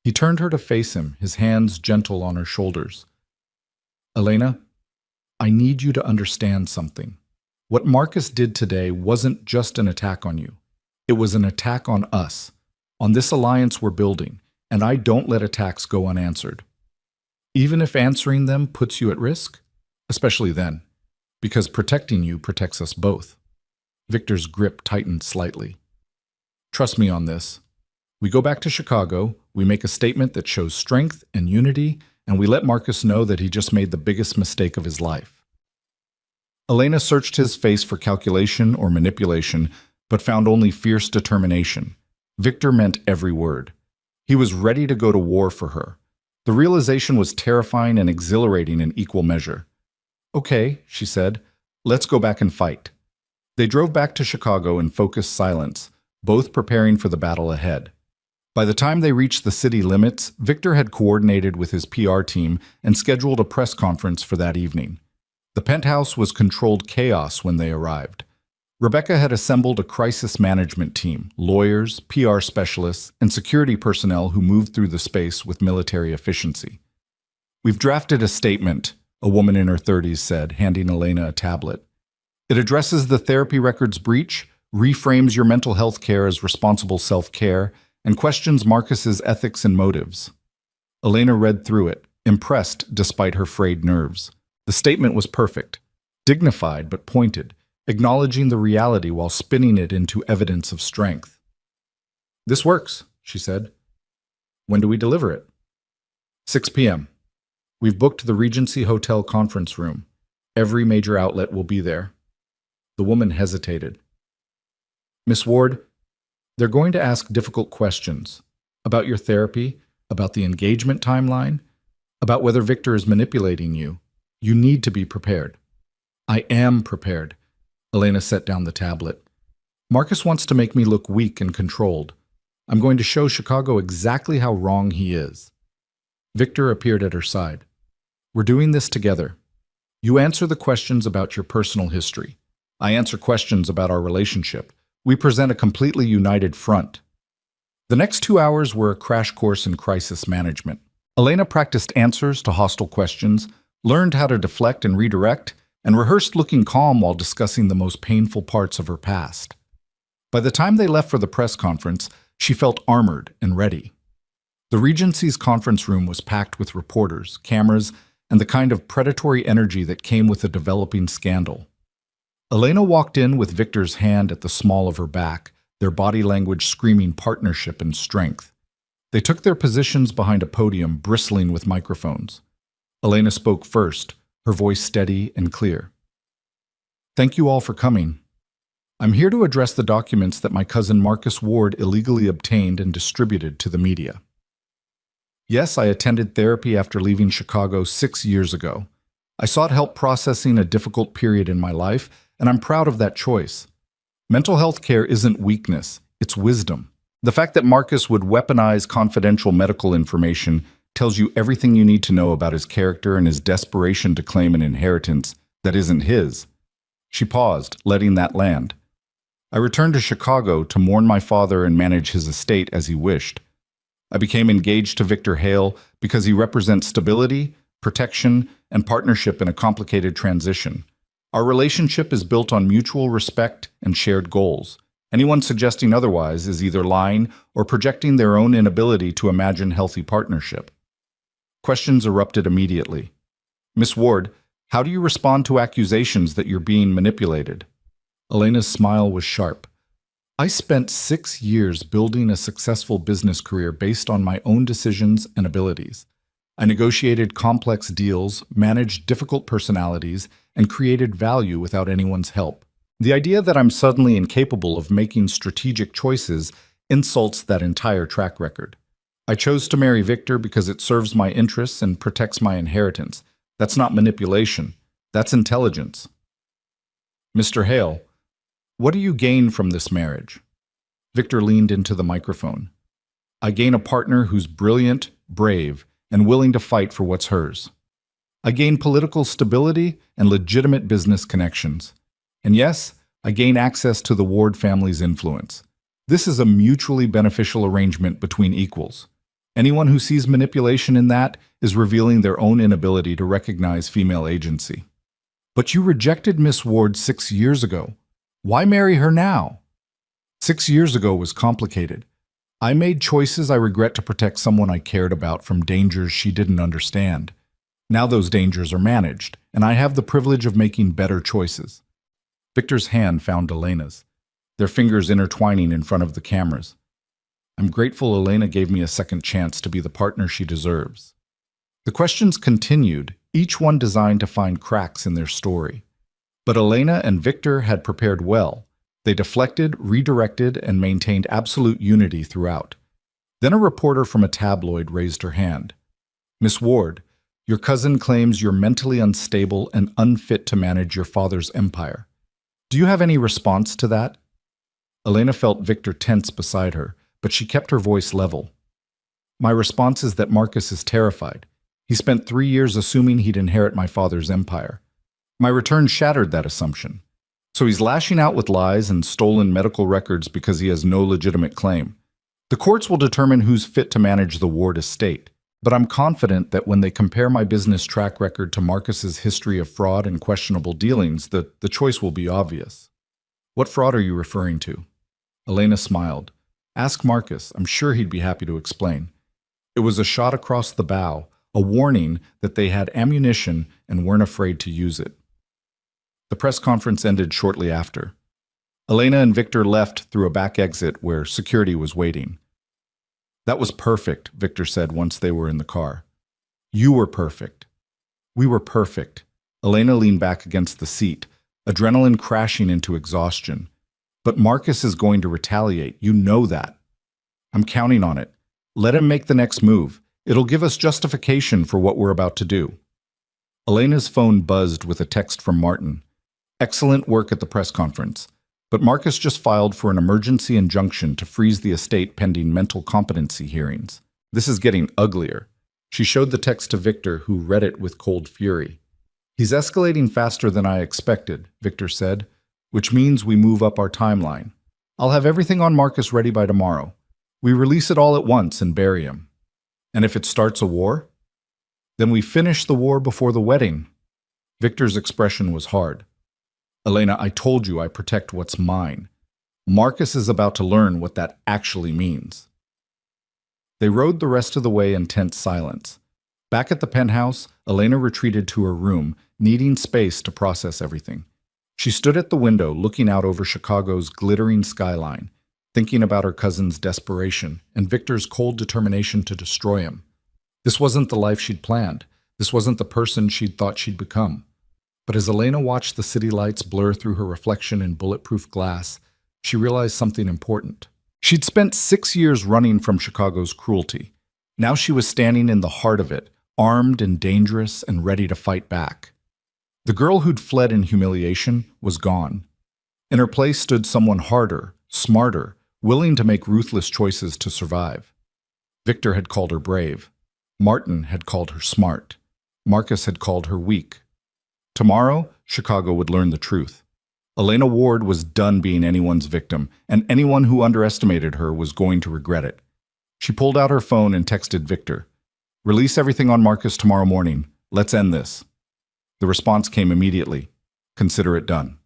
He turned her to face him, his hands gentle on her shoulders. Elena, I need you to understand something. What Marcus did today wasn't just an attack on you. It was an attack on us, on this alliance we're building, and I don't let attacks go unanswered. Even if answering them puts you at risk, especially then, because protecting you protects us both. Victor's grip tightened slightly. Trust me on this. We go back to Chicago, we make a statement that shows strength and unity, and we let Marcus know that he just made the biggest mistake of his life. Elena searched his face for calculation or manipulation, but found only fierce determination. Victor meant every word. He was ready to go to war for her. The realization was terrifying and exhilarating in equal measure. Okay, she said, let's go back and fight. They drove back to Chicago in focused silence, both preparing for the battle ahead. By the time they reached the city limits, Victor had coordinated with his PR team and scheduled a press conference for that evening. The penthouse was controlled chaos when they arrived. Rebecca had assembled a crisis management team, lawyers, PR specialists, and security personnel who moved through the space with military efficiency. "We've drafted a statement," a woman in her 30s said, handing Elena a tablet. "It addresses the therapy records breach, reframes your mental health care as responsible self-care, and questions Marcus's ethics and motives." Elena read through it, impressed despite her frayed nerves. The statement was perfect, dignified but pointed, acknowledging the reality while spinning it into evidence of strength. "This works," she said. "When do we deliver it?" 6 p.m. We've booked the Regency Hotel conference room. Every major outlet will be there." The woman hesitated. "Miss Ward, they're going to ask difficult questions about your therapy, about the engagement timeline, about whether Victor is manipulating you. You need to be prepared." "I am prepared." Elena set down the tablet. "Marcus wants to make me look weak and controlled. I'm going to show Chicago exactly how wrong he is." Victor appeared at her side. "We're doing this together. You answer the questions about your personal history. I answer questions about our relationship. We present a completely united front." The next 2 hours were a crash course in crisis management. Elena practiced answers to hostile questions, learned how to deflect and redirect, and rehearsed looking calm while discussing the most painful parts of her past. By the time they left for the press conference, she felt armored and ready. The Regency's conference room was packed with reporters, cameras, and the kind of predatory energy that came with a developing scandal. Elena walked in with Victor's hand at the small of her back, their body language screaming partnership and strength. They took their positions behind a podium bristling with microphones. Elena spoke first, her voice steady and clear. "Thank you all for coming. I'm here to address the documents that my cousin Marcus Ward illegally obtained and distributed to the media. Yes, I attended therapy after leaving Chicago 6 years ago. I sought help processing a difficult period in my life, and I'm proud of that choice. Mental health care isn't weakness, it's wisdom. The fact that Marcus would weaponize confidential medical information tells you everything you need to know about his character and his desperation to claim an inheritance that isn't his." She paused, letting that land. "I returned to Chicago to mourn my father and manage his estate as he wished. I became engaged to Victor Hale because he represents stability, protection, and partnership in a complicated transition. Our relationship is built on mutual respect and shared goals. Anyone suggesting otherwise is either lying or projecting their own inability to imagine healthy partnership." Questions erupted immediately. "Miss Ward, how do you respond to accusations that you're being manipulated?" Elena's smile was sharp. "I spent 6 years building a successful business career based on my own decisions and abilities. I negotiated complex deals, managed difficult personalities, and created value without anyone's help. The idea that I'm suddenly incapable of making strategic choices insults that entire track record. I chose to marry Victor because it serves my interests and protects my inheritance. That's not manipulation. That's intelligence." "Mr. Hale, what do you gain from this marriage?" Victor leaned into the microphone. "I gain a partner who's brilliant, brave, and willing to fight for what's hers. I gain political stability and legitimate business connections. And yes, I gain access to the Ward family's influence. This is a mutually beneficial arrangement between equals. Anyone who sees manipulation in that is revealing their own inability to recognize female agency." "But you rejected Miss Ward 6 years ago. Why marry her now?" 6 years ago was complicated. I made choices I regret to protect someone I cared about from dangers she didn't understand. Now those dangers are managed, and I have the privilege of making better choices." Victor's hand found Elena's, their fingers intertwining in front of the cameras. "I'm grateful Elena gave me a second chance to be the partner she deserves." The questions continued, each one designed to find cracks in their story. But Elena and Victor had prepared well. They deflected, redirected, and maintained absolute unity throughout. Then a reporter from a tabloid raised her hand. "Miss Ward, your cousin claims you're mentally unstable and unfit to manage your father's empire. Do you have any response to that?" Elena felt Victor tense beside her, but she kept her voice level. "My response is that Marcus is terrified. He spent 3 years assuming he'd inherit my father's empire. My return shattered that assumption. So he's lashing out with lies and stolen medical records because he has no legitimate claim. The courts will determine who's fit to manage the Ward estate, but I'm confident that when they compare my business track record to Marcus's history of fraud and questionable dealings, the choice will be obvious. What fraud are you referring to? Elena smiled. Ask Marcus. I'm sure he'd be happy to explain. It was a shot across the bow, a warning that they had ammunition and weren't afraid to use it. The press conference ended shortly after. Elena and Victor left through a back exit where security was waiting. That was perfect, Victor said once they were in the car. You were perfect. We were perfect. Elena leaned back against the seat, adrenaline crashing into exhaustion. But Marcus is going to retaliate. You know that. I'm counting on it. Let him make the next move. It'll give us justification for what we're about to do. Elena's phone buzzed with a text from Martin. Excellent work at the press conference. But Marcus just filed for an emergency injunction to freeze the estate pending mental competency hearings. This is getting uglier. She showed the text to Victor, who read it with cold fury. He's escalating faster than I expected, Victor said, which means we move up our timeline. I'll have everything on Marcus ready by tomorrow. We release it all at once and bury him. And if it starts a war? Then we finish the war before the wedding. Victor's expression was hard. Elena, I told you I protect what's mine. Marcus is about to learn what that actually means. They rode the rest of the way in tense silence. Back at the penthouse, Elena retreated to her room, needing space to process everything. She stood at the window, looking out over Chicago's glittering skyline, thinking about her cousin's desperation and Victor's cold determination to destroy him. This wasn't the life she'd planned. This wasn't the person she'd thought she'd become. But as Elena watched the city lights blur through her reflection in bulletproof glass, she realized something important. She'd spent 6 years running from Chicago's cruelty. Now she was standing in the heart of it, armed and dangerous and ready to fight back. The girl who'd fled in humiliation was gone. In her place stood someone harder, smarter, willing to make ruthless choices to survive. Victor had called her brave. Martin had called her smart. Marcus had called her weak. Tomorrow, Chicago would learn the truth. Elena Ward was done being anyone's victim, and anyone who underestimated her was going to regret it. She pulled out her phone and texted Victor. Release everything on Marcus tomorrow morning. Let's end this. The response came immediately. Consider it done.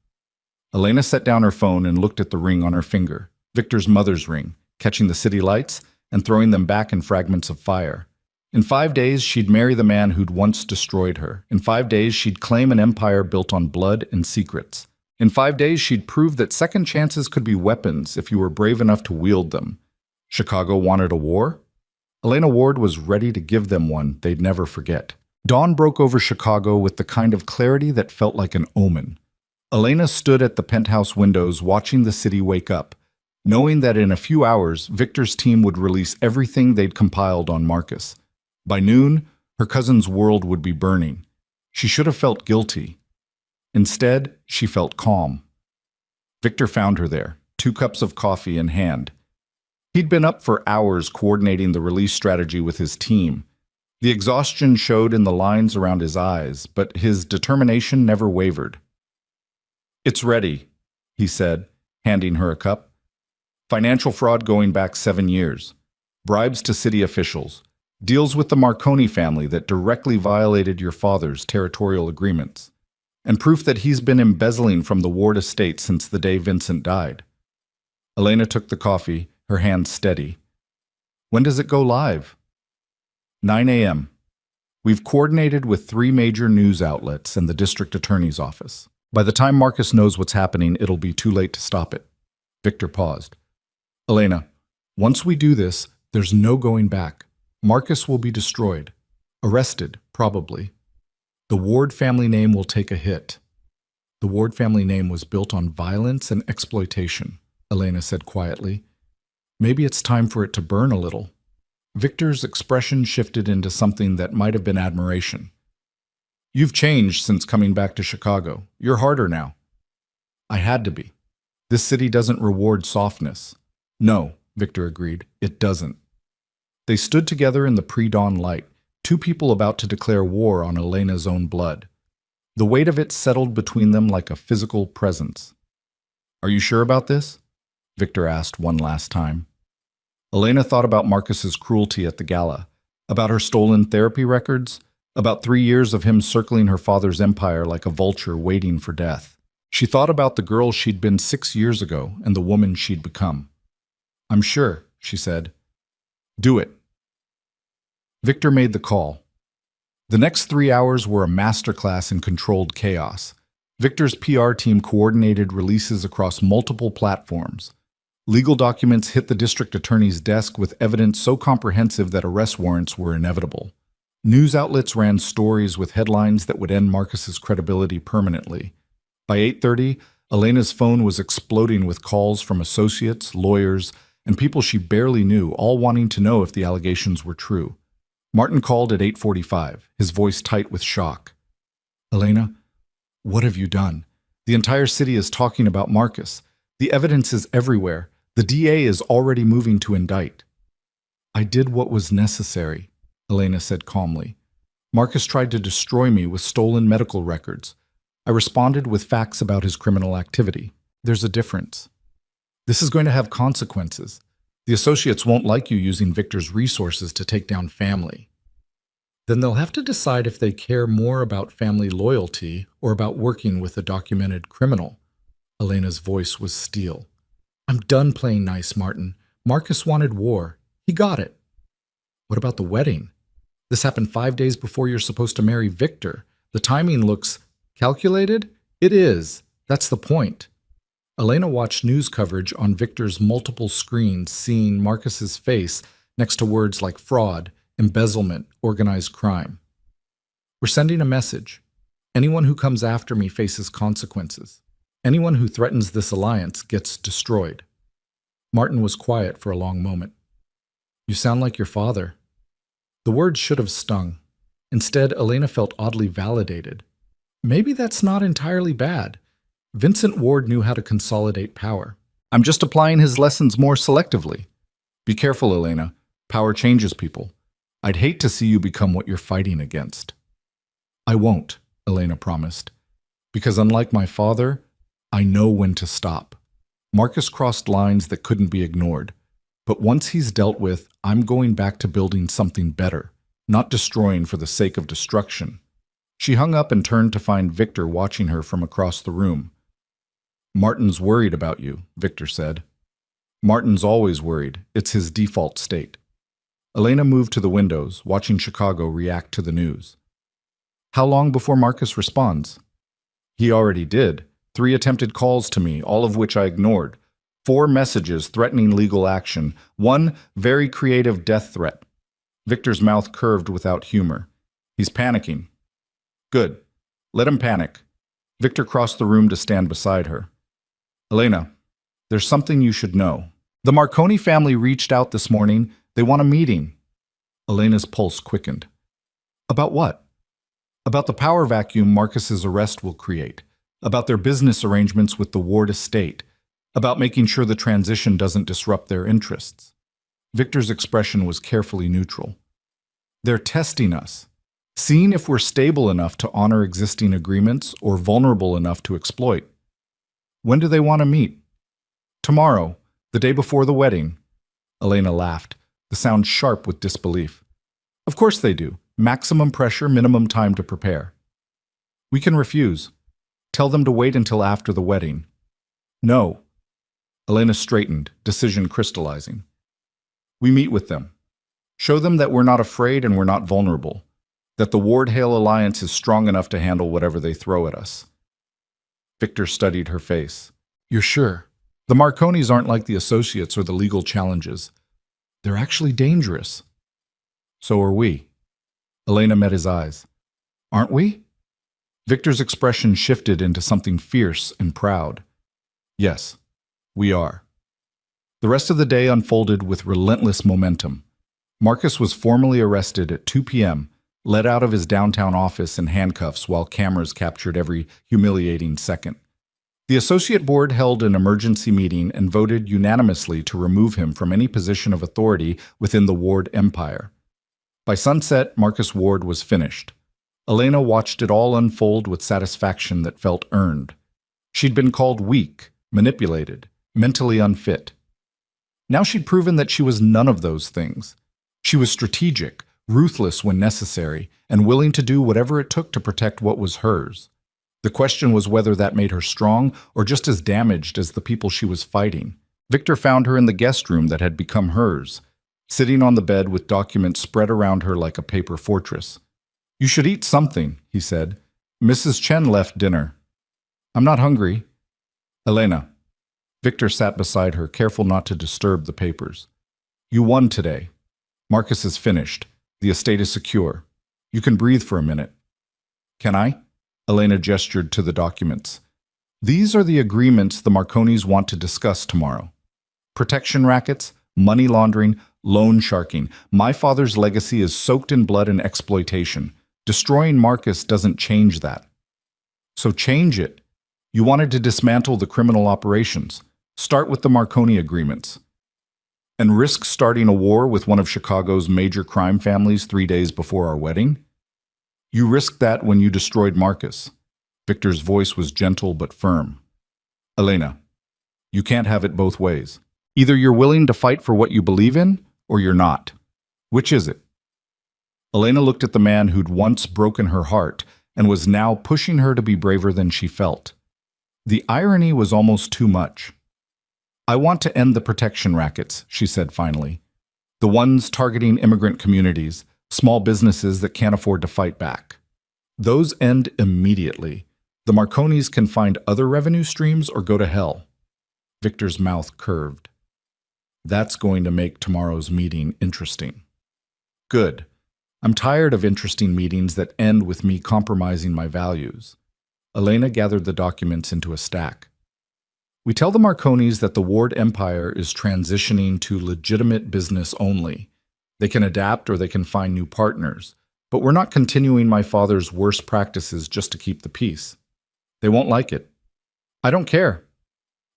Elena set down her phone and looked at the ring on her finger, Victor's mother's ring, catching the city lights and throwing them back in fragments of fire. In 5 days, she'd marry the man who'd once destroyed her. In 5 days, she'd claim an empire built on blood and secrets. In 5 days, she'd prove that second chances could be weapons if you were brave enough to wield them. Chicago wanted a war? Elena Ward was ready to give them one they'd never forget. Dawn broke over Chicago with the kind of clarity that felt like an omen. Elena stood at the penthouse windows watching the city wake up, knowing that in a few hours, Victor's team would release everything they'd compiled on Marcus. By noon, her cousin's world would be burning. She should have felt guilty. Instead, she felt calm. Victor found her there, 2 cups of coffee in hand. He'd been up for hours coordinating the release strategy with his team. The exhaustion showed in the lines around his eyes, but his determination never wavered. It's ready, he said, handing her a cup. Financial fraud going back 7 years. Bribes to city officials. Deals with the Marconi family that directly violated your father's territorial agreements. And proof that he's been embezzling from the Ward estate since the day Vincent died. Elena took the coffee, her hand steady. When does it go live? 9 a.m. We've coordinated with 3 major news outlets and the district attorney's office. By the time Marcus knows what's happening, it'll be too late to stop it. Victor paused. Elena, once we do this, there's no going back. Marcus will be destroyed. Arrested, probably. The Ward family name will take a hit. The Ward family name was built on violence and exploitation, Elena said quietly. Maybe it's time for it to burn a little. Victor's expression shifted into something that might have been admiration. You've changed since coming back to Chicago. You're harder now. I had to be. This city doesn't reward softness. No, Victor agreed, it doesn't. They stood together in the pre-dawn light, 2 people about to declare war on Elena's own blood. The weight of it settled between them like a physical presence. Are you sure about this? Victor asked one last time. Elena thought about Marcus's cruelty at the gala, about her stolen therapy records, about 3 years of him circling her father's empire like a vulture waiting for death. She thought about the girl she'd been 6 years ago and the woman she'd become. I'm sure, she said. Do it. Victor made the call. The next 3 hours were a masterclass in controlled chaos. Victor's PR team coordinated releases across multiple platforms. Legal documents hit the district attorney's desk with evidence so comprehensive that arrest warrants were inevitable. News outlets ran stories with headlines that would end Marcus's credibility permanently. By 8:30, Elena's phone was exploding with calls from associates, lawyers, and people she barely knew, all wanting to know if the allegations were true. Martin called at 8:45, his voice tight with shock. Elena, what have you done? The entire city is talking about Marcus. The evidence is everywhere. The DA is already moving to indict. I did what was necessary, Elena said calmly. Marcus tried to destroy me with stolen medical records. I responded with facts about his criminal activity. There's a difference. This is going to have consequences. The associates won't like you using Victor's resources to take down family. Then they'll have to decide if they care more about family loyalty or about working with a documented criminal. Elena's voice was steel. I'm done playing nice, Martin. Marcus wanted war. He got it. What about the wedding? This happened 5 days before you're supposed to marry Victor. The timing looks calculated? It is. That's the point. Elena watched news coverage on Victor's multiple screens, seeing Marcus's face next to words like fraud, embezzlement, organized crime. We're sending a message. Anyone who comes after me faces consequences. Anyone who threatens this alliance gets destroyed. Martin was quiet for a long moment. You sound like your father. The words should have stung. Instead, Elena felt oddly validated. Maybe that's not entirely bad. Vincent Ward knew how to consolidate power. I'm just applying his lessons more selectively. Be careful, Elena. Power changes people. I'd hate to see you become what you're fighting against. I won't, Elena promised. Because unlike my father, I know when to stop. Marcus crossed lines that couldn't be ignored. But once he's dealt with, I'm going back to building something better, not destroying for the sake of destruction. She hung up and turned to find Victor watching her from across the room. Martin's worried about you, Victor said. Martin's always worried. It's his default state. Elena moved to the windows, watching Chicago react to the news. How long before Marcus responds? He already did. 3 attempted calls to me, all of which I ignored. 4 messages threatening legal action. 1 very creative death threat. Victor's mouth curved without humor. He's panicking. Good. Let him panic. Victor crossed the room to stand beside her. Elena, there's something you should know. The Marconi family reached out this morning. They want a meeting. Elena's pulse quickened. About what? About the power vacuum Marcus's arrest will create. About their business arrangements with the Ward estate. About making sure the transition doesn't disrupt their interests. Victor's expression was carefully neutral. They're testing us, seeing if we're stable enough to honor existing agreements or vulnerable enough to exploit. When do they want to meet? Tomorrow, the day before the wedding. Elena laughed, the sound sharp with disbelief. Of course they do. Maximum pressure, minimum time to prepare. We can refuse. Tell them to wait until after the wedding. No. Elena straightened, decision crystallizing. We meet with them. Show them that we're not afraid and we're not vulnerable. That the Ward-Hale alliance is strong enough to handle whatever they throw at us. Victor studied her face. You're sure? The Marconis aren't like the associates or the legal challenges. They're actually dangerous. So are we. Elena met his eyes. Aren't we? Victor's expression shifted into something fierce and proud. Yes, we are. The rest of the day unfolded with relentless momentum. Marcus was formally arrested at 2 p.m., led out of his downtown office in handcuffs while cameras captured every humiliating second. The Associate Board held an emergency meeting and voted unanimously to remove him from any position of authority within the Ward empire. By sunset, Marcus Ward was finished. Elena watched it all unfold with satisfaction that felt earned. She'd been called weak, manipulated, mentally unfit. Now she'd proven that she was none of those things. She was strategic, ruthless when necessary, and willing to do whatever it took to protect what was hers. The question was whether that made her strong or just as damaged as the people she was fighting. Victor found her in the guest room that had become hers, sitting on the bed with documents spread around her like a paper fortress. "You should eat something," he said. "Mrs. Chen left dinner." "I'm not hungry." "Elena." Victor sat beside her, careful not to disturb the papers. "You won today. Marcus is finished. The estate is secure. You can breathe for a minute." "Can I?" Elena gestured to the documents. "These are the agreements the Marconis want to discuss tomorrow. Protection rackets, money laundering, loan sharking. My father's legacy is soaked in blood and exploitation. Destroying Marcus doesn't change that. So change it. You wanted to dismantle the criminal operations. Start with the Marconi agreements. And risk starting a war with one of Chicago's major crime families 3 days before our wedding? You risked that when you destroyed Marcus." Victor's voice was gentle but firm. "Elena, you can't have it both ways. Either you're willing to fight for what you believe in, or you're not. Which is it?" Elena looked at the man who'd once broken her heart and was now pushing her to be braver than she felt. The irony was almost too much. "I want to end the protection rackets," she said finally. "The ones targeting immigrant communities, small businesses that can't afford to fight back. Those end immediately. The Marconis can find other revenue streams or go to hell." Victor's mouth curved. "That's going to make tomorrow's meeting interesting." "Good. I'm tired of interesting meetings that end with me compromising my values." Elena gathered the documents into a stack. "We tell the Marconis that the Ward Empire is transitioning to legitimate business only. They can adapt or they can find new partners, but we're not continuing my father's worst practices just to keep the peace. They won't like it." "I don't care."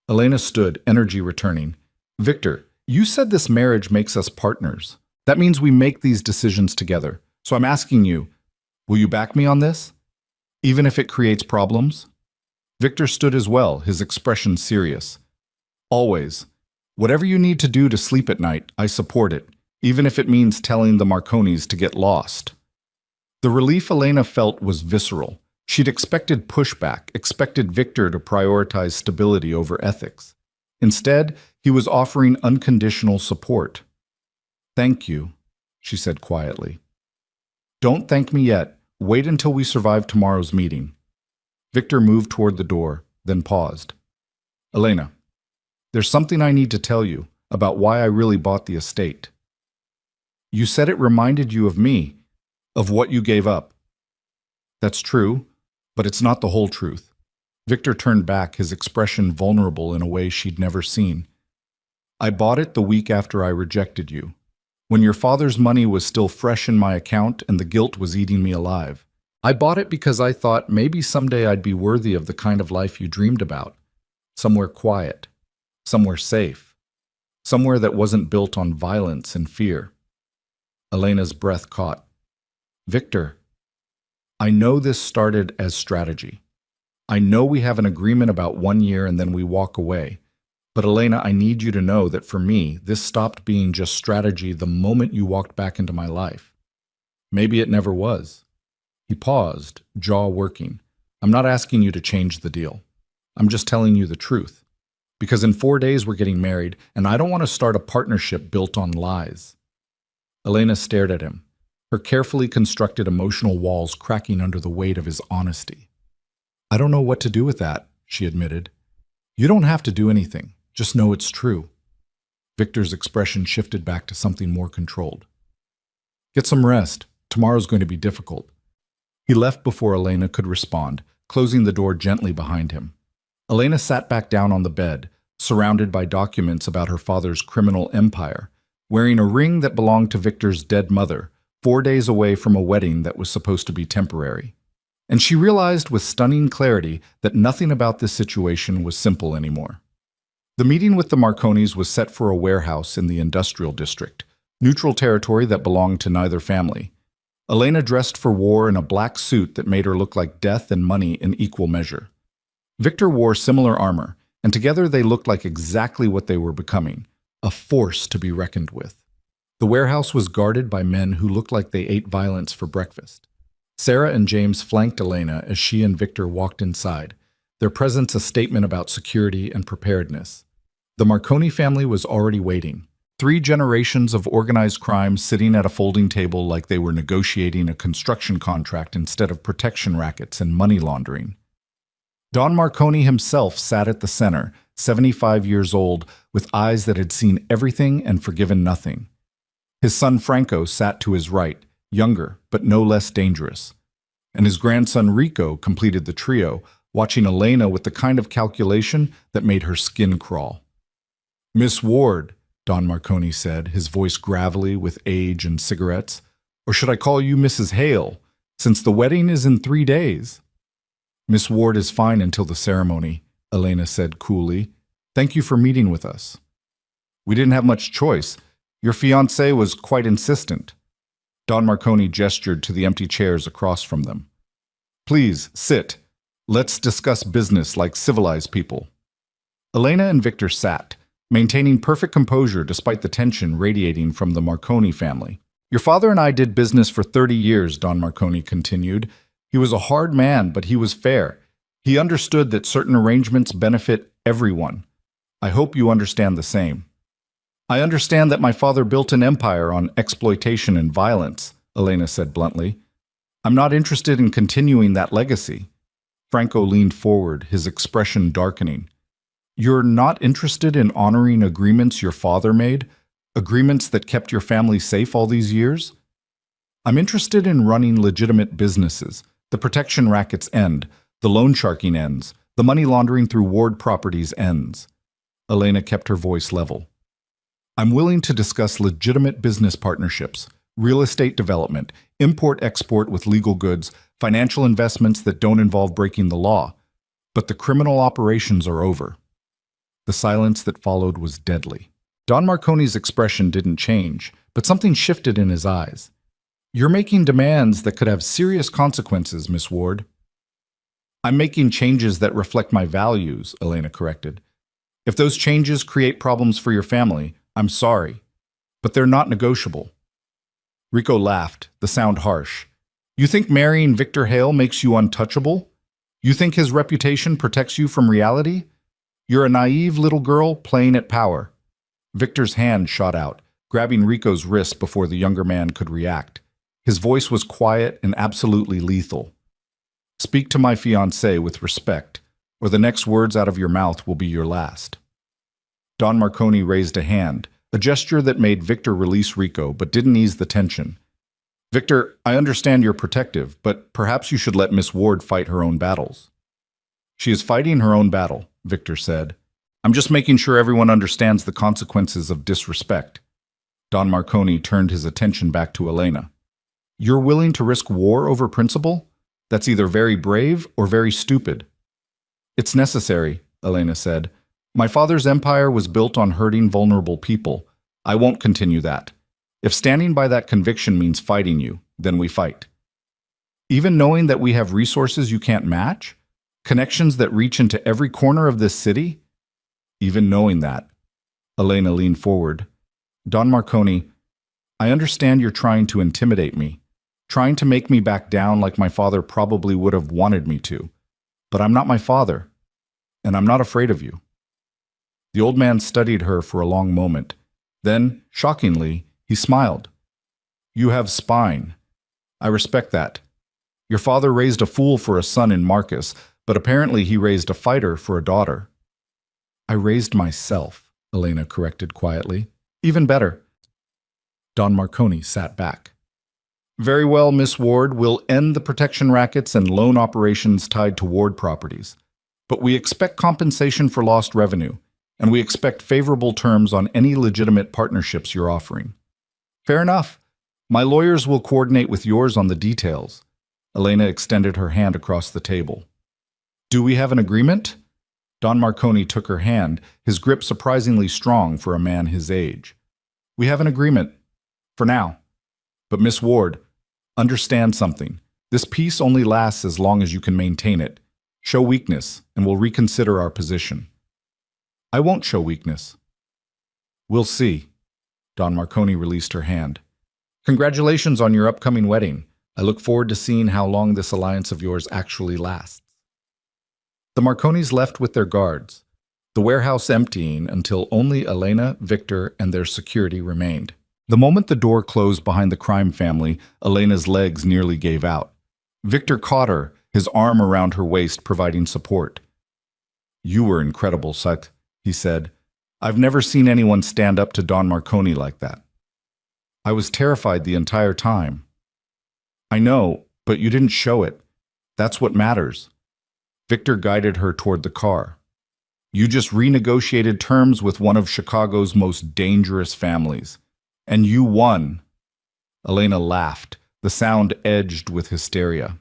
Elena stood, energy returning. "Victor, you said this marriage makes us partners. That means we make these decisions together. So I'm asking you, will you back me on this? Even if it creates problems?" Victor stood as well, his expression serious. "Always. Whatever you need to do to sleep at night, I support it, even if it means telling the Marconis to get lost." The relief Elena felt was visceral. She'd expected pushback, expected Victor to prioritize stability over ethics. Instead, he was offering unconditional support. "Thank you," she said quietly. "Don't thank me yet. Wait until we survive tomorrow's meeting." Victor moved toward the door, then paused. "Elena, there's something I need to tell you about why I really bought the estate. You said it reminded you of me, of what you gave up. That's true, but it's not the whole truth." Victor turned back, his expression vulnerable in a way she'd never seen. "I bought it the week after I rejected you, when your father's money was still fresh in my account and the guilt was eating me alive. I bought it because I thought maybe someday I'd be worthy of the kind of life you dreamed about. Somewhere quiet, somewhere safe, somewhere that wasn't built on violence and fear." Elena's breath caught. "Victor, I know this started as strategy. I know we have an agreement about 1 year and then we walk away. But Elena, I need you to know that for me, this stopped being just strategy the moment you walked back into my life. Maybe it never was." He paused, jaw working. "I'm not asking you to change the deal. I'm just telling you the truth. Because in 4 days we're getting married, and I don't want to start a partnership built on lies." Elena stared at him, her carefully constructed emotional walls cracking under the weight of his honesty. "I don't know what to do with that," she admitted. "You don't have to do anything. Just know it's true." Victor's expression shifted back to something more controlled. "Get some rest. Tomorrow's going to be difficult." He left before Elena could respond, closing the door gently behind him. Elena sat back down on the bed, surrounded by documents about her father's criminal empire, wearing a ring that belonged to Victor's dead mother, 4 days away from a wedding that was supposed to be temporary. And she realized with stunning clarity that nothing about this situation was simple anymore. The meeting with the Marconis was set for a warehouse in the industrial district, neutral territory that belonged to neither family. Elena dressed for war in a black suit that made her look like death and money in equal measure. Victor wore similar armor, and together they looked like exactly what they were becoming, a force to be reckoned with. The warehouse was guarded by men who looked like they ate violence for breakfast. Sarah and James flanked Elena as she and Victor walked inside, their presence a statement about security and preparedness. The Marconi family was already waiting. 3 generations of organized crime sitting at a folding table like they were negotiating a construction contract instead of protection rackets and money laundering. Don Marconi himself sat at the center, 75 years old, with eyes that had seen everything and forgiven nothing. His son Franco sat to his right, younger but no less dangerous. And his grandson Rico completed the trio, watching Elena with the kind of calculation that made her skin crawl. "Miss Ward," Don Marconi said, his voice gravelly with age and cigarettes. "Or should I call you Mrs. Hale, since the wedding is in 3 days?" "Miss Ward is fine until the ceremony," Elena said coolly. "Thank you for meeting with us." "We didn't have much choice. Your fiancé was quite insistent." Don Marconi gestured to the empty chairs across from them. "Please, sit. Let's discuss business like civilized people." Elena and Victor sat, maintaining perfect composure despite the tension radiating from the Marconi family. "Your father and I did business for 30 years, Don Marconi continued. He was a hard man, but he was fair. He understood that certain arrangements benefit everyone. I hope you understand the same." "I understand that my father built an empire on exploitation and violence," Elena said bluntly. "I'm not interested in continuing that legacy." Franco leaned forward, his expression darkening. "You're not interested in honoring agreements your father made? Agreements that kept your family safe all these years?" "I'm interested in running legitimate businesses. The protection rackets end. The loan sharking ends. The money laundering through Ward properties ends." Elena kept her voice level. "I'm willing to discuss legitimate business partnerships, real estate development, import-export with legal goods, financial investments that don't involve breaking the law. But the criminal operations are over." The silence that followed was deadly. Don Marconi's expression didn't change, but something shifted in his eyes. "You're making demands that could have serious consequences, Miss Ward." "I'm making changes that reflect my values," Elena corrected. "If those changes create problems for your family, I'm sorry. But they're not negotiable." Rico laughed, the sound harsh. "You think marrying Victor Hale makes you untouchable? You think his reputation protects you from reality? You're a naive little girl playing at power." Victor's hand shot out, grabbing Rico's wrist before the younger man could react. His voice was quiet and absolutely lethal. "Speak to my fiancé with respect, or the next words out of your mouth will be your last." Don Marconi raised a hand, a gesture that made Victor release Rico but didn't ease the tension. "Victor, I understand you're protective, but perhaps you should let Miss Ward fight her own battles." "She is fighting her own battle," Victor said. "I'm just making sure everyone understands the consequences of disrespect." Don Marconi turned his attention back to Elena. "You're willing to risk war over principle? That's either very brave or very stupid." "It's necessary," Elena said. "My father's empire was built on hurting vulnerable people. I won't continue that. If standing by that conviction means fighting you, then we fight." "Even knowing that we have resources you can't match? Connections that reach into every corner of this city?" "Even knowing that." Elena leaned forward. "Don Marconi, I understand you're trying to intimidate me, trying to make me back down like my father probably would have wanted me to. But I'm not my father, and I'm not afraid of you." The old man studied her for a long moment. Then, shockingly, he smiled. "You have spine. I respect that. Your father raised a fool for a son in Marcus, but apparently he raised a fighter for a daughter." "I raised myself," Elena corrected quietly. "Even better." Don Marconi sat back. "Very well, Miss Ward, we'll end the protection rackets and loan operations tied to Ward properties. But we expect compensation for lost revenue, and we expect favorable terms on any legitimate partnerships you're offering." "Fair enough. My lawyers will coordinate with yours on the details." Elena extended her hand across the table. "Do we have an agreement?" Don Marconi took her hand, his grip surprisingly strong for a man his age. "We have an agreement. For now. But Miss Ward, understand something. This peace only lasts as long as you can maintain it. Show weakness, and we'll reconsider our position." I won't show weakness. We'll see. Don Marconi released her hand. Congratulations on your upcoming wedding. I look forward to seeing how long this alliance of yours actually lasts. The Marconis left with their guards, the warehouse emptying until only Elena, Victor, and their security remained. The moment the door closed behind the crime family, Elena's legs nearly gave out. Victor caught her, his arm around her waist providing support. You were incredible, Sut, he said. I've never seen anyone stand up to Don Marconi like that. I was terrified the entire time. I know, but you didn't show it. That's what matters. Victor guided her toward the car. You just renegotiated terms with one of Chicago's most dangerous families. And you won. Elena laughed, the sound edged with hysteria.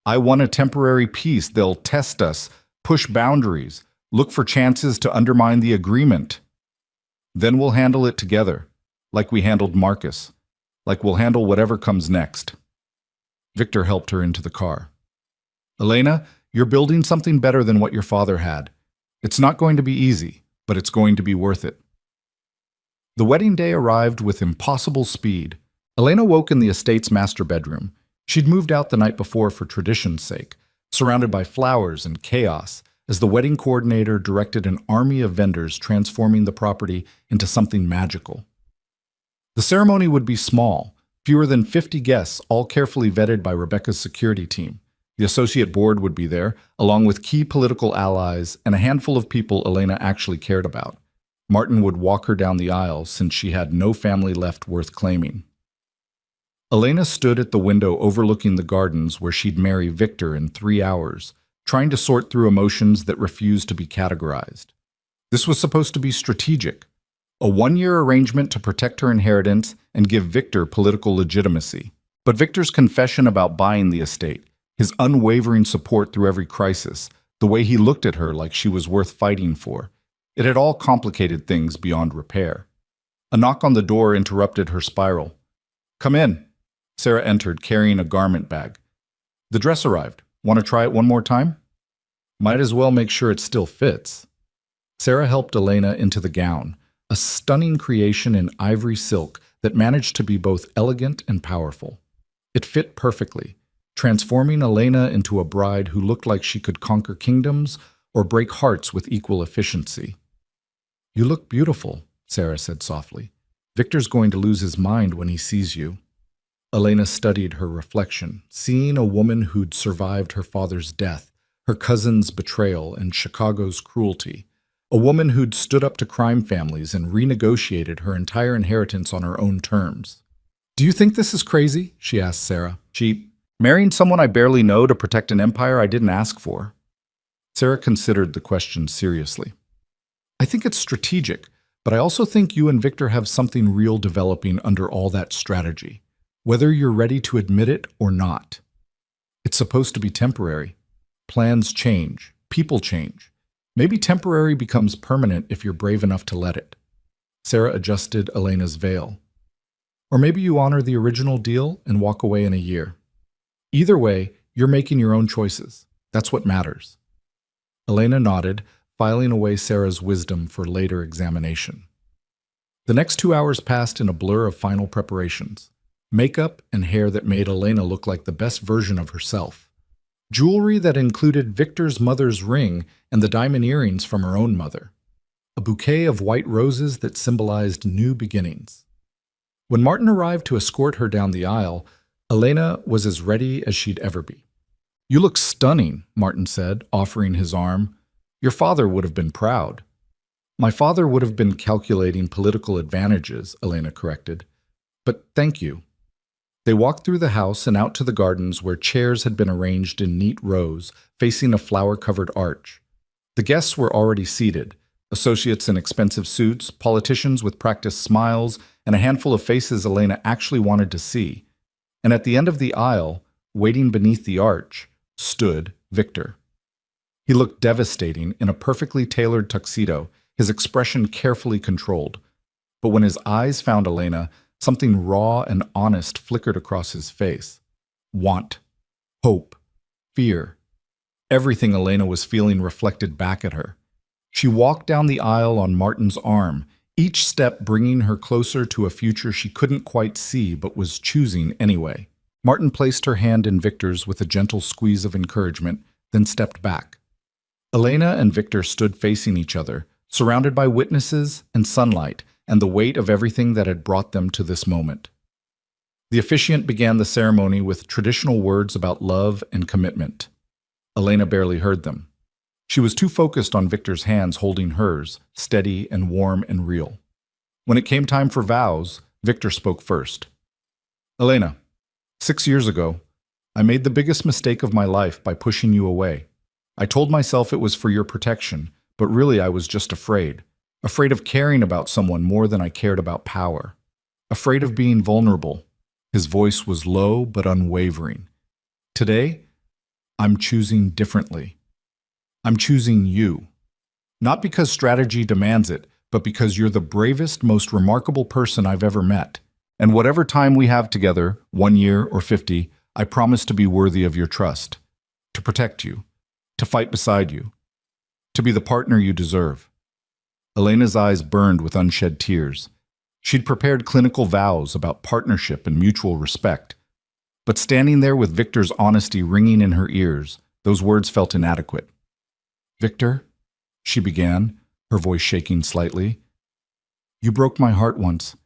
I won a temporary peace. They'll test us, push boundaries, look for chances to undermine the agreement. Then we'll handle it together, like we handled Marcus, like we'll handle whatever comes next. Victor helped her into the car. Elena, you're building something better than what your father had. It's not going to be easy, but it's going to be worth it. The wedding day arrived with impossible speed. Elena woke in the estate's master bedroom. She'd moved out the night before for tradition's sake, surrounded by flowers and chaos, as the wedding coordinator directed an army of vendors transforming the property into something magical. The ceremony would be small, fewer than 50 guests, all carefully vetted by Rebecca's security team. The associate board would be there, along with key political allies and a handful of people Elena actually cared about. Martin would walk her down the aisle since she had no family left worth claiming. Elena stood at the window overlooking the gardens where she'd marry Victor in 3 hours, trying to sort through emotions that refused to be categorized. This was supposed to be strategic, a one-year arrangement to protect her inheritance and give Victor political legitimacy. But Victor's confession about buying the estate, his unwavering support through every crisis, the way he looked at her like she was worth fighting for, it had all complicated things beyond repair. A knock on the door interrupted her spiral. Come in. Sarah entered, carrying a garment bag. The dress arrived. Want to try it one more time? Might as well make sure it still fits. Sarah helped Elena into the gown, a stunning creation in ivory silk that managed to be both elegant and powerful. It fit perfectly, transforming Elena into a bride who looked like she could conquer kingdoms or break hearts with equal efficiency. You look beautiful, Sarah said softly. Victor's going to lose his mind when he sees you. Elena studied her reflection, seeing a woman who'd survived her father's death, her cousin's betrayal, and Chicago's cruelty. A woman who'd stood up to crime families and renegotiated her entire inheritance on her own terms. Do you think this is crazy? She asked Sarah. Marrying someone I barely know to protect an empire I didn't ask for. Sarah considered the question seriously. I think it's strategic, but I also think you and Victor have something real developing under all that strategy, whether you're ready to admit it or not. It's supposed to be temporary. Plans change. People change. Maybe temporary becomes permanent if you're brave enough to let it. Sarah adjusted Elena's veil. Or maybe you honor the original deal and walk away in a year. Either way, you're making your own choices. That's what matters. Elena nodded, filing away Sarah's wisdom for later examination. The next 2 hours passed in a blur of final preparations. Makeup and hair that made Elena look like the best version of herself. Jewelry that included Victor's mother's ring and the diamond earrings from her own mother. A bouquet of white roses that symbolized new beginnings. When Martin arrived to escort her down the aisle, Elena was as ready as she'd ever be. You look stunning, Martin said, offering his arm. Your father would have been proud. My father would have been calculating political advantages, Elena corrected. But thank you. They walked through the house and out to the gardens where chairs had been arranged in neat rows, facing a flower-covered arch. The guests were already seated, associates in expensive suits, politicians with practiced smiles, and a handful of faces Elena actually wanted to see. And at the end of the aisle, waiting beneath the arch, stood Victor. He looked devastating in a perfectly tailored tuxedo, his expression carefully controlled. But when his eyes found Elena, something raw and honest flickered across his face. Want, hope, fear. Everything Elena was feeling reflected back at her. She walked down the aisle on Martin's arm, each step bringing her closer to a future she couldn't quite see but was choosing anyway. Martin placed her hand in Victor's with a gentle squeeze of encouragement, then stepped back. Elena and Victor stood facing each other, surrounded by witnesses and sunlight and the weight of everything that had brought them to this moment. The officiant began the ceremony with traditional words about love and commitment. Elena barely heard them. She was too focused on Victor's hands holding hers, steady and warm and real. When it came time for vows, Victor spoke first. Elena, 6 years ago, I made the biggest mistake of my life by pushing you away. I told myself it was for your protection, but really I was just afraid. Afraid of caring about someone more than I cared about power. Afraid of being vulnerable. His voice was low but unwavering. Today, I'm choosing differently. I'm choosing you. Not because strategy demands it, but because you're the bravest, most remarkable person I've ever met. And whatever time we have together, 1 year or 50, I promise to be worthy of your trust. To protect you. To fight beside you. To be the partner you deserve. Elena's eyes burned with unshed tears. She'd prepared clinical vows about partnership and mutual respect. But standing there with Victor's honesty ringing in her ears, those words felt inadequate. Victor, she began, her voice shaking slightly. You broke my heart once,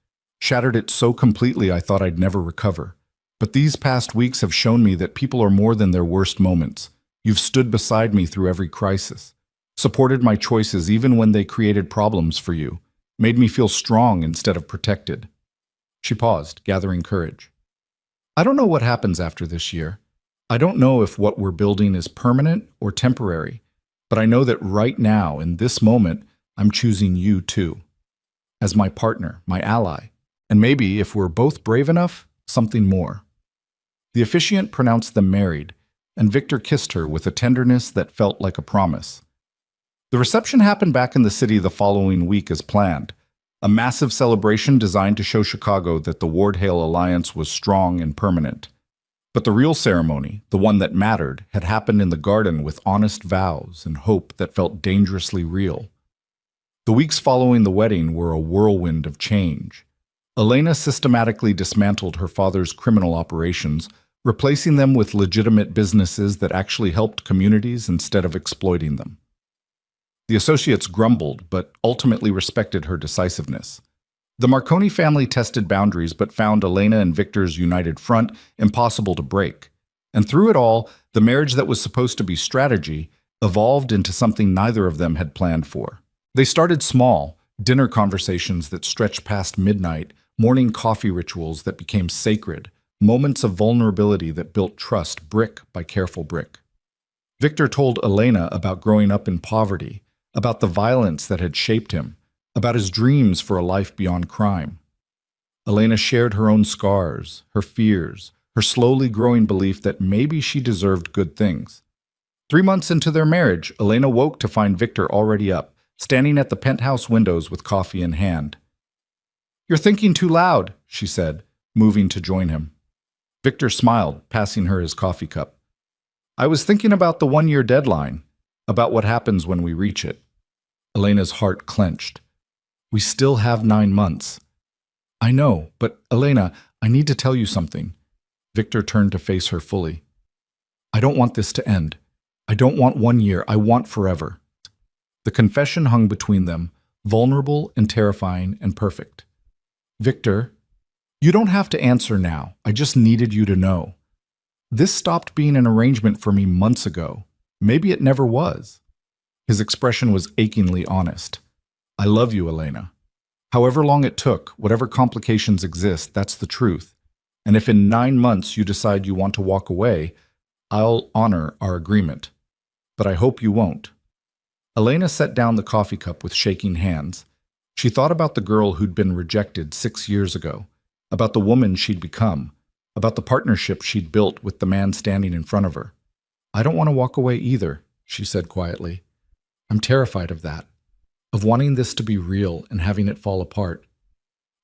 shattered it so completely I thought I'd never recover. But these past weeks have shown me that people are more than their worst moments. You've stood beside me through every crisis, supported my choices even when they created problems for you, made me feel strong instead of protected. She paused, gathering courage. I don't know what happens after this year. I don't know if what we're building is permanent or temporary, but I know that right now, in this moment, I'm choosing you too. As my partner, my ally, and maybe, if we're both brave enough, something more. The officiant pronounced them married, and Victor kissed her with a tenderness that felt like a promise. The reception happened back in the city the following week as planned, a massive celebration designed to show Chicago that the Ward-Hale alliance was strong and permanent. But the real ceremony, the one that mattered, had happened in the garden with honest vows and hope that felt dangerously real. The weeks following the wedding were a whirlwind of change. Elena systematically dismantled her father's criminal operations, replacing them with legitimate businesses that actually helped communities instead of exploiting them. The associates grumbled, but ultimately respected her decisiveness. The Marconi family tested boundaries but found Elena and Victor's united front impossible to break. And through it all, the marriage that was supposed to be strategy evolved into something neither of them had planned for. They started small, dinner conversations that stretched past midnight, morning coffee rituals that became sacred, moments of vulnerability that built trust brick by careful brick. Victor told Elena about growing up in poverty, about the violence that had shaped him, about his dreams for a life beyond crime. Elena shared her own scars, her fears, her slowly growing belief that maybe she deserved good things. 3 months into their marriage, Elena woke to find Victor already up, standing at the penthouse windows with coffee in hand. "You're thinking too loud," she said, moving to join him. Victor smiled, passing her his coffee cup. "I was thinking about the 1-year deadline, about what happens when we reach it." Elena's heart clenched. "We still have 9 months." "I know, but Elena, I need to tell you something." Victor turned to face her fully. "I don't want this to end. I don't want 1 year, I want forever." The confession hung between them, vulnerable and terrifying and perfect. "Victor, you don't have to answer now. I just needed you to know. This stopped being an arrangement for me months ago. Maybe it never was." His expression was achingly honest. "I love you, Elena. However long it took, whatever complications exist, that's the truth. And if in 9 months you decide you want to walk away, I'll honor our agreement. But I hope you won't." Elena set down the coffee cup with shaking hands. She thought about the girl who'd been rejected 6 years ago, about the woman she'd become, about the partnership she'd built with the man standing in front of her. "I don't want to walk away either," she said quietly. "I'm terrified of that, of wanting this to be real and having it fall apart.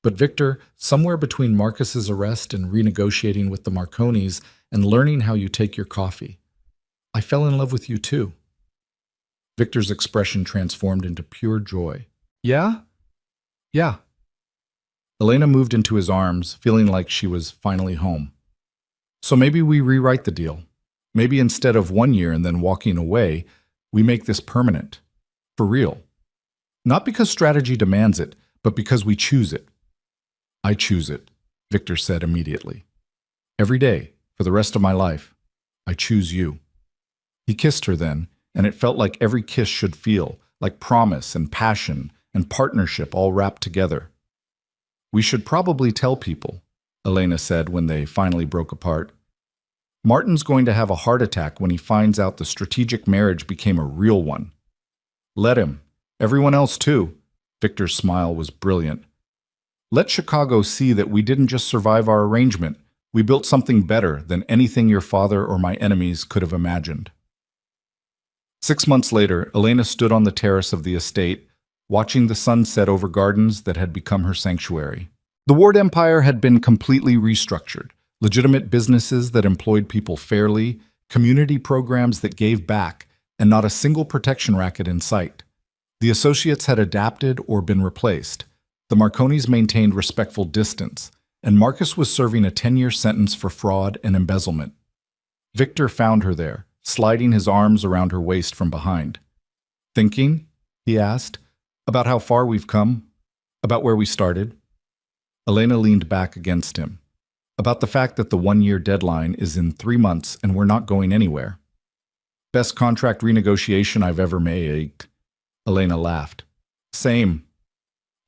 But Victor, somewhere between Marcus's arrest and renegotiating with the Marconis and learning how you take your coffee, I fell in love with you too." Victor's expression transformed into pure joy. Yeah? Yeah. Elena moved into his arms, feeling like she was finally home. So maybe we rewrite the deal. Maybe instead of 1 year and then walking away, we make this permanent. For real. Not because strategy demands it, but because we choose it. I choose it, Victor said immediately. Every day, for the rest of my life, I choose you. He kissed her then, and it felt like every kiss should feel, like promise and passion and partnership all wrapped together. We should probably tell people, Elena said when they finally broke apart. Martin's going to have a heart attack when he finds out the strategic marriage became a real one. Let him. Everyone else too. Victor's smile was brilliant. Let Chicago see that we didn't just survive our arrangement. We built something better than anything your father or my enemies could have imagined. 6 months later, Elena stood on the terrace of the estate, watching the sun set over gardens that had become her sanctuary. The Ward Empire had been completely restructured. Legitimate businesses that employed people fairly, community programs that gave back, and not a single protection racket in sight. The associates had adapted or been replaced. The Marconis maintained respectful distance, and Marcus was serving a 10-year sentence for fraud and embezzlement. Victor found her there, sliding his arms around her waist from behind. Thinking, he asked, about how far we've come? About where we started? Elena leaned back against him. About the fact that the 1-year deadline is in 3 months and we're not going anywhere. Best contract renegotiation I've ever made. Elena laughed. Same.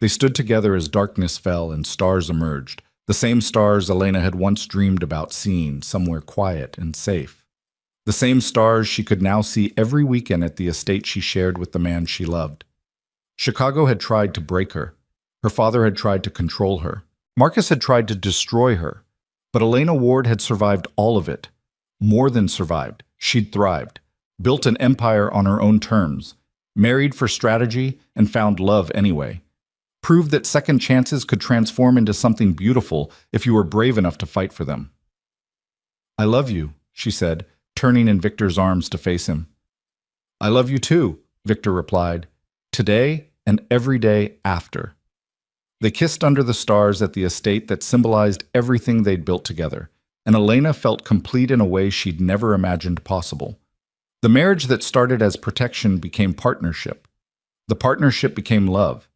They stood together as darkness fell and stars emerged, the same stars Elena had once dreamed about seeing somewhere quiet and safe. The same stars she could now see every weekend at the estate she shared with the man she loved. Chicago had tried to break her. Her father had tried to control her. Marcus had tried to destroy her. But Elena Ward had survived all of it. More than survived. She'd thrived. Built an empire on her own terms. Married for strategy and found love anyway. Proved that second chances could transform into something beautiful if you were brave enough to fight for them. I love you, she said, turning in Victor's arms to face him. I love you too, Victor replied. Today and every day after. They kissed under the stars at the estate that symbolized everything they'd built together, and Elena felt complete in a way she'd never imagined possible. The marriage that started as protection became partnership. The partnership became love,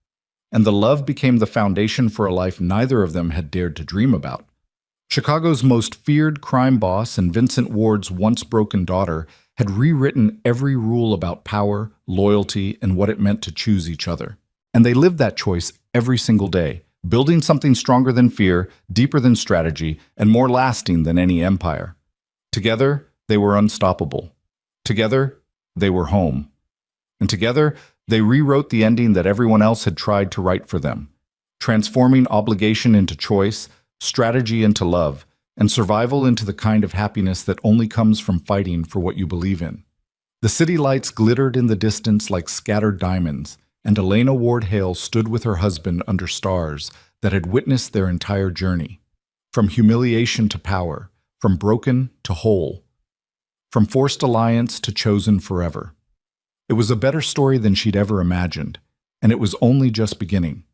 and the love became the foundation for a life neither of them had dared to dream about. Chicago's most feared crime boss and Vincent Ward's once broken daughter had rewritten every rule about power, loyalty, and what it meant to choose each other. And they lived that choice every single day, building something stronger than fear, deeper than strategy, and more lasting than any empire. Together, they were unstoppable. Together, they were home. And together, they rewrote the ending that everyone else had tried to write for them, transforming obligation into choice, strategy into love, and survival into the kind of happiness that only comes from fighting for what you believe in. The city lights glittered in the distance like scattered diamonds, and Elena Ward Hale stood with her husband under stars that had witnessed their entire journey, from humiliation to power, from broken to whole, from forced alliance to chosen forever. It was a better story than she'd ever imagined, and it was only just beginning.